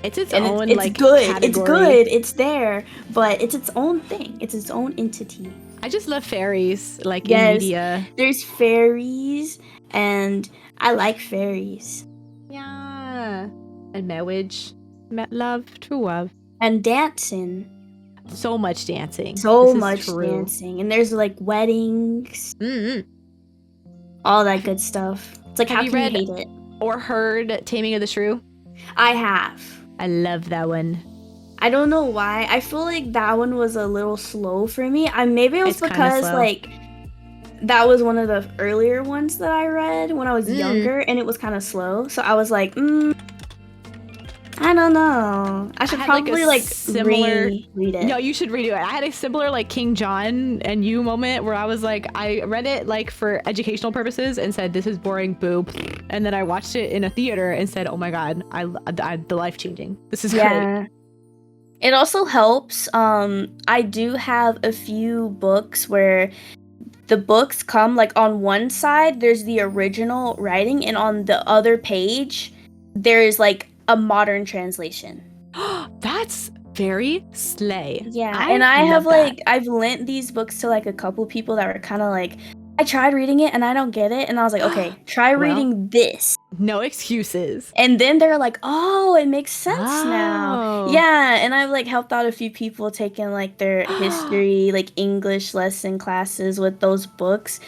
It's its and own it's like good. category. It's good. It's there, but it's its own thing. It's its own entity. I just love fairies, like in media. There's fairies, and I like fairies. Yeah. And marriage, love, true love. And dancing. So much dancing. So much dancing. And there's like weddings. All that good stuff. It's like, how can you hate it? Or heard Taming of the Shrew? I have. I love that one. I don't know why. I feel like that one was a little slow for me. Maybe it was because like that was one of the earlier ones that I read when I was younger, and it was kind of slow. So I was like, I don't know. I should probably like similar read it. No, you should redo it. I had a similar like King John and you moment where I was like, I read it like for educational purposes and said, this is boring, boo. And then I watched it in a theater and said, oh my god, the life changing. This is great. It also helps. I do have a few books where the books come like on one side there's the original writing, and on the other page there is like a modern translation. That's very slay. Yeah, and I have love that. like I've lent these books to like a couple people that were kind of like, I tried reading it and I don't get it, and I was like, okay, try Well, reading this. No excuses. And then they're like, oh, it makes sense now. Oh. Yeah, and I've like helped out a few people taking like their history, like English lesson classes with those books.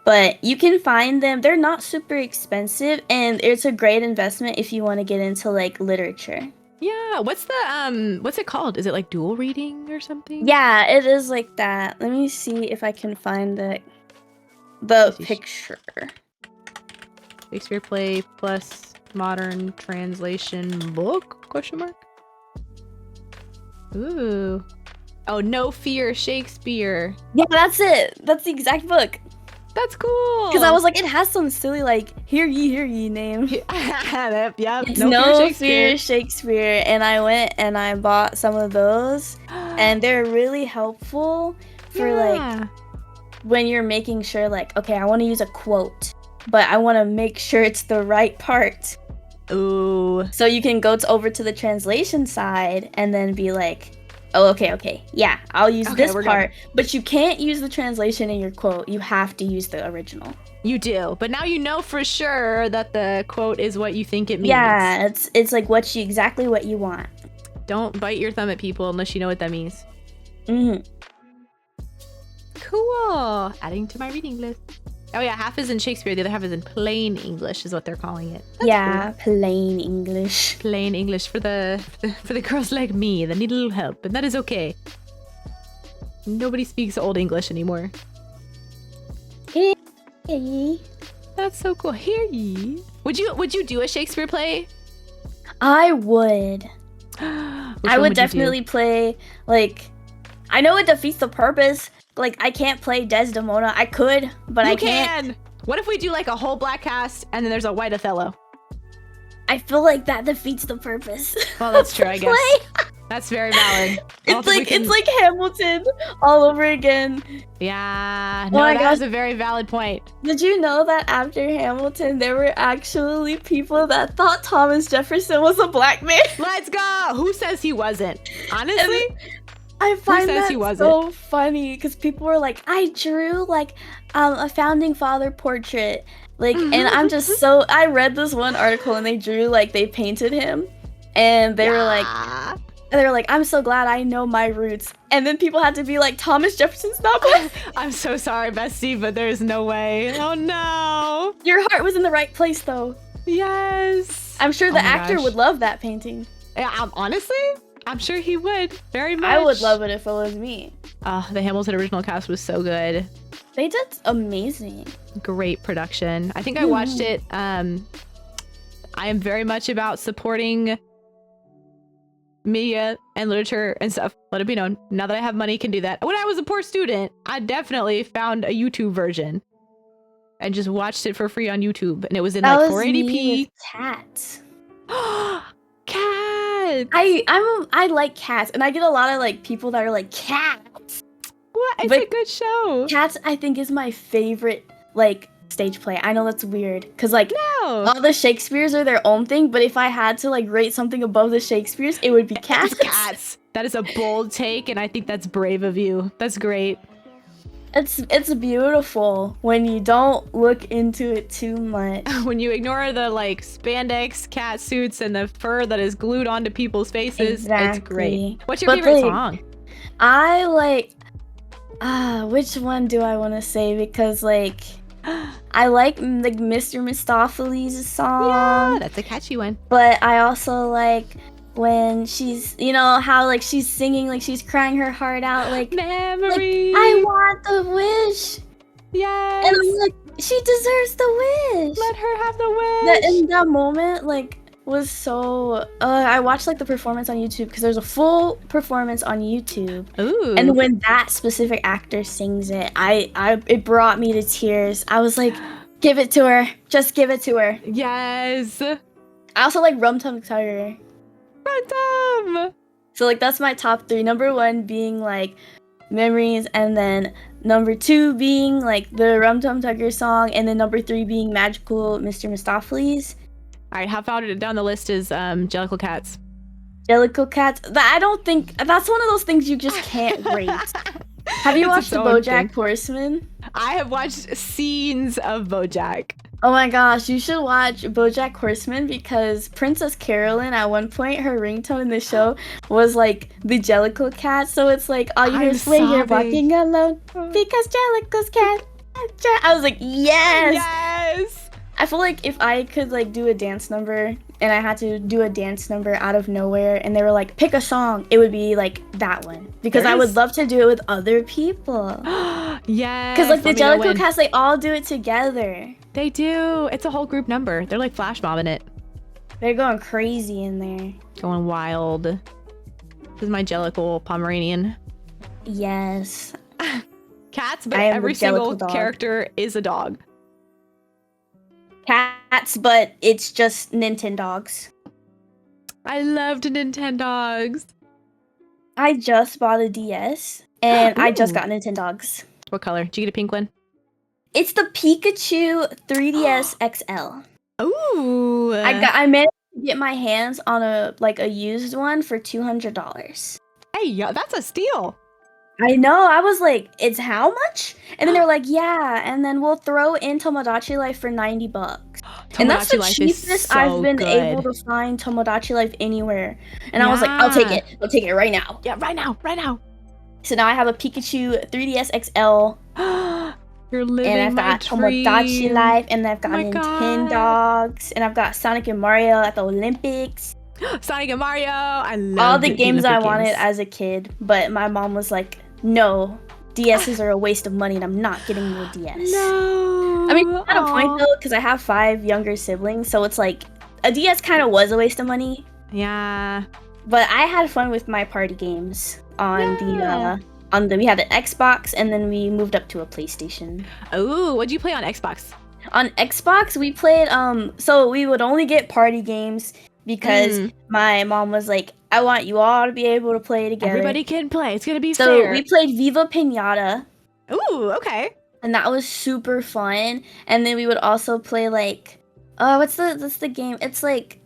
But you can find them. They're not super expensive, and it's a great investment if you want to get into like literature. Yeah, what's it called? Is it like dual reading or something? Yeah, it is like that. Let me see if I can find the picture. Shakespeare play plus modern translation book? Question mark. Ooh. Oh, No Fear Shakespeare. Yeah, that's it. That's the exact book. That's cool. Because I was like, it has some silly like hear ye name. Yep. It's No Fear Shakespeare. And I went and I bought some of those, and they're really helpful for like when you're making sure like, okay, I want to use a quote, but I want to make sure it's the right part. Ooh. So you can go over to the translation side and then be like, oh, okay, yeah, I'll use this part, but you can't use the translation in your quote. You have to use the original. You do, but now you know for sure that the quote is what you think it means. Yeah, it's like exactly what you want. Don't bite your thumb at people unless you know what that means. Mm-hmm. Cool. Adding to my reading list. Oh yeah, half is in Shakespeare, the other half is in plain English, is what they're calling it. That's cool. Plain English. Plain English for the girls like me that need a little help, and that is okay. Nobody speaks Old English anymore. Hey. That's so cool. Hear ye. Would you do a Shakespeare play? I would. I would definitely play like. I know it defeats the purpose. Like, I can't play Desdemona. I could, but I can't. What if we do like a whole black cast and then there's a white Othello? I feel like that defeats the purpose. Well, that's true, I guess. That's very valid. It's like Hamilton all over again. Yeah. No, that is a very valid point. Did you know that after Hamilton, there were actually people that thought Thomas Jefferson was a black man? Let's go! Who says he wasn't? Honestly? I find that so funny because people were like, I drew like a founding father portrait, like, and I'm just so. I read this one article and they drew like they painted him, and they were like, I'm so glad I know my roots. And then people had to be like, Thomas Jefferson's not black. I'm so sorry, Bestie, but there's no way. Oh no! Your heart was in the right place though. Yes. I'm sure the actor would love that painting. Yeah, honestly. I'm sure he would very much. I would love it if it was me. The Hamilton original cast was so good. They did amazing. Great production. I think I watched it. I am very much about supporting media and literature and stuff. Let it be known. Now that I have money, can do that. When I was a poor student, I definitely found a YouTube version and just watched it for free on YouTube. And it was in like 480p. Cats. Cats. I like Cats, and I get a lot of like people that are like Cats. What? It's a good show. Cats, I think, is my favorite like stage play. I know that's weird because like all the Shakespeares are their own thing, but if I had to like rate something above the Shakespeares, it would be Cats. Cats. That is a bold take, and I think that's brave of you. That's great. It's beautiful when you don't look into it too much. When you ignore the like spandex cat suits and the fur that is glued onto people's faces, it's great. What's your favorite song? I like which one do I want to say? Because like I like Mr. Mistopheles' song. Yeah, that's a catchy one. But I also like when she's, you know, how like she's singing, like she's crying her heart out, like memory. Like, I want the wish. Yes. And I'm like, she deserves the wish. Let her have the wish. In that moment, like, was so. I watched like the performance on YouTube because there's a full performance on YouTube. Ooh. And when that specific actor sings it, it brought me to tears. I was like, give it to her. Just give it to her. Yes. I also like Rum Tum Tugger. Random. So like that's my top 3. Number 1 being like Memories, and then number 2 being like the Rum Tum Tugger song, and then number 3 being Magical Mr. Mistopheles. All right, how far down the list is Jellicle Cats? Jellicle Cats. I don't think that's one of those things you just can't rate. Have you watched the BoJack Horseman? I have watched scenes of BoJack. Oh my gosh, you should watch BoJack Horseman because Princess Carolyn, at one point, her ringtone in the show was like the Jellicle Cat. So it's like, all you hear is when you're walking alone because Jellicle's cat. I was like, yes! Yes! I feel like if I could like do a dance number and I had to do a dance number out of nowhere and they were like, pick a song, it would be like that one. Because I would love to do it with other people. Yes. Because like the Jellicle Cats, they all do it together. They do. It's a whole group number. They're like flash mobbing it. They're going crazy in there. Going wild. This is my Jellicle Pomeranian. Yes. Cats, but every single character is a dog. Cats, but it's just Nintendogs. I loved Nintendogs. I just bought a DS, and I just got Nintendogs. What color? Did you get a pink one? It's the Pikachu 3DS XL. Ooh. I managed to get my hands on a used one for $200. Hey, yeah, that's a steal. I know. I was like, it's how much? And then they're like, yeah, and then we'll throw in Tomodachi Life for $90. And that's the cheapest I've been able to find Tomodachi Life anywhere. And I was like, I'll take it. I'll take it right now. Yeah, right now. Right now. So now I have a Pikachu 3DS XL. You're living and I've got Tomodachi Life, and I've got Nintendogs, and I've got Sonic and Mario at the Olympics. Sonic and Mario. I love all the games I wanted as a kid, but my mom was like, no, DSs are a waste of money and I'm not getting you a DS. No. I mean, at a point though, because I have 5 younger siblings, so it's like a DS kind of was a waste of money. Yeah. But I had fun with my party games on we had an Xbox, and then we moved up to a PlayStation. Oh, what'd you play on Xbox? On Xbox, we played so we would only get party games because my mom was like, I want you all to be able to play together. Everybody can play. It's gonna be fair. So we played Viva Pinata. Ooh, okay. And that was super fun. And then we would also play like, what's the game? It's like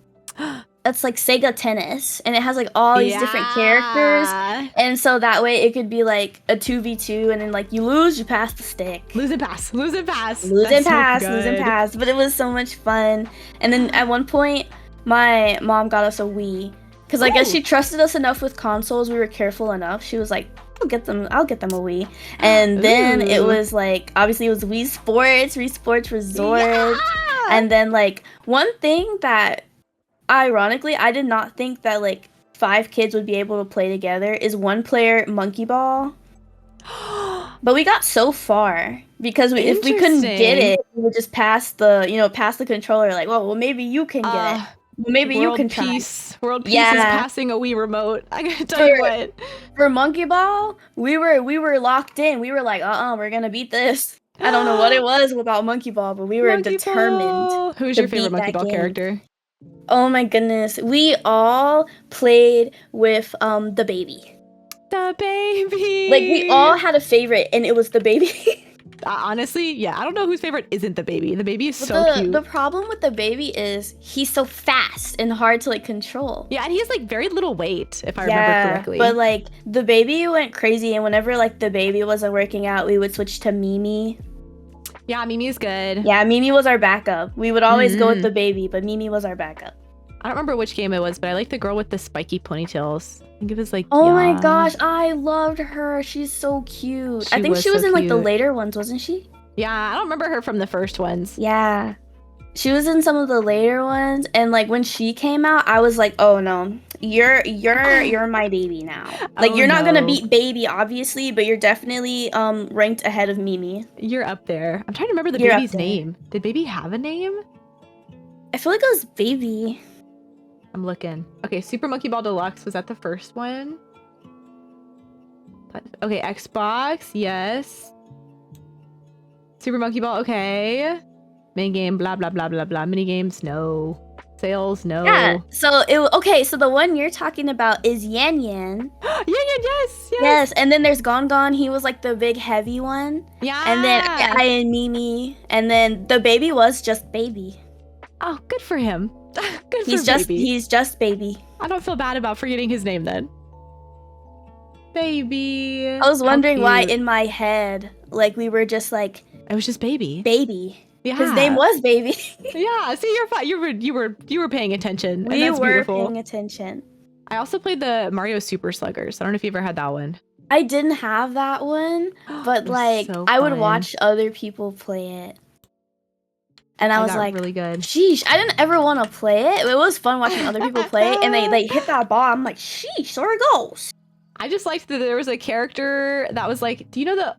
Sega Tennis, and it has like all these different characters. And so that way it could be like a 2v2, and then like you lose, you pass the stick. Lose and pass. Lose and pass. Lose and pass. Lose and pass. But it was so much fun. And then at one point, my mom got us a Wii. Because I guess she trusted us enough with consoles. We were careful enough. She was like, I'll get them a Wii. And then it was like, obviously it was Wii Sports Resort. Yeah! And then like one thing that, ironically, I did not think that like 5 kids would be able to play together is 1-player Monkey Ball. But we got so far because if we couldn't get it, we would just pass the controller. Like, well, maybe you can get it. Maybe you can try. World Peace is passing a Wii remote. I gotta tell you what. For Monkey Ball, we were locked in. We were like, we're gonna beat this. I don't know what it was about Monkey Ball, but we were determined. Who's your favorite Monkey Ball character? Oh my goodness. We all played with the baby. The baby. Like we all had a favorite, and it was the baby. Honestly, yeah, I don't know whose favorite isn't the baby. The baby is so cute. The problem with the baby is he's so fast and hard to like control. Yeah, and he has like very little weight, if I remember correctly. But like the baby went crazy, and whenever like the baby wasn't working out, we would switch to Mimi. Yeah, Mimi's good. Yeah, Mimi was our backup. We would always go with the baby, but Mimi was our backup. I don't remember which game it was, but I like the girl with the spiky ponytails. I think it was like Oh my gosh, I loved her. She's so cute. I think she was in like the later ones, wasn't she? Yeah, I don't remember her from the first ones. Yeah. She was in some of the later ones, and like when she came out, I was like, "Oh no. You're my baby now." Like you're not going to beat Baby obviously, but you're definitely ranked ahead of Mimi. You're up there. I'm trying to remember the baby's name. Did Baby have a name? I feel like it was Baby. I'm looking. Okay, Super Monkey Ball Deluxe, was that the first one? Okay, Xbox, yes. Super Monkey Ball, okay. Mini game, blah, blah, blah, blah, blah. Mini games, no. Sales, no. Yeah. So okay. So the one you're talking about is Yan Yan. Yes. Yes. And then there's Gon Gon. He was like the big heavy one. Yeah. And then I and Mimi. And then the baby was just baby. Oh, good for him. Good He's for just baby. he's just baby. I don't feel bad about forgetting his name then. Baby. I was wondering why in my head, like we were just like it was just baby. Baby. Yeah. His name was Baby. Yeah. See, you're fine. You were paying attention. We and that's were beautiful. paying attention. I also played the Mario Super Sluggers. I don't know if you ever had that one. I didn't have that one, but like so I would fun. watch other people play it. And I was got like, really good. Sheesh, I didn't ever want to play it. It was fun watching other people play it, and they hit that ball. I'm like, sheesh, there it goes. I just liked that there was a character that was like, do you know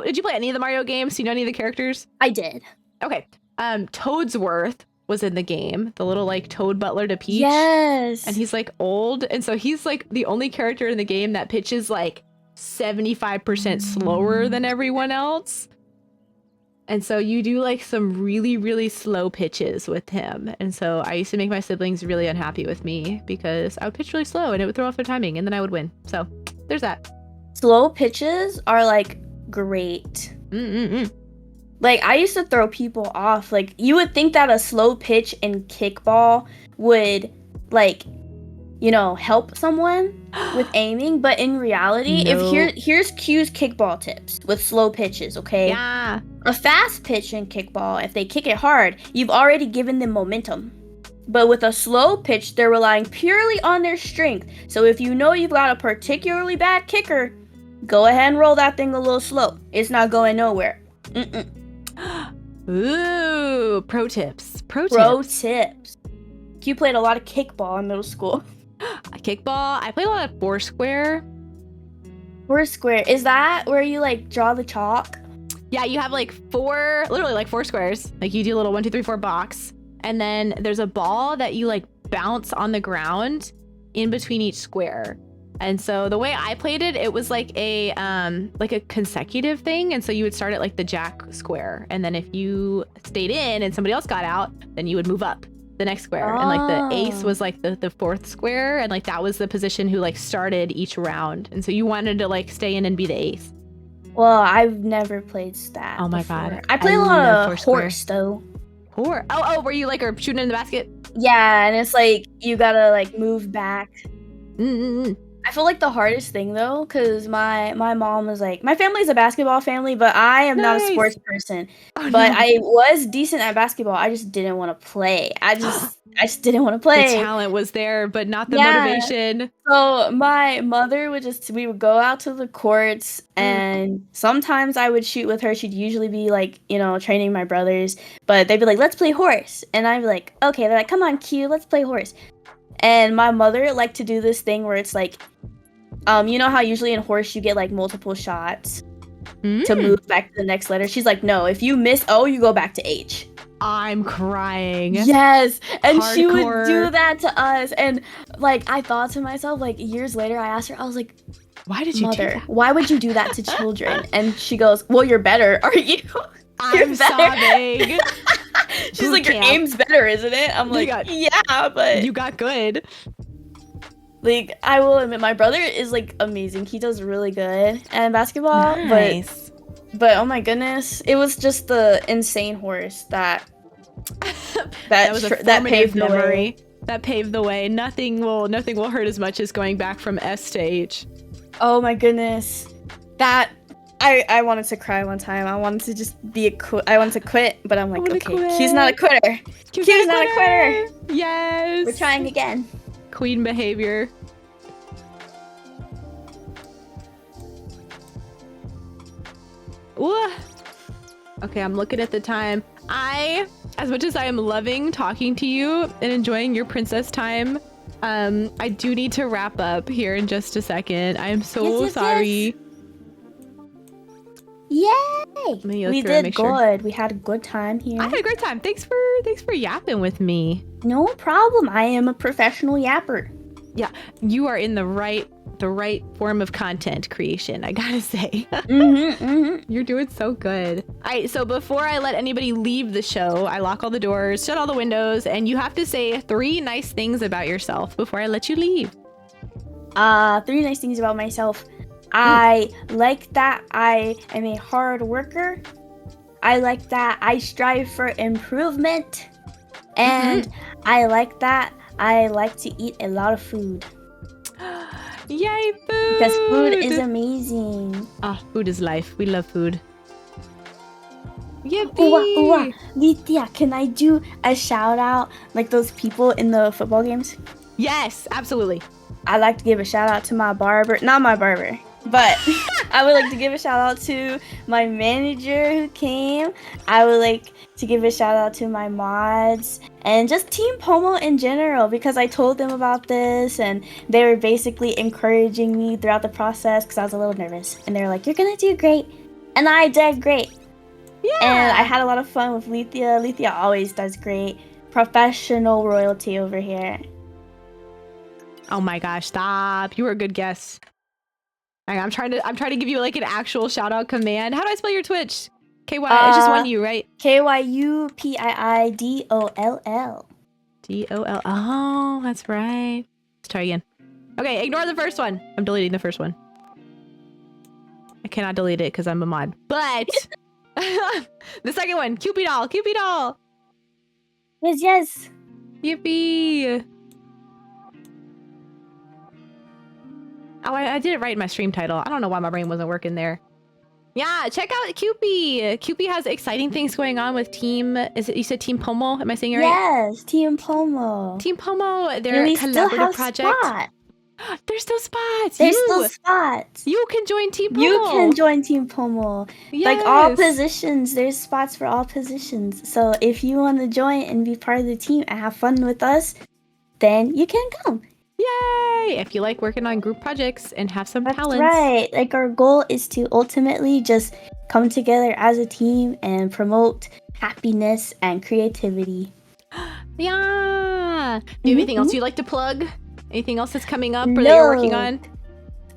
did you play any of the Mario games? Do you know any of the characters? I did. Okay. Toadsworth was in the game, the little like toad butler to Peach. Yes. And he's like old, and so he's like the only character in the game that pitches like 75% slower than everyone else. And so you do like some really, really slow pitches with him. And so I used to make my siblings really unhappy with me because I would pitch really slow and it would throw off their timing and then I would win. So there's that. Slow pitches are like great. Like I used to throw people off. Like you would think that a slow pitch in kickball would like, you know, help someone with aiming, but in reality, here's Q's kickball tips with slow pitches, okay? Yeah. A fast pitch in kickball, if they kick it hard, you've already given them momentum. But with a slow pitch, they're relying purely on their strength. So if you know you've got a particularly bad kicker, go ahead and roll that thing a little slow. It's not going nowhere. Ooh, pro tips. Pro tips. Q played a lot of kickball in middle school. Kickball. I played a lot of Foursquare. Foursquare. Is that where you like draw the chalk? Yeah, you have like literally like four squares. Like you do a little 1, 2, 3, 4 box. And then there's a ball that you like bounce on the ground in between each square. And so the way I played it, it was like a consecutive thing. And so you would start at like the jack square. And then if you stayed in and somebody else got out, then you would move up the next square. And like the ace was like the fourth square. And like that was the position who like started each round. And so you wanted to like stay in and be the ace. Well, I've never played that. Oh my before. God. I played a lot of horse though. Oh, were you like are shooting in the basket? Yeah, and it's like you gotta like move back. I feel like the hardest thing though, because my mom was like, my family's a basketball family, but I am not a sports person. Oh, but no. I was decent at basketball. I just didn't want to play. I just didn't want to play. The talent was there, but not the motivation. So my mother we would go out to the courts and sometimes I would shoot with her. She'd usually be like, you know, training my brothers, but they'd be like, let's play horse. And I'd be like, okay. They're like, come on, Q, let's play horse. And my mother liked to do this thing where it's like, you know how usually in horse you get like multiple shots to move back to the next letter? She's like, no, if you miss O, you go back to H. I'm crying. Yes. And Hardcore. She would do that to us. And like, I thought to myself, like years later, I asked her, I was like, why did you do that? Why would you do that to children? And she goes, well, you're better, aren't you? I'm sobbing. She's like, your aim's better, isn't it? I'm like, yeah, but you got good. Like, I will admit, my brother is like amazing. He does really good at basketball. Nice. But oh my goodness, it was just the insane horse that was that paved the way. That paved the way. Nothing will hurt as much as going back from S to H. Oh my goodness, that. I wanted to cry one time. I wanted to just I wanted to quit, but I'm like, okay, Q's not a quitter. Q's not a quitter. Yes. We're trying again. Queen behavior. Ooh. Okay, I'm looking at the time. As much as I am loving talking to you and enjoying your princess time, I do need to wrap up here in just a second. I am so sorry. Yay! We did good. We had a good time here. I had a great time. Thanks for yapping with me. No problem. I am a professional yapper. Yeah, you are in the right the right form of content creation, I gotta say. You're doing so good. All right, so before I let anybody leave the show, I lock all the doors, shut all the windows, and you have to say 3 nice things about yourself before I let you leave. 3 nice things about myself. I like that I am a hard worker. I like that I strive for improvement. And I like that I like to eat a lot of food. Yay, food! Because food is amazing. Food is life. We love food. Yippee! Ooh, Lethia, can I do a shout out like those people in the football games? Yes, absolutely. I like to give a shout out to my barber. Not my barber, but I would like to give a shout out to my manager who came. I would like to give a shout out to my mods and just Team Pomo in general, because I told them about this and they were basically encouraging me throughout the process because I was a little nervous. And they were like, "You're gonna do great." And I did great. Yeah. And I had a lot of fun with Lethia. Lethia always does great. Professional royalty over here. Oh my gosh, stop. You were a good guess. I'm trying to give you like an actual shout out command. How do I spell your Twitch? KY, it's just one U, right? KYUPIIDOLL. DOL. Oh, that's right. Let's try again. Okay, ignore the first one. I'm deleting the first one. I cannot delete it because I'm a mod. But the second one, Cupid doll, Cupid doll. Yes. Yippee. Oh, I did it right in my stream title. I don't know why my brain wasn't working there. Yeah, check out Cupid. Cupid has exciting things going on with Team. Is it, you said Team Pomo? Am I saying it right? Yes, Team Pomo. Team Pomo. Their we collaborative still have project. Spot. There's still spots. There's still spots. You can join Team Pomo. You can join Team Pomo. Yes. Like all positions, there's spots for all positions. So if you want to join and be part of the team and have fun with us, then you can come. Yay! If you like working on group projects and have some That's talents. right. Like our goal is to ultimately just come together as a team and promote happiness and creativity. Yeah. Do you have anything else you'd like to plug? Anything else that's coming up or that you're working on?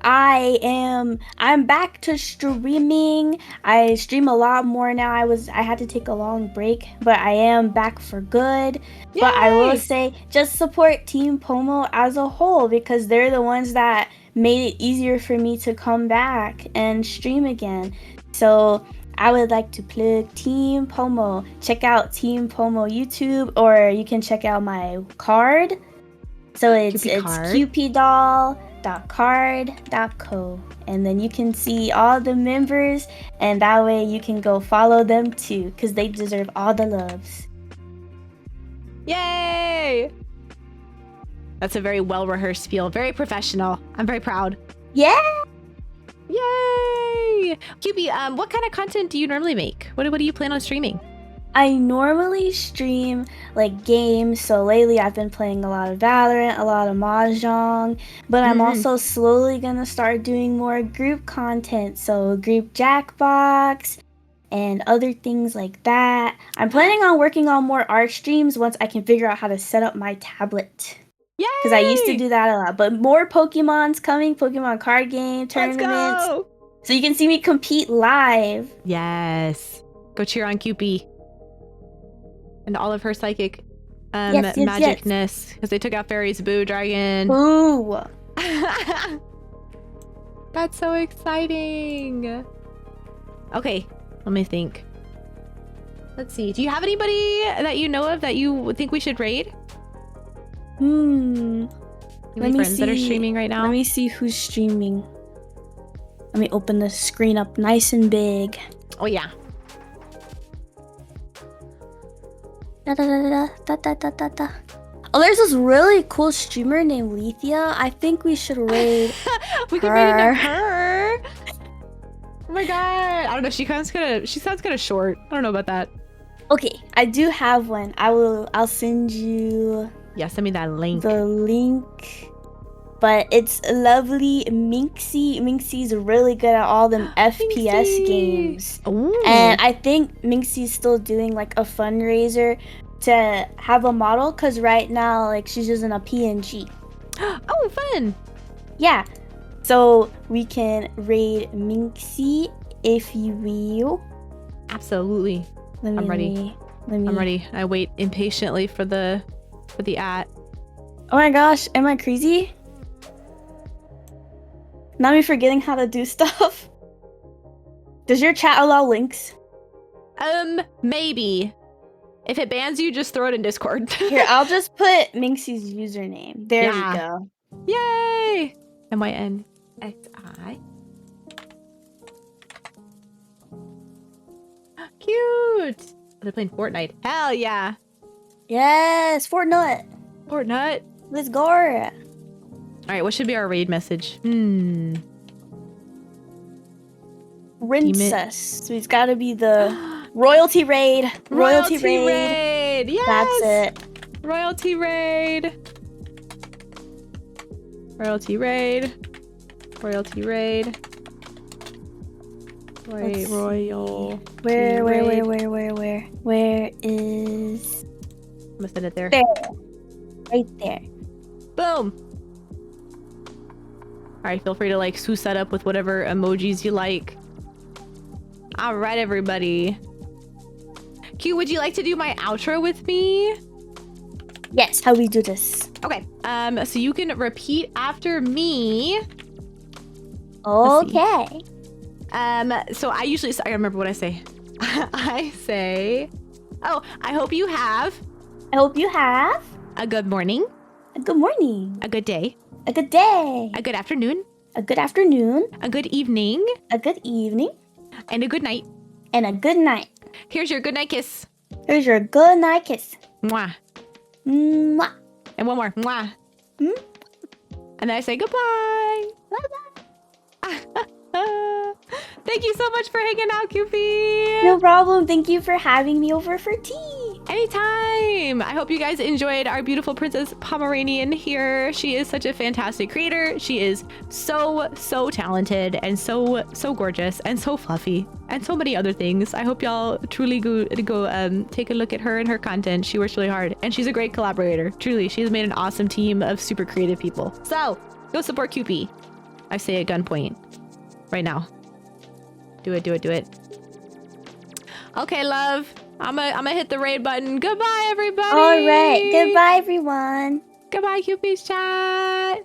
I'm back to streaming. I stream a lot more now. I had to take a long break, but I am back for good. Yay! But I will say, just support Team Pomo as a whole, because they're the ones that made it easier for me to come back and stream again. So I would like to plug Team Pomo. Check out Team Pomo YouTube, or you can check out my card. So it's cupiddoll.card.co, and then you can see all the members, and that way you can go follow them too, because they deserve all the loves. Yay! That's a very well-rehearsed spiel, very professional. I'm very proud. Yeah! Yay! Cupid, what kind of content do you normally make? What do you plan on streaming? I normally stream like games, so lately I've been playing a lot of Valorant, a lot of Mahjong, but I'm also slowly gonna start doing more group content, so group Jackbox and other things like that. I'm planning on working on more art streams once I can figure out how to set up my tablet. Yay! Because I used to do that a lot, but more Pokemon's coming, Pokemon card game tournaments. Let's go! So you can see me compete live. Yes. Go cheer on Cupid. And all of her psychic magicness. Because they took out Fairy's Boo Dragon. Ooh. That's so exciting. Okay, let me think. Let's see. Do you have anybody that you know of that you think we should raid? Any friends that are streaming right now? Let me see who's streaming. Let me open the screen up nice and big. Oh, yeah. Oh, there's this really cool streamer named Lethia. I think we should raid we can raid into her. Oh my god. I don't know. She sounds kind of short. I don't know about that. Okay, I do have one. I'll send you. Yeah, send me that link. The link. But it's lovely Minxie. Minxie's really good at all them FPS games. Ooh. And I think Minxie's still doing like a fundraiser to have a model, because right now like she's using a PNG. Oh, fun. Yeah. So we can raid Minxie if you will. Absolutely. I'm ready. I'm ready. I wait impatiently for the at. Oh my gosh, am I crazy? Now I'm forgetting how to do stuff. Does your chat allow links? Maybe. If it bans you, just throw it in Discord. Here, I'll just put Minxie's username. There we go. Yay! MYNXI. Cute! They're playing Fortnite. Hell yeah! Yes, Fortnite. Fortnite. Let's go. Alright, what should be our raid message? Princess. So it's gotta be the royalty raid. Royalty raid. Yes! That's it. Royalty raid. Royalty raid. Royalty raid. Wait, royal. Where is? I'm gonna send it there. There. Right there. Boom. Alright, feel free to like swoosh that up with whatever emojis you like. Alright, everybody. Q, would you like to do my outro with me? Yes, how we do this. Okay. So you can repeat after me. Okay. So I remember what I say. I say, oh, I hope you have I hope you have a good morning, a good morning, a good day, a good day, a good afternoon, a good afternoon, a good evening, a good evening, and a good night. and a good night. Here's your good night kiss. Here's your good night kiss. Mwah. Mwah. And one more. Mwah. Mm. And then I say goodbye. Bye-bye. Thank you so much for hanging out, Cupid. No problem. Thank you for having me over for tea. Anytime. I hope you guys enjoyed our beautiful Princess Pomeranian here. She is such a fantastic creator. She is so talented and so gorgeous and so fluffy and so many other things. I hope y'all truly go take a look at her and her content. She works really hard and she's a great collaborator. Truly, she's made an awesome team of super creative people. So go support Cupid. I say at gunpoint right now. Do it. Okay, love. I'm gonna hit the raid button. Goodbye, everybody. All right. Goodbye, everyone. Goodbye, Cupid's chat.